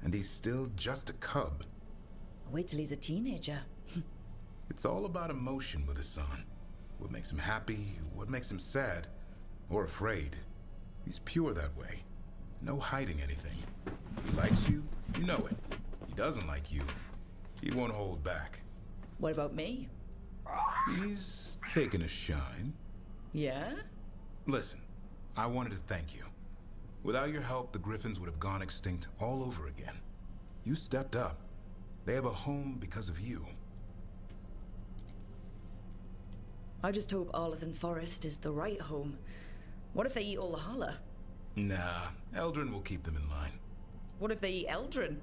and he's still just a cub. Wait till he's a teenager. It's all about emotion with his son. What makes him happy, what makes him sad, or afraid. He's pure that way. No hiding anything. He likes you, you know it. He doesn't like you, he won't hold back. What about me? He's taken a shine. Yeah? Listen, I wanted to thank you. Without your help, the Griffins would have gone extinct all over again. You stepped up. They have a home because of you. I just hope Arlathan Forest is the right home. What if they eat all the Hala? Nah, Eldrin will keep them in line. What if they eat Eldrin?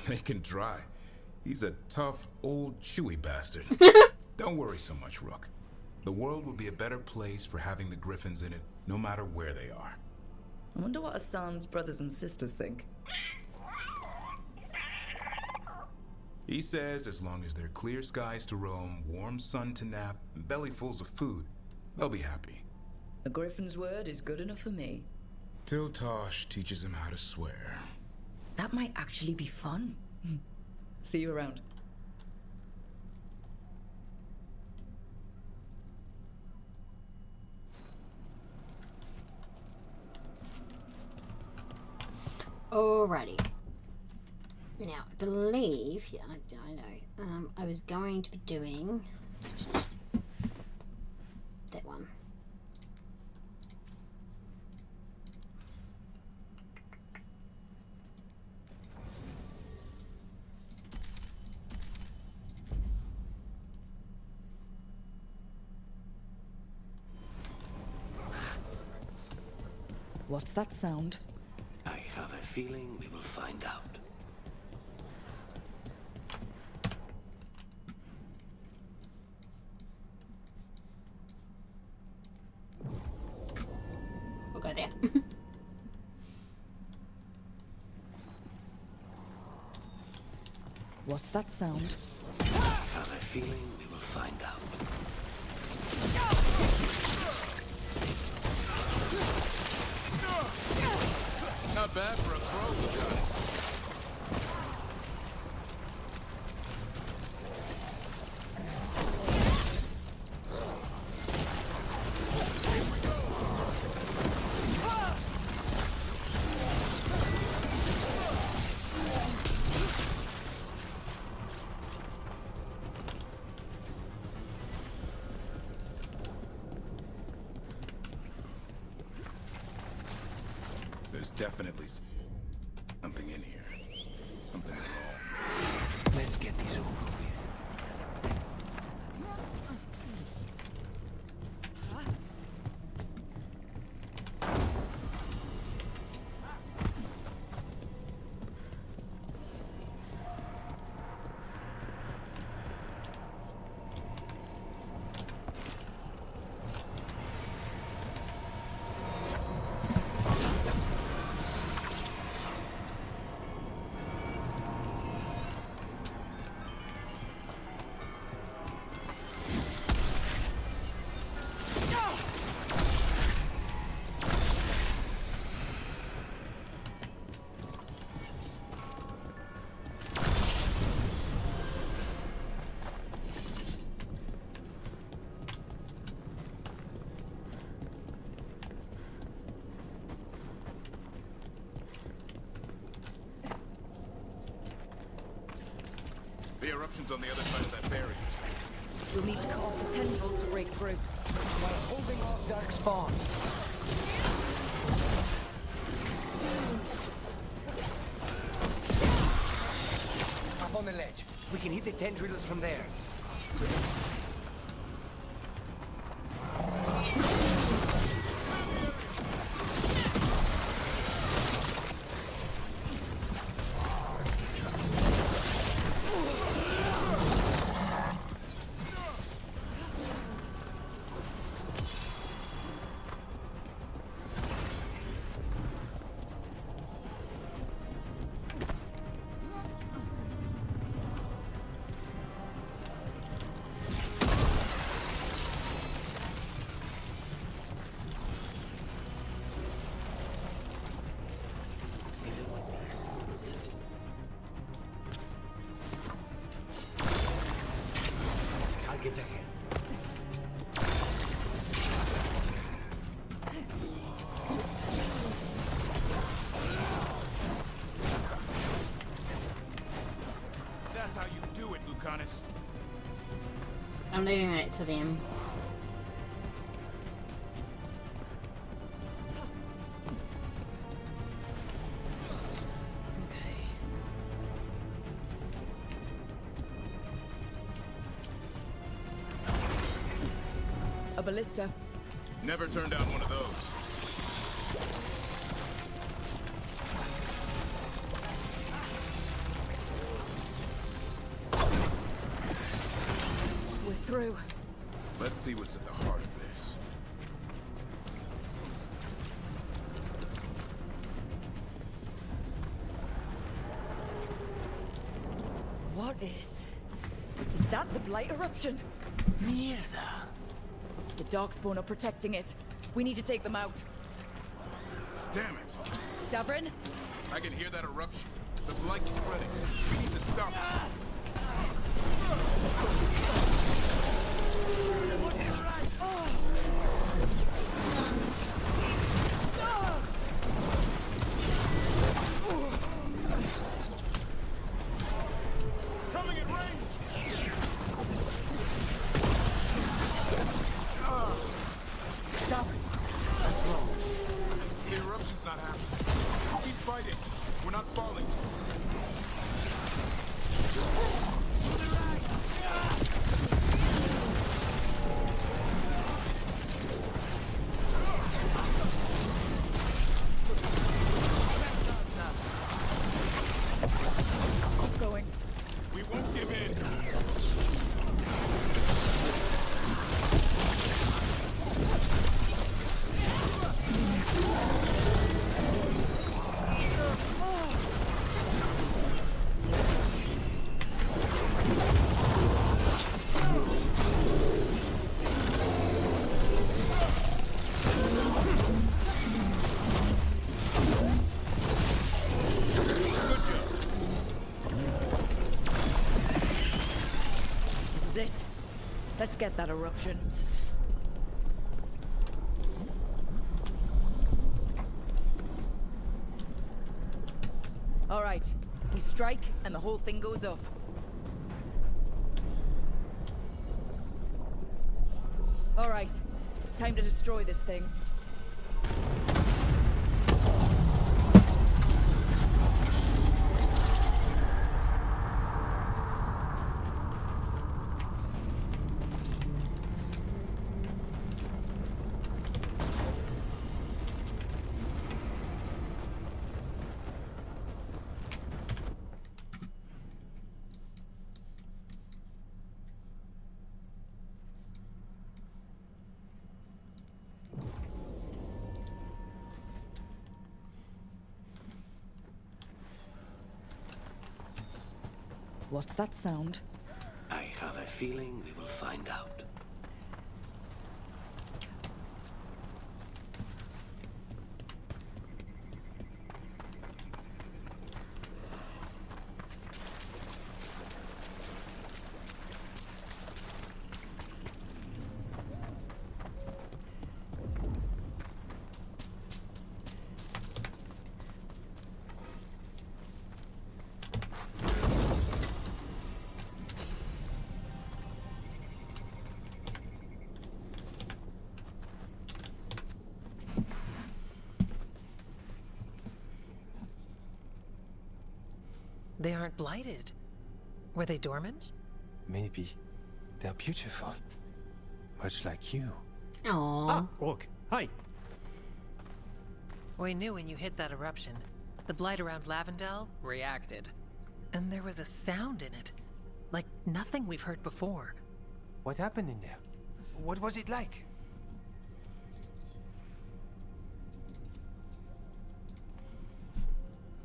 They can try. He's a tough, old, chewy bastard. Don't worry so much, Rook. The world will be a better place for having the Griffins in it, no matter where they are. I wonder what Hassan's brothers and sisters think. He says as long as there are clear skies to roam, warm sun to nap, and bellyfuls of food, they'll be happy. A Griffin's word is good enough for me. Till Tosh teaches him how to swear. That might actually be fun. See you around. Alrighty. Now, I believe, yeah, I know, I was going to be doing that one. What's that sound? I have a feeling we will find out. We'll go there. What's that sound? I have a feeling we will find out. Not bad for a throw, guys. There's definitely something in here. Something wrong. Let's get this over with. The eruption's on the other side of that barrier. We'll need to cut off the tendrils to break through. while holding off dark spawn. Up on the ledge. We can hit the tendrils from there. Targets ahead. That's how you do it, Lucanus. I'm leaving it to them. A ballista. Never turned down one of those. We're through. Let's see what's at the heart of this. What is that the Blight eruption? Mierda. The Darkspawn are protecting it. We need to take them out. Damn it! Davrin? I can hear that eruption. The blight's spreading. We need to stop it. Coming in range! That's wrong. The eruption's not happening. Keep fighting. We're not falling. Keep going. We won't give in. This is it. Let's get that eruption. All right. We strike and the whole thing goes up. All right. Time to destroy this thing. What's that sound? I have a feeling we will find out. They aren't blighted. Were they dormant? Maybe. They're beautiful. Much like you. Aww. Ah, Rook. Hi. We knew when you hit that eruption. The blight around Lavendel reacted. And there was a sound in it. Like nothing we've heard before. What happened in there? What was it like?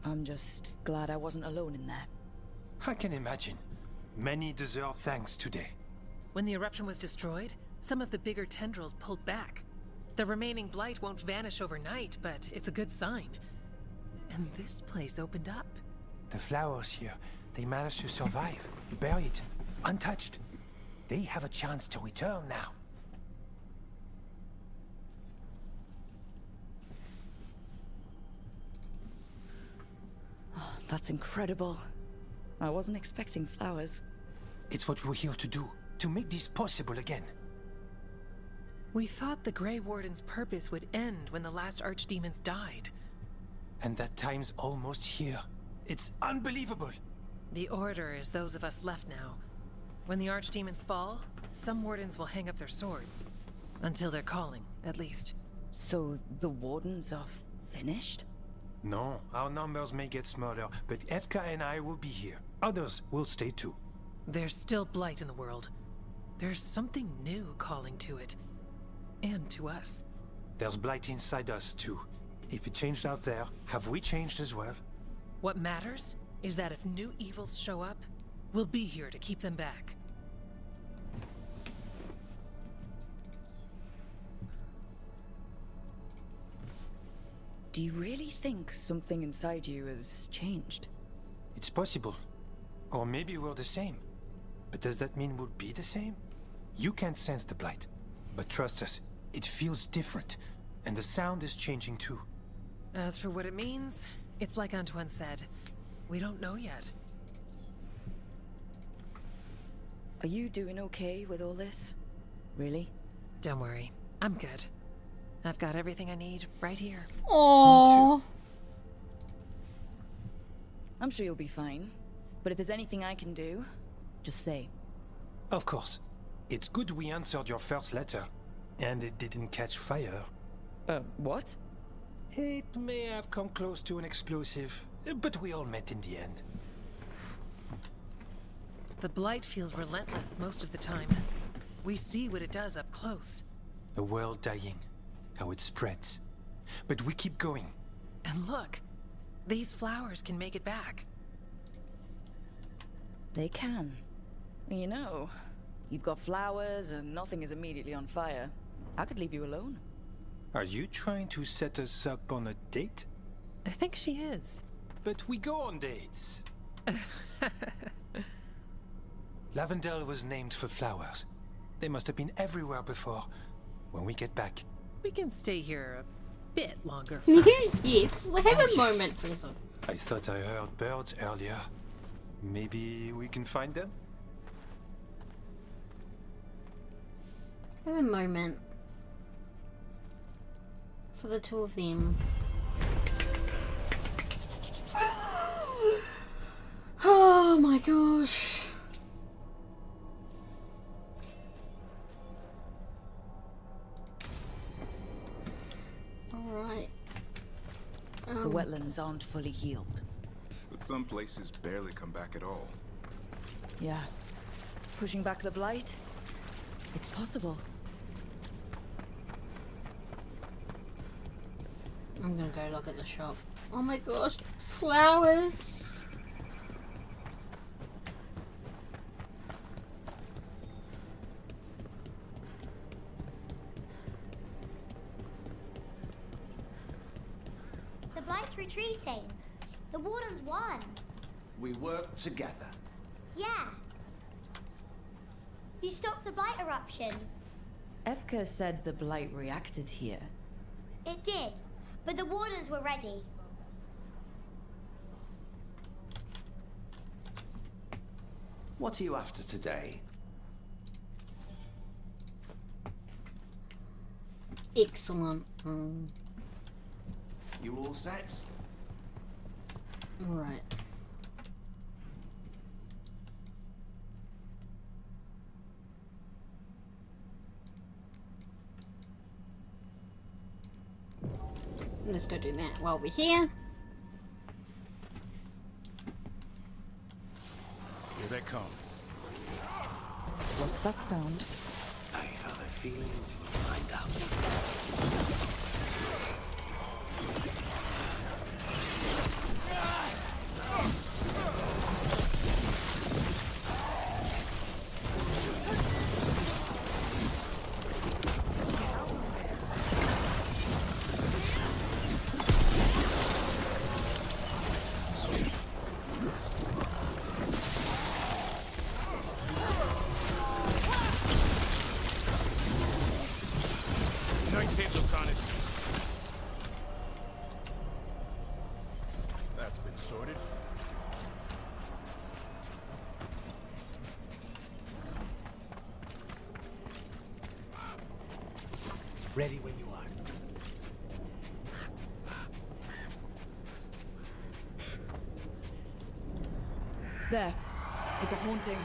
I'm just glad I wasn't alone in there. I can imagine. Many deserve thanks today. When the eruption was destroyed, some of the bigger tendrils pulled back. The remaining blight won't vanish overnight, but it's a good sign. And this place opened up. The flowers here, they managed to survive, buried, untouched. They have a chance to return now. Oh, that's incredible. I wasn't expecting flowers. It's what we're here to do, to make this possible again. We thought the Grey Warden's purpose would end when the last archdemons died. And that time's almost here. It's unbelievable. The Order is those of us left now. When the archdemons fall, some wardens will hang up their swords. Until they're calling, at least. So the wardens are finished? No, our numbers may get smaller, but Efka and I will be here. Others will stay too. There's still blight in the world. There's something new calling to it. And to us. There's blight inside us too. If it changed out there, have we changed as well? What matters is that if new evils show up, we'll be here to keep them back. Do you really think something inside you has changed? It's possible. Or maybe we're the same. But does that mean we'll be the same? You can't sense the blight. But trust us, it feels different. And the sound is changing too. As for what it means, it's like Antoine said. We don't know yet. Are you doing okay with all this? Really? Don't worry. I'm good. I've got everything I need right here. Aww. I'm sure you'll be fine. But if there's anything I can do, just say. Of course. It's good we answered your first letter. And it didn't catch fire. What? It may have come close to an explosive, but we all met in the end. The blight feels relentless most of the time. We see what it does up close. A world dying. How it spreads. But we keep going. And look, these flowers can make it back. They can. You know, you've got flowers and nothing is immediately on fire. I could leave you alone. Are you trying to set us up on a date? I think she is. But we go on dates. Lavendel was named for flowers. They must have been everywhere before. When we get back, we can stay here a bit longer. Yes, have a moment for yourself. I thought I heard birds earlier. Maybe we can find them? Have a moment. For the two of them. Oh my gosh. Alright. The wetlands aren't fully healed. But some places barely come back at all. Yeah. Pushing back the blight? It's possible. I'm gonna go look at the shop. Oh my gosh, flowers! The Blight's retreating. The Warden's won. We work together. Yeah. You stopped the Blight eruption. Efka said the blight reacted here. It did, but the Wardens were ready. What are you after today? Excellent. You all set? Alright. let's go do that while we're here. Here they come. What's that sound? I have a feeling we will find out. Nice hit, Lucanus. That's been sorted. Ready when you are. There. It's a haunting.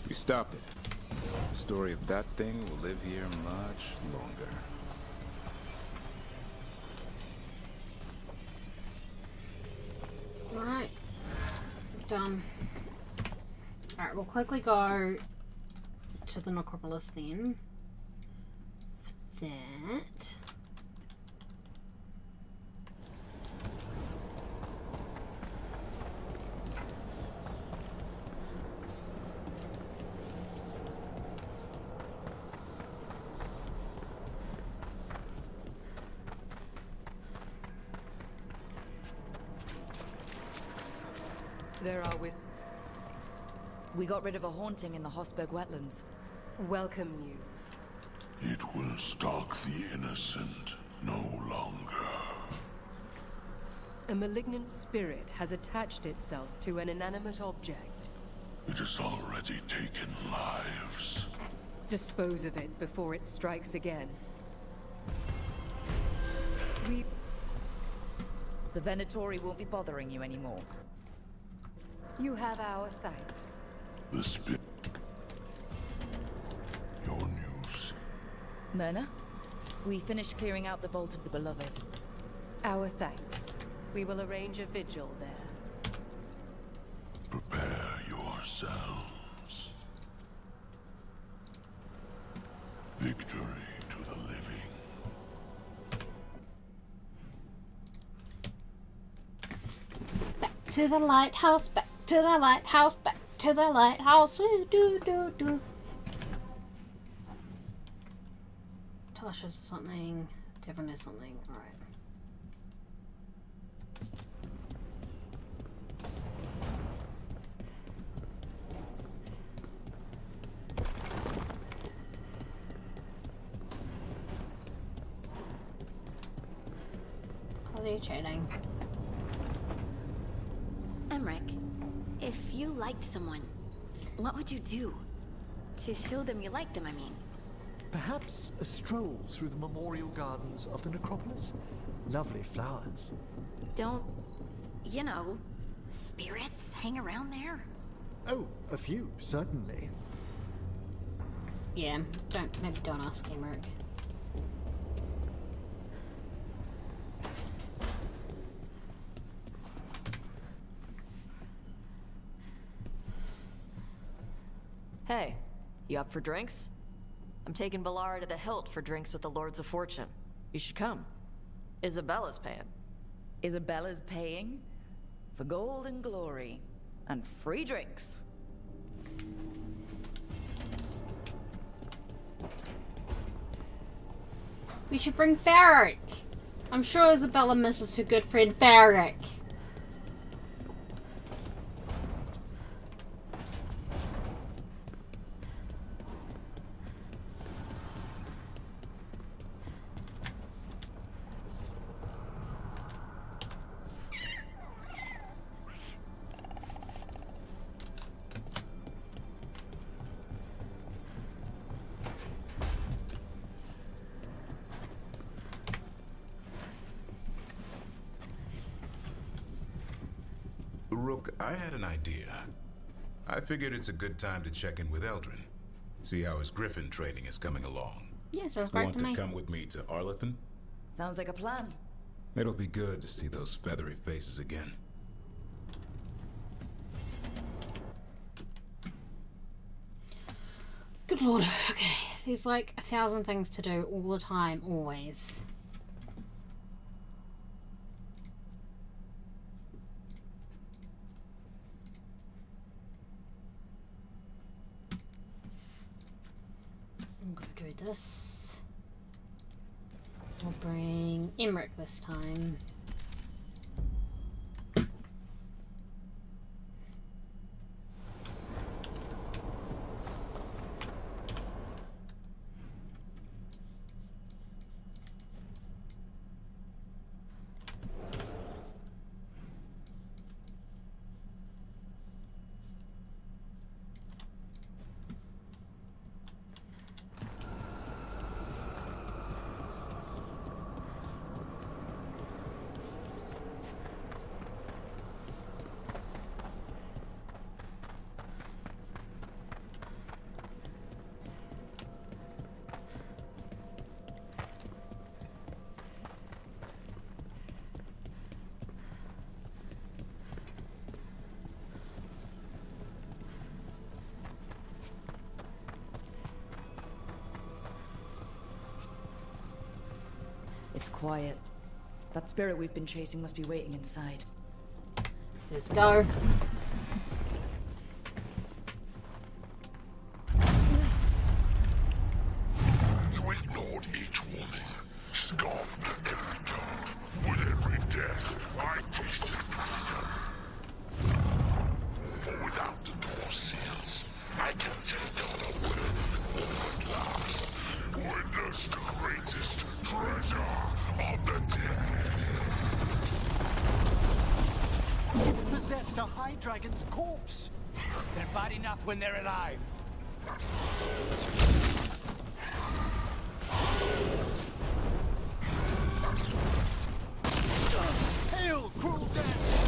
We stopped it. The story of that thing will live here much longer. Alright. Done. Alright, we'll quickly go to the necropolis then. For that. There are with. We got rid of a haunting in the Hosberg wetlands. Welcome news. It will stalk the innocent no longer. A malignant spirit has attached itself to an inanimate object. It has already taken lives. Dispose of it before it strikes again. The Venatori won't be bothering you anymore. You have our thanks. The spirit. Your news. Myrna, we finished clearing out the Vault of the Beloved. Our thanks. We will arrange a vigil there. Prepare yourselves. Victory to the living. Back to the lighthouse, back to the lighthouse, back to the lighthouse. Woo, do, do, do. Tasha's something. Devon is something. Alright. How are you chatting? Emmerich, if you liked someone, what would you do? To show them you like them, I mean. Perhaps a stroll through the memorial gardens of the necropolis? Lovely flowers. Don't, you know, spirits hang around there? Oh, a few, certainly. Yeah, maybe don't ask Emmerich. Hey, you up for drinks? I'm taking Balara to the Hilt for drinks with the Lords of Fortune. You should come. Isabella's paying. Isabella's paying? For gold and glory. And free drinks. We should bring Farrick. I'm sure Isabella misses her good friend Farrick. Rook, I had an idea. I figured it's a good time to check in with Eldrin. See how his griffin training is coming along. Yeah, sounds great to me. Want to come with me to Arlathan? Sounds like a plan. It'll be good to see those feathery faces again. Good lord. Okay, there's like 1,000 things to do all the time, always. I'm gonna do this. I'll bring Emmerich this time. It's quiet. That spirit we've been chasing must be waiting inside. Let's go. You ignored each warning, scoffed at every doubt. With every death, I tasted freedom. But without the door seals, I can take on a worthy form at last. Witness the greatest treasure of the dead. It's possessed a high dragon's corpse. They're bad enough when they're alive. Hail, cruel death!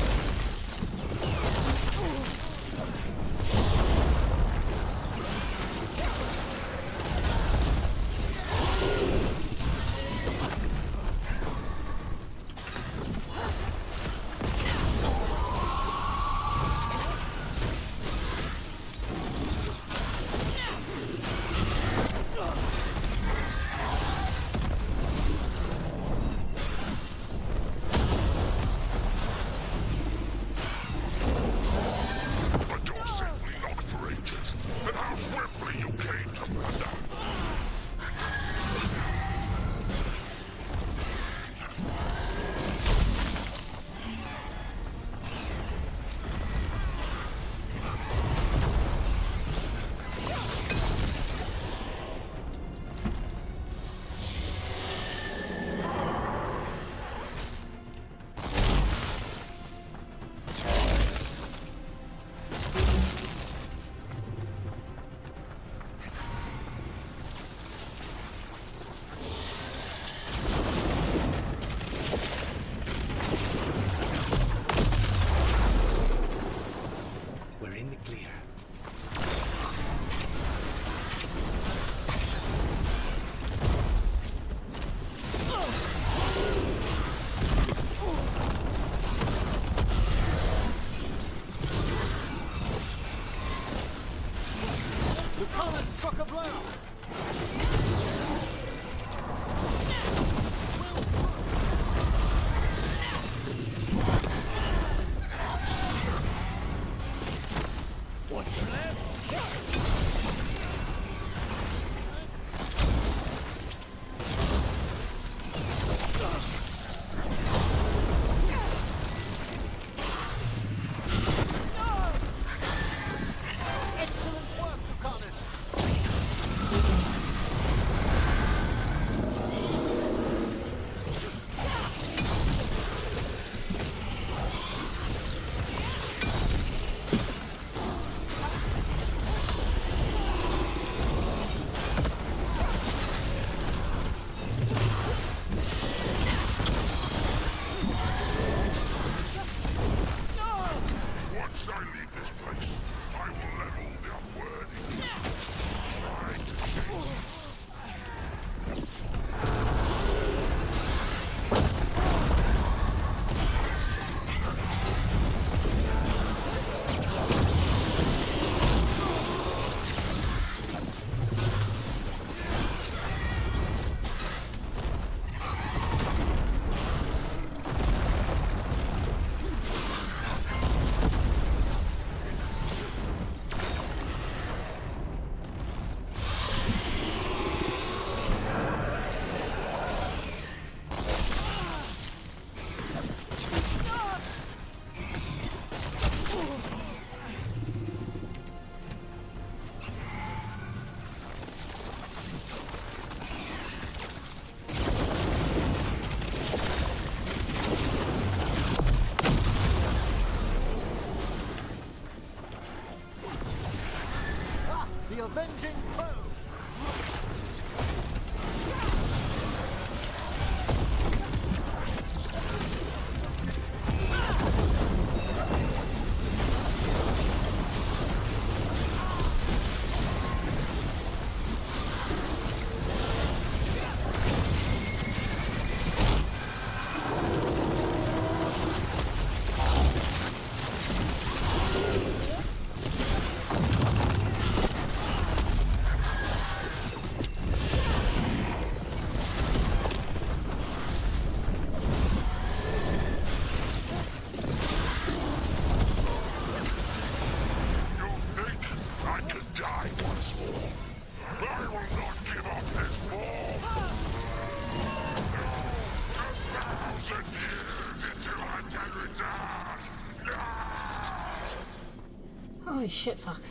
Oh shit, fuck.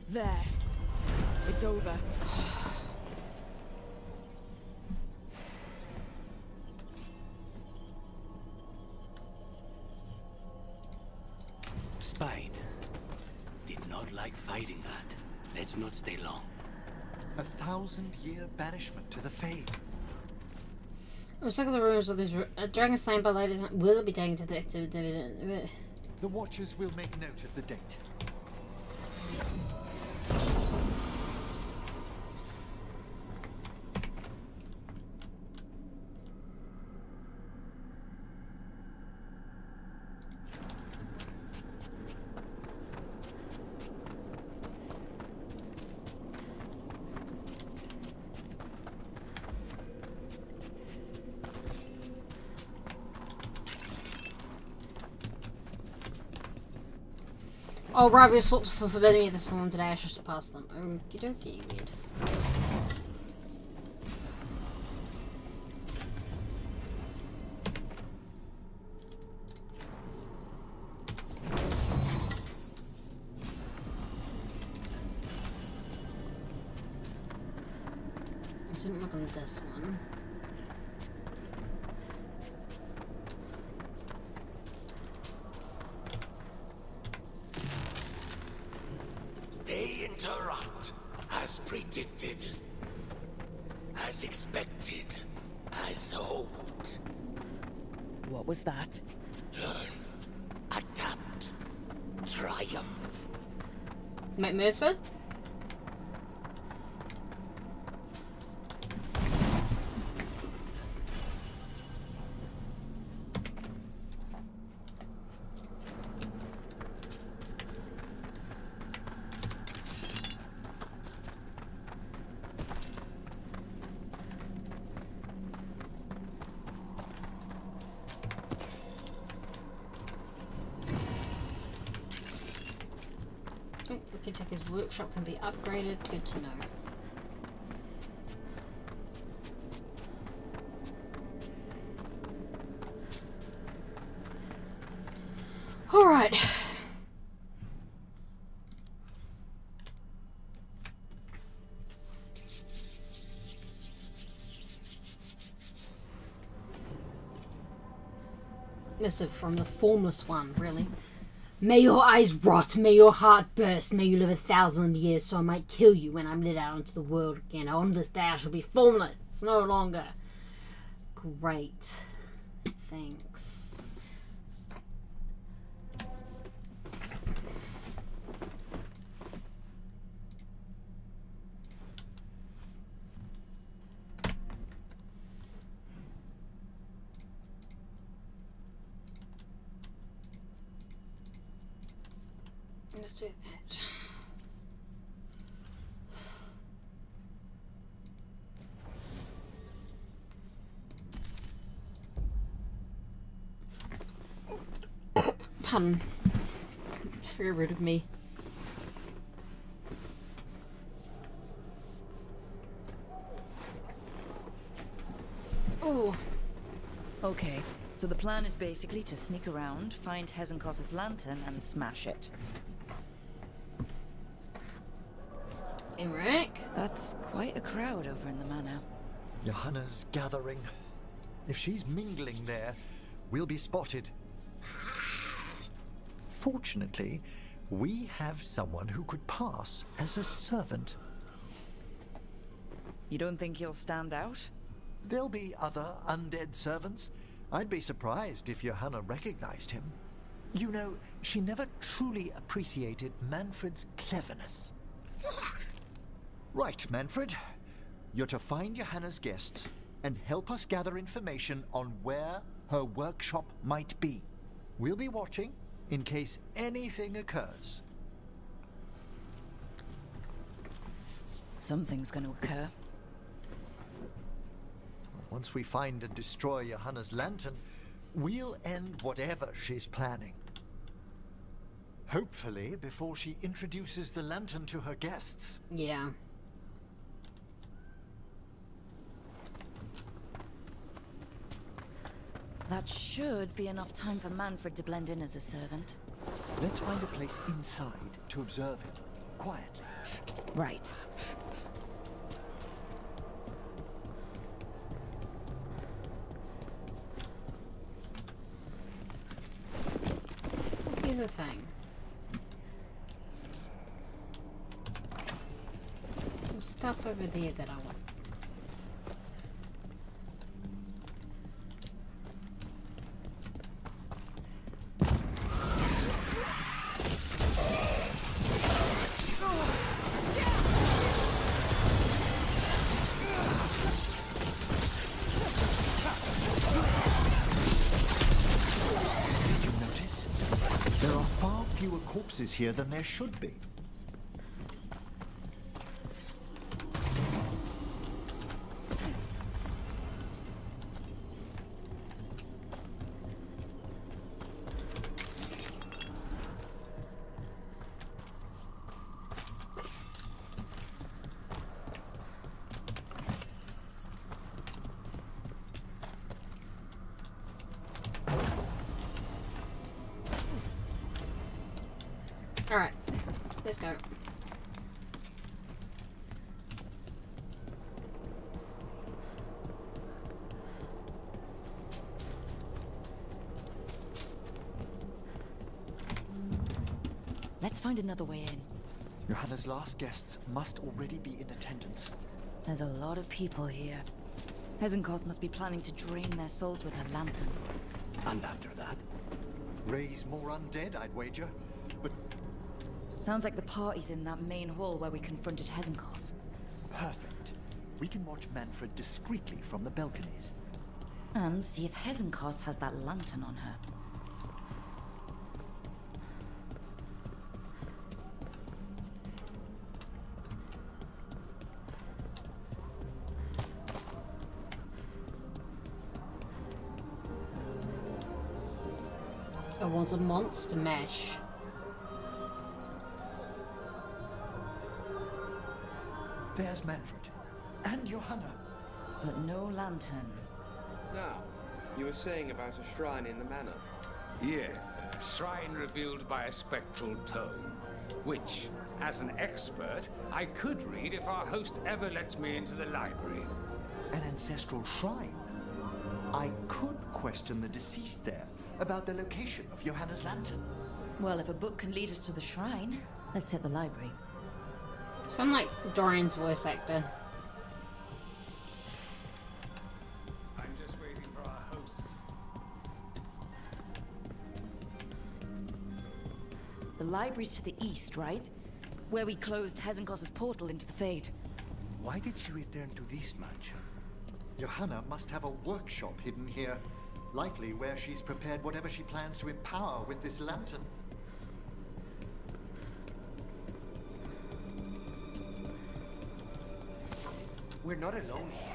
There. It's over. Spite did not like fighting that. Let's not stay long. 1,000-year banishment to the Fade. I'm sick of the rumors of this dragon slain by ladies will be taken to the dividend. The Watchers will make note of the date. Oh, right, we're sort of forbidding me this one today. I should surpass them. Okie dokie, weird. I didn't look on this one. They interrupt, as predicted, as expected, as hoped. What was that? Learn, adapt, triumph. Matt Mercer? His workshop can be upgraded. Good to know. All right. This is from the Formless One, really. May your eyes rot, may your heart burst, may you live 1,000 years, so I might kill you when I'm let out into the world again. On this day I shall be formless, no longer. Great. Thanks. Let's do that. Pardon. It's very rude of me. Oh. Okay, so the plan is basically to sneak around, find Hezenkos's lantern, and smash it. Emmerich? That's quite a crowd over in the manor. Johanna's gathering. If she's mingling there, we'll be spotted. Fortunately, we have someone who could pass as a servant. You don't think he'll stand out? There'll be other undead servants. I'd be surprised if Johanna recognized him. You know, she never truly appreciated Manfred's cleverness. Right, Manfred. You're to find Johanna's guests and help us gather information on where her workshop might be. We'll be watching in case anything occurs. Something's gonna occur. Once we find and destroy Johanna's lantern, we'll end whatever she's planning. Hopefully before she introduces the lantern to her guests. Yeah. That should be enough time for Manfred to blend in as a servant. Let's find a place inside to observe it, quietly. Right. Here's the thing. Some stuff over there that I want. Corpses here than there should be. Alright, let's go. Let's find another way in. Johanna's last guests must already be in attendance. There's a lot of people here. Hezenkos must be planning to drain their souls with her lantern. And after that? Raise more undead, I'd wager. But sounds like the party's in that main hall where we confronted Hezenkos. Perfect. We can watch Manfred discreetly from the balconies. And see if Hezenkos has that lantern on her. I want a monster mesh. There's Manfred. And Johanna. But no lantern. Now, you were saying about a shrine in the manor. Yes, a shrine revealed by a spectral tome, which, as an expert, I could read if our host ever lets me into the library. An ancestral shrine? I could question the deceased there about the location of Johanna's lantern. Well, if a book can lead us to the shrine, let's hit the library. Sound like Dorian's voice actor. I'm just waiting for our hosts. The library's to the east, right? Where we closed Hezenkos' portal into the Fade. Why did she return to this mansion? Johanna must have a workshop hidden here. Likely where she's prepared whatever she plans to empower with this lantern. We're not alone here.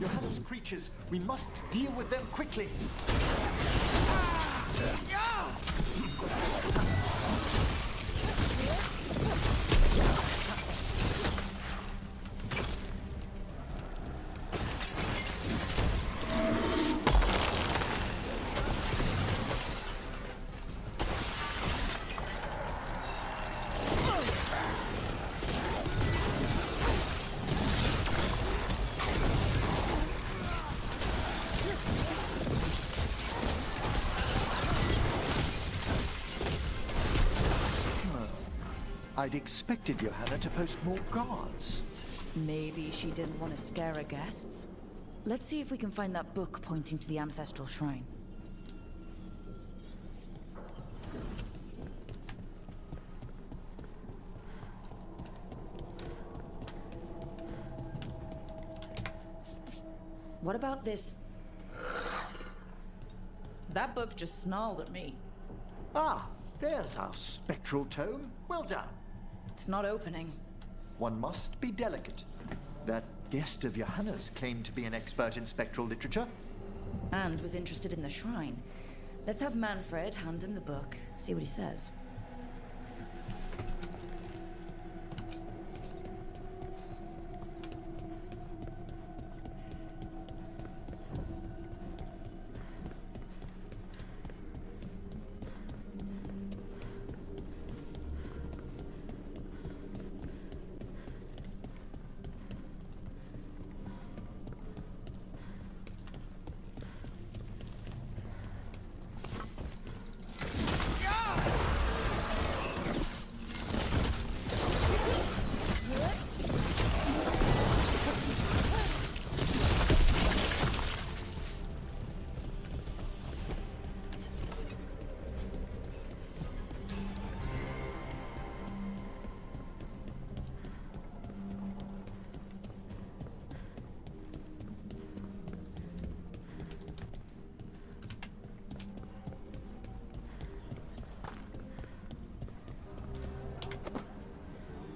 Johanna's creatures, we must deal with them quickly. I'd expected Johanna to post more guards. Maybe she didn't want to scare her guests. Let's see if we can find that book pointing to the ancestral shrine. What about this? That book just snarled at me. Ah, there's our spectral tome. Well done. It's not opening. One must be delicate. That guest of Johanna's claimed to be an expert in spectral literature. And was interested in the shrine. Let's have Manfred hand him the book, see what he says.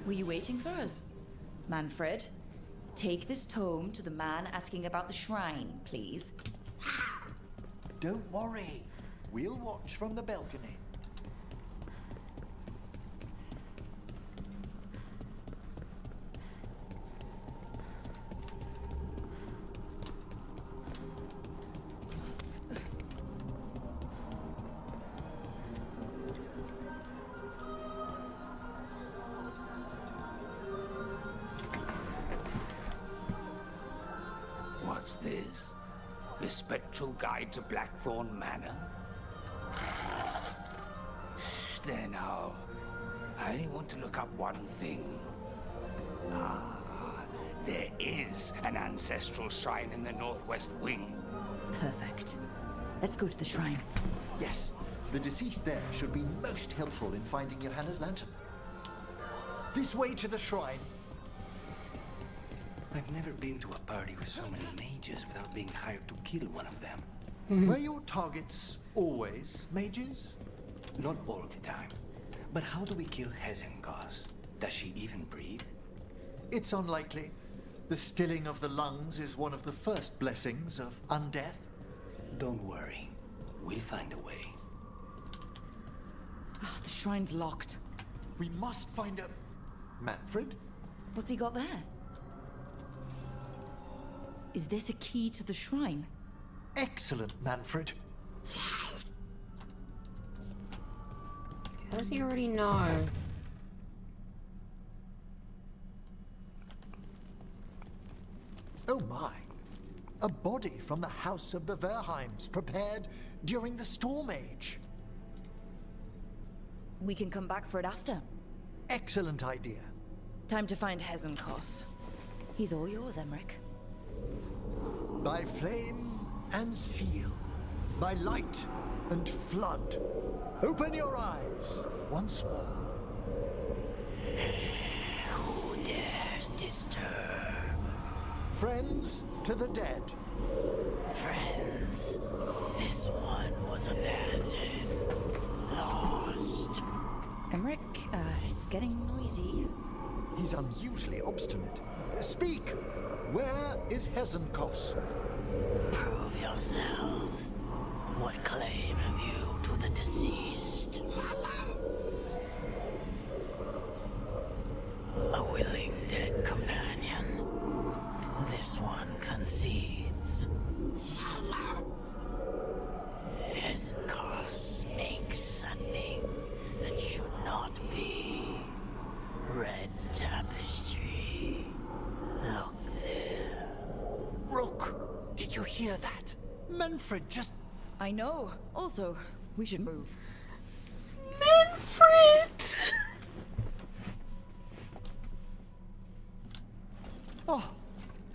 Were you waiting for us? Manfred, take this tome to the man asking about the shrine, please. Don't worry. We'll watch from the balcony. What's this? The Spectral Guide to Blackthorn Manor? There now. I only want to look up one thing. Ah, there is an ancestral shrine in the northwest wing. Perfect. Let's go to the shrine. Yes, the deceased there should be most helpful in finding Johanna's lantern. This way to the shrine. I've never been to a party with so many mages without being hired to kill one of them. Were your targets always mages? Not all the time. But how do we kill Hesengos? Does she even breathe? It's unlikely. The stilling of the lungs is one of the first blessings of undeath. Don't worry. We'll find a way. Oh, the shrine's locked. We must find a... Manfred? What's he got there? Is this a key to the shrine? Excellent, Manfred. How does he already know? Oh my. A body from the house of the Verheims, prepared during the Storm Age. We can come back for it after. Excellent idea. Time to find Hezenkos. He's all yours, Emmerich. By flame and seal, by light and flood, open your eyes once more. Who dares disturb? Friends to the dead. Friends, this one was abandoned, lost. Emmerich, it's getting noisy. He's unusually obstinate. Speak! Where is Hezenkos? Prove yourselves. What claim have you to the deceased? A willing dead companion. This one concedes. Hezenkos makes something that should not be. Red tapestry. Look there. Rook, did you hear that? Manfred just... I know. Also, we should move. Manfred! Oh,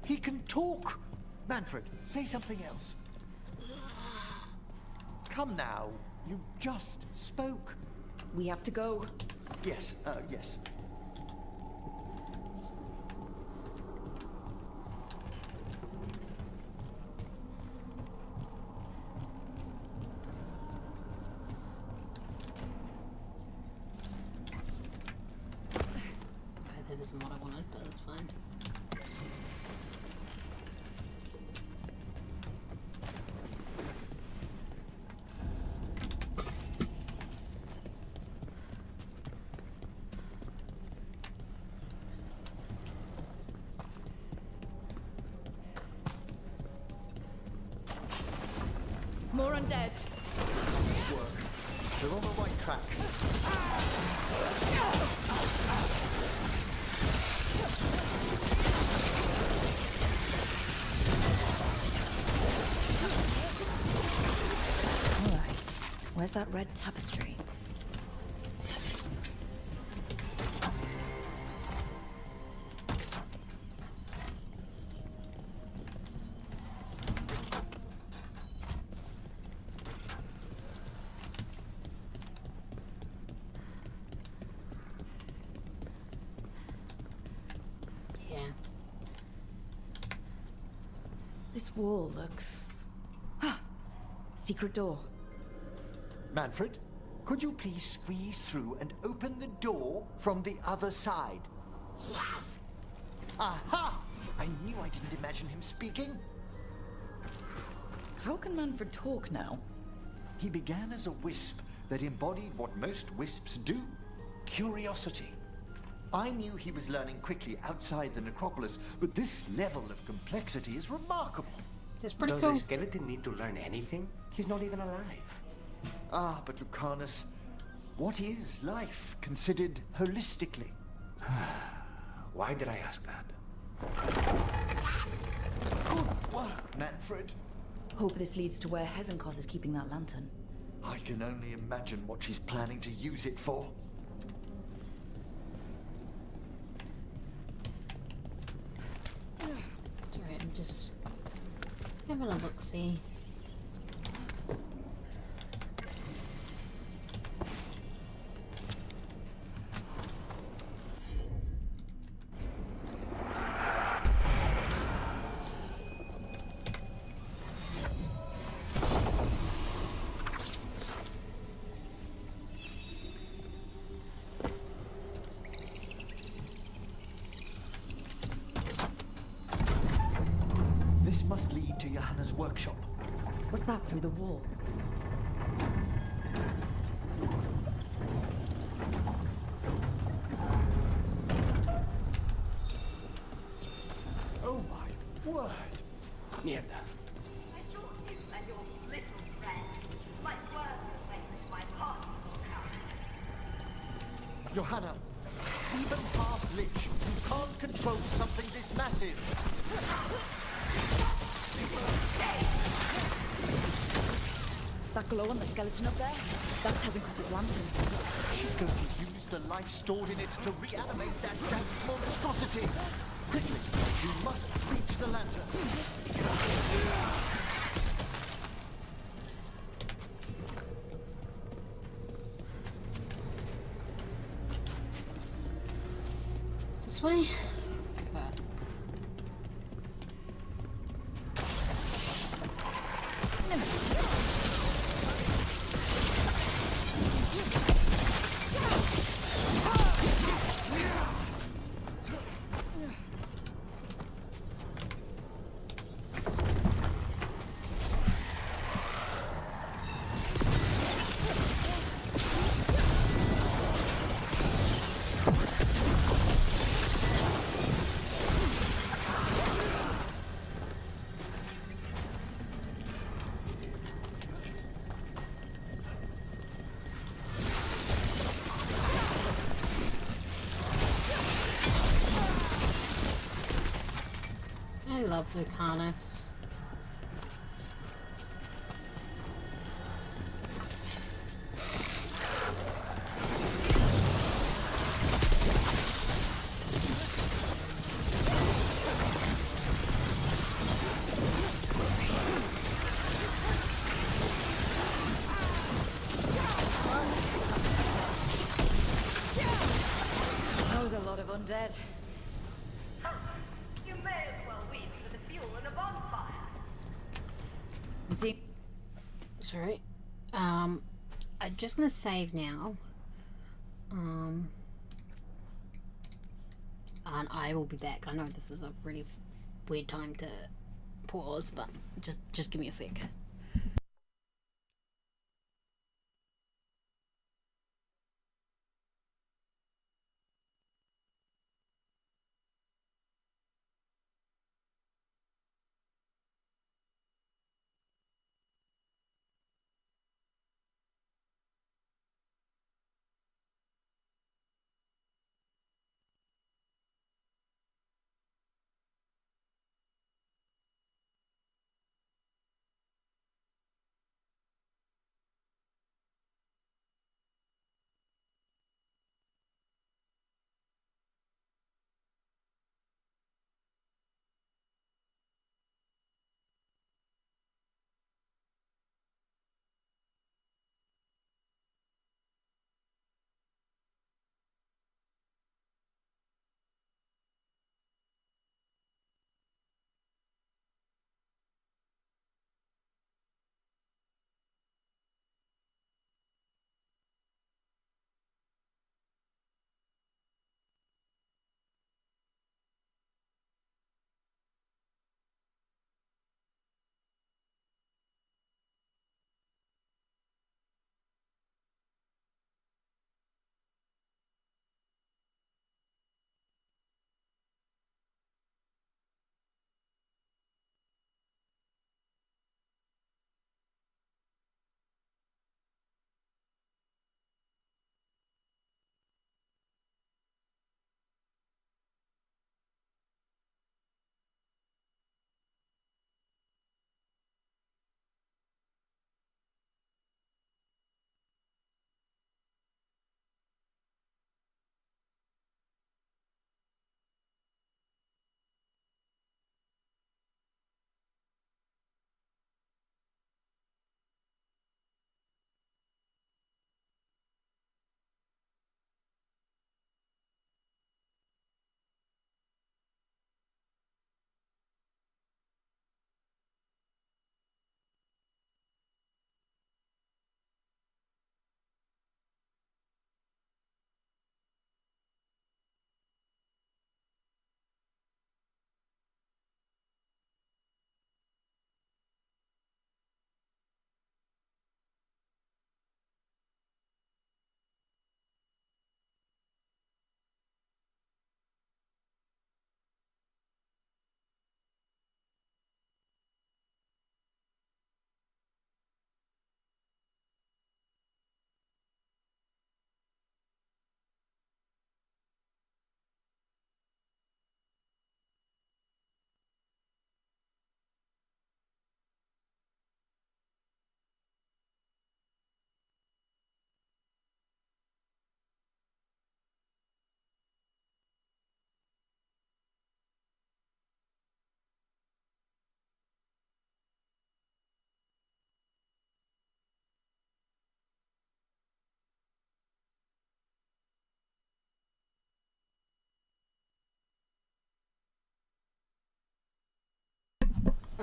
he can talk. Manfred, say something else. Come now, you just spoke. We have to go. Yes, yes. Okay, that isn't what I wanted, but that's fine. More undead. Good work. They're on the right track. All right. Where's that red tapestry? Yeah. This wall looks... Secret door. Manfred, could you please squeeze through and open the door from the other side? Aha! I knew I didn't imagine him speaking. How can Manfred talk now? He began as a wisp that embodied what most wisps do. Curiosity. I knew he was learning quickly outside the necropolis, but this level of complexity is remarkable. That's pretty Does cool. a skeleton need to learn anything? He's not even alive. Ah, but Lucanus, what is life considered holistically? Why did I ask that? Good work, Manfred. Hope this leads to where Hezenkos is keeping that lantern. I can only imagine what she's planning to use it for. Alright, I'm just having a look-see. This must lead to Johanna's workshop. What's that through the wall? Oh my word! Mierda. Johanna, even half-lich, you can't control something this massive. That glow on the skeleton up there? That's Hezenkos' lantern. She's going to use the life stored in it to reanimate that damn monstrosity. Quickly, you must reach the lantern. This way? I love Lucanus. That was a lot of undead. You may as well wait for the fuel in a bonfire. See? Sorry. I'm just gonna save now. And I will be back. I know this is a really weird time to pause, but just give me a sec.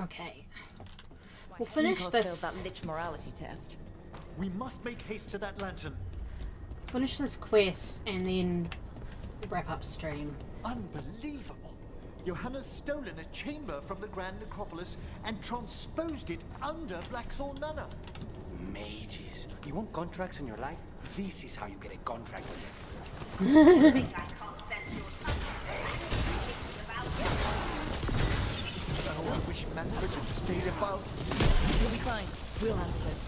Okay. We'll finish Nikos this. failed that lich morality test. We must make haste to that lantern. Finish this quest and then wrap up stream. Unbelievable! Johanna's stolen a chamber from the Grand Necropolis and transposed it under Blackthorn Manor. Mages. You want contracts in your life? This is how you get a contract. Oh, I wish Manfred had stayed above. You'll be fine. We'll handle this.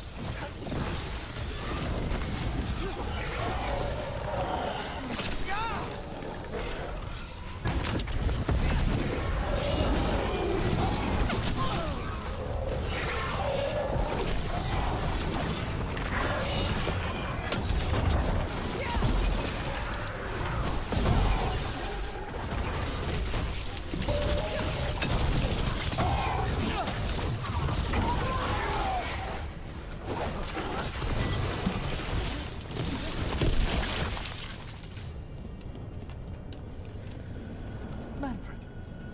Manfred,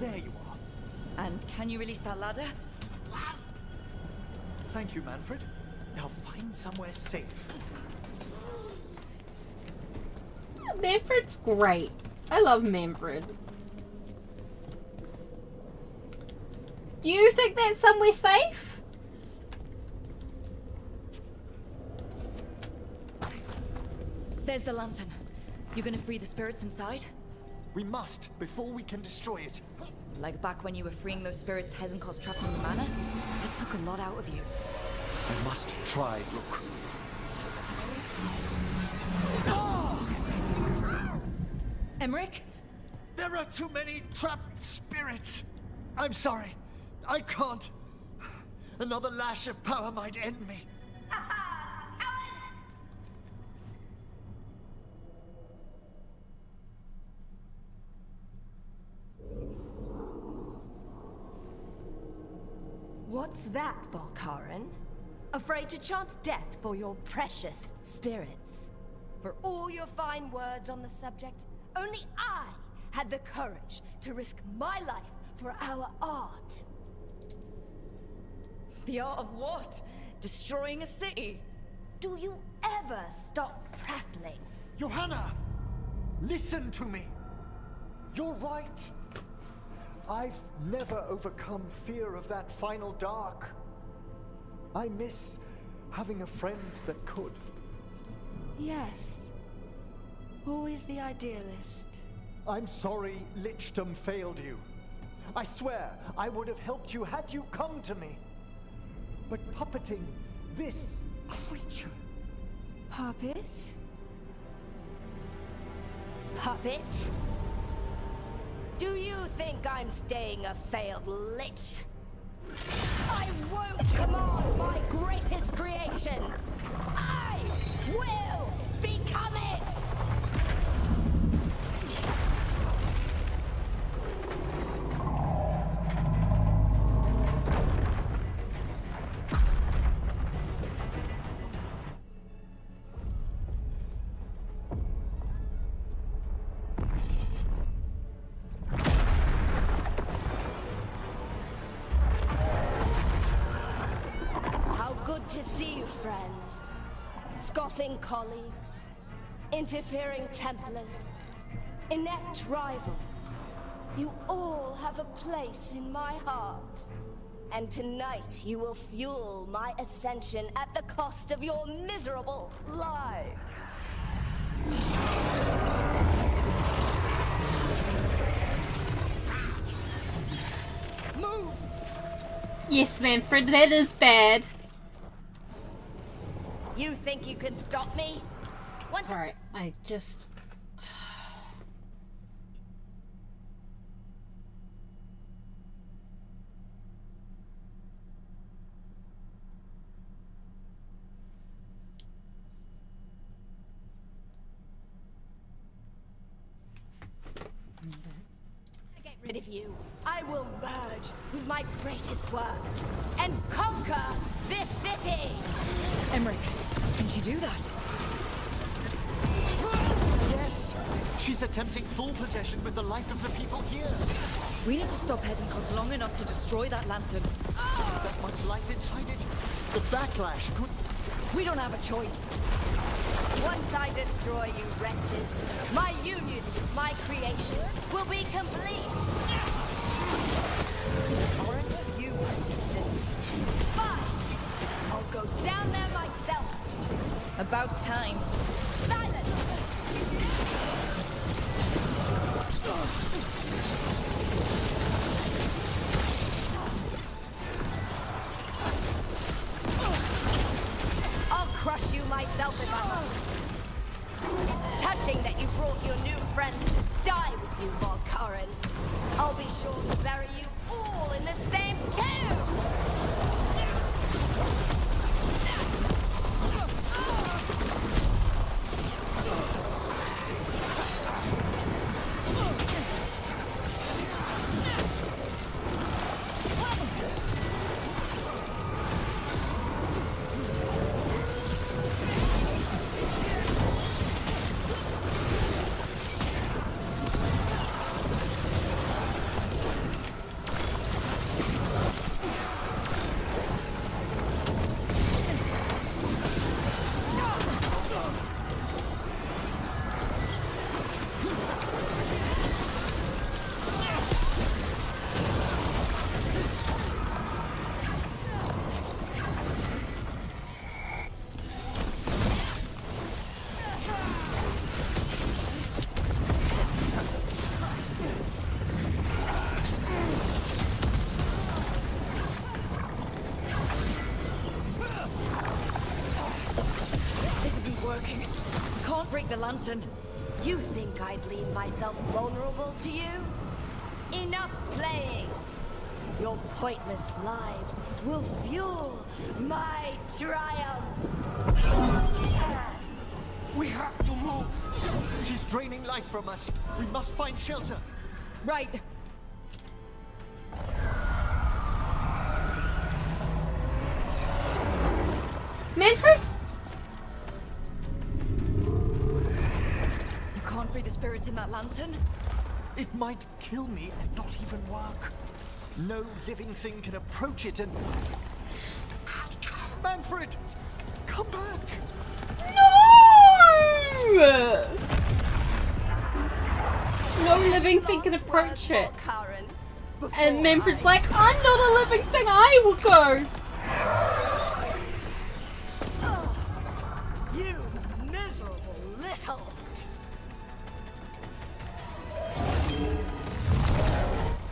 there you are. And can you release that ladder? Thank you, Manfred. Now find somewhere safe. Manfred's great. I love Manfred. Do you think that's somewhere safe? There's the lantern. You gonna free the spirits inside? We must, before we can destroy it. Like back when you were freeing those spirits Hezenkos trapped in the manor? He took a lot out of you. I must try, Rook. Emmerich? There are too many trapped spirits. I'm sorry. I can't. Another lash of power might end me. What's that, Volkaren? Afraid to chance death for your precious spirits? For all your fine words on the subject, only I had the courage to risk my life for our art. The art of what? Destroying a city? Do you ever stop prattling? Johanna! Listen to me! You're right! I've never overcome fear of that final dark. I miss having a friend that could. Yes. Always the idealist. I'm sorry Lichdom failed you. I swear I would have helped you had you come to me. But puppeting this creature... Puppet? Puppet? Do you think I'm staying a failed lich? I won't command my greatest creation! I will become it! To see you, friends. Scoffing colleagues, interfering Templars, inept rivals. You all have a place in my heart. And tonight you will fuel my ascension at the cost of your miserable lives. Move! Yes, Manfred, that is bad. You think you can stop me? Sorry, I just... To get rid of you, I will merge with my greatest work and conquer this city! Emmerich, can she do that? Yes! She's attempting full possession with the life of the people here. We need to stop Hezekiah's long enough to destroy that lantern. That much life inside it. The backlash could... We don't have a choice. Once I destroy you wretches, my union with my creation will be complete. Aren't you resistant? Fine! I'll go down there myself. About time. Silence! I'll crush you myself if I must. It's touching that you brought your new friends to die with you, Veilguard. I'll be sure to bury you all in the same tomb! Break the lantern. You think I'd leave myself vulnerable to you? Enough playing! Your pointless lives will fuel my triumph! We have to move! She's draining life from us. We must find shelter. Right. Manfred? Can't free the spirits in that lantern? It might kill me and not even work. No living thing can approach it and... Manfred! Come back! No! No living thing can approach it. And Manfred's like, I'm not a living thing, I will go! You miserable little...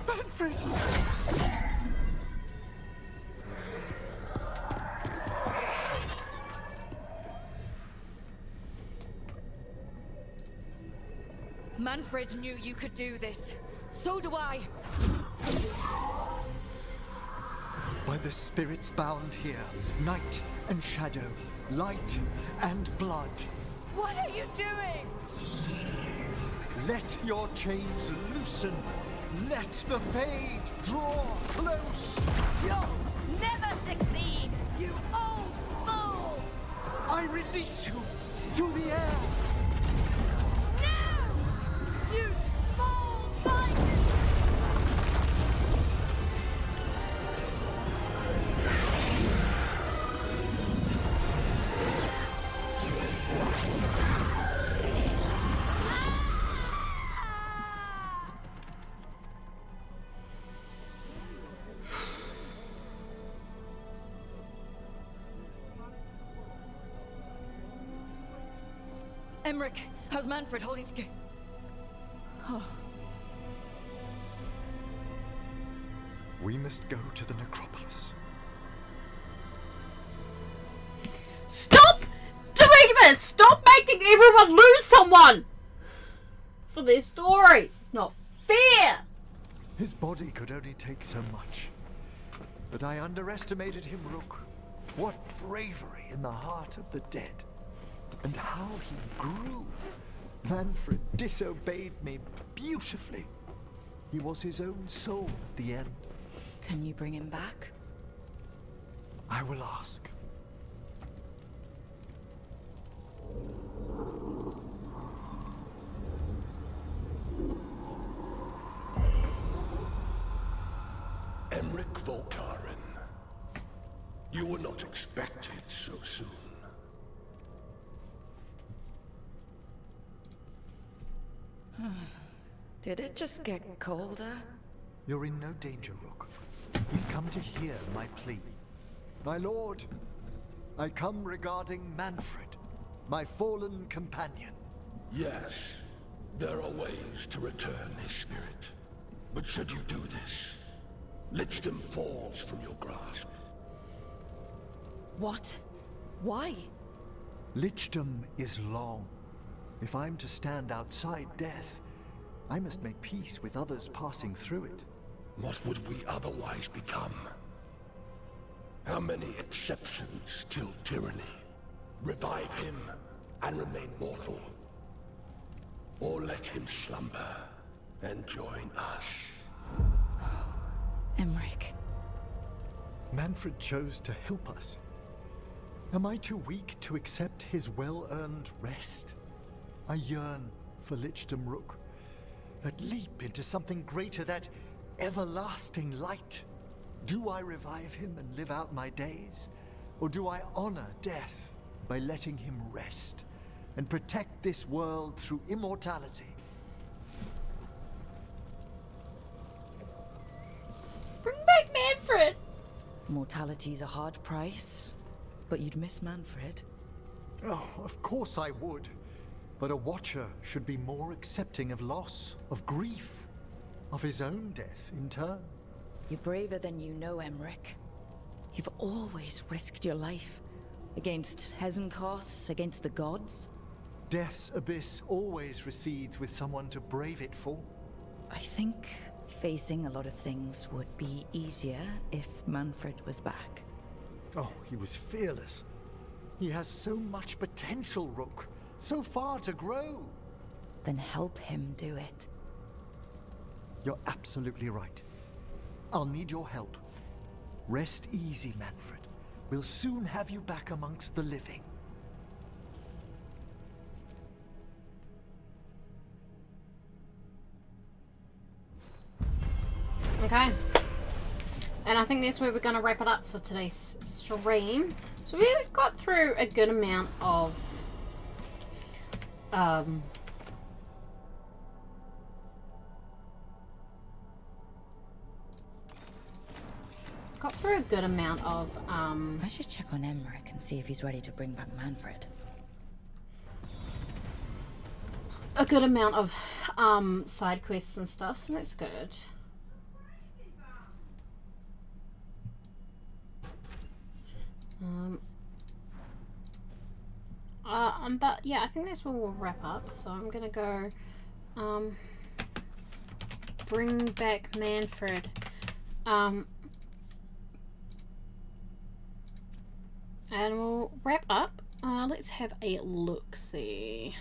Manfred! Manfred knew you could do this. So do I. By the spirits bound here, night and shadow, light and blood. What are you doing? Let your chains loosen. Let the fade draw close. You'll never succeed, you old fool! I release you to the air. No! You small-minded! Emmerich, how's Manfred holding together? Oh. We must go to the necropolis. Stop doing this! Stop making everyone lose someone! For their stories. It's not fair! His body could only take so much. But I underestimated him, Rook. What bravery in the heart of the dead. And how he grew. Manfred disobeyed me beautifully. He was his own soul at the end. Can you bring him back? I will ask. Volkaren. You were not expected so soon. Did it just get colder? You're in no danger, Rook. He's come to hear my plea. My lord, I come regarding Manfred, my fallen companion. Yes, there are ways to return his spirit. But should you do this, Lichdom falls from your grasp. What? Why? Lichdom is long. If I'm to stand outside death, I must make peace with others passing through it. What would we otherwise become? How many exceptions till tyranny? Revive him and remain mortal. Or let him slumber and join us. Emmerich. Manfred chose to help us. Am I too weak to accept his well-earned rest? I yearn for Lichdom Rook, that leap into something greater, that everlasting light. Do I revive him and live out my days? Or do I honor death by letting him rest and protect this world through immortality? Bring back Manfred! Mortality's a hard price, but you'd miss Manfred. Oh, of course I would. But a Watcher should be more accepting of loss, of grief, of his own death in turn. You're braver than you know, Emmerich. You've always risked your life. Against Hezenkos, against the gods. Death's abyss always recedes with someone to brave it for. I think facing a lot of things would be easier if Manfred was back. Oh, he was fearless. He has so much potential, Rook. So far to grow. Then help him do it. You're absolutely right. I'll need your help. Rest easy, Manfred. We'll soon have you back amongst the living. Okay. And I think that's where we're going to wrap it up for today's stream. So we got through a good amount of I should check on Emmerich and see if he's ready to bring back Manfred. A good amount of side quests and stuff, so that's good. But yeah, I think that's where we'll wrap up. So I'm gonna go bring back Manfred. And we'll wrap up. Let's have a look-see.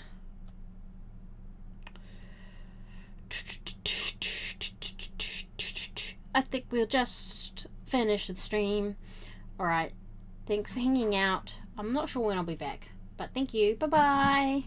I think we'll just finish the stream. Alright, thanks for hanging out. I'm not sure when I'll be back, but thank you. Bye-bye.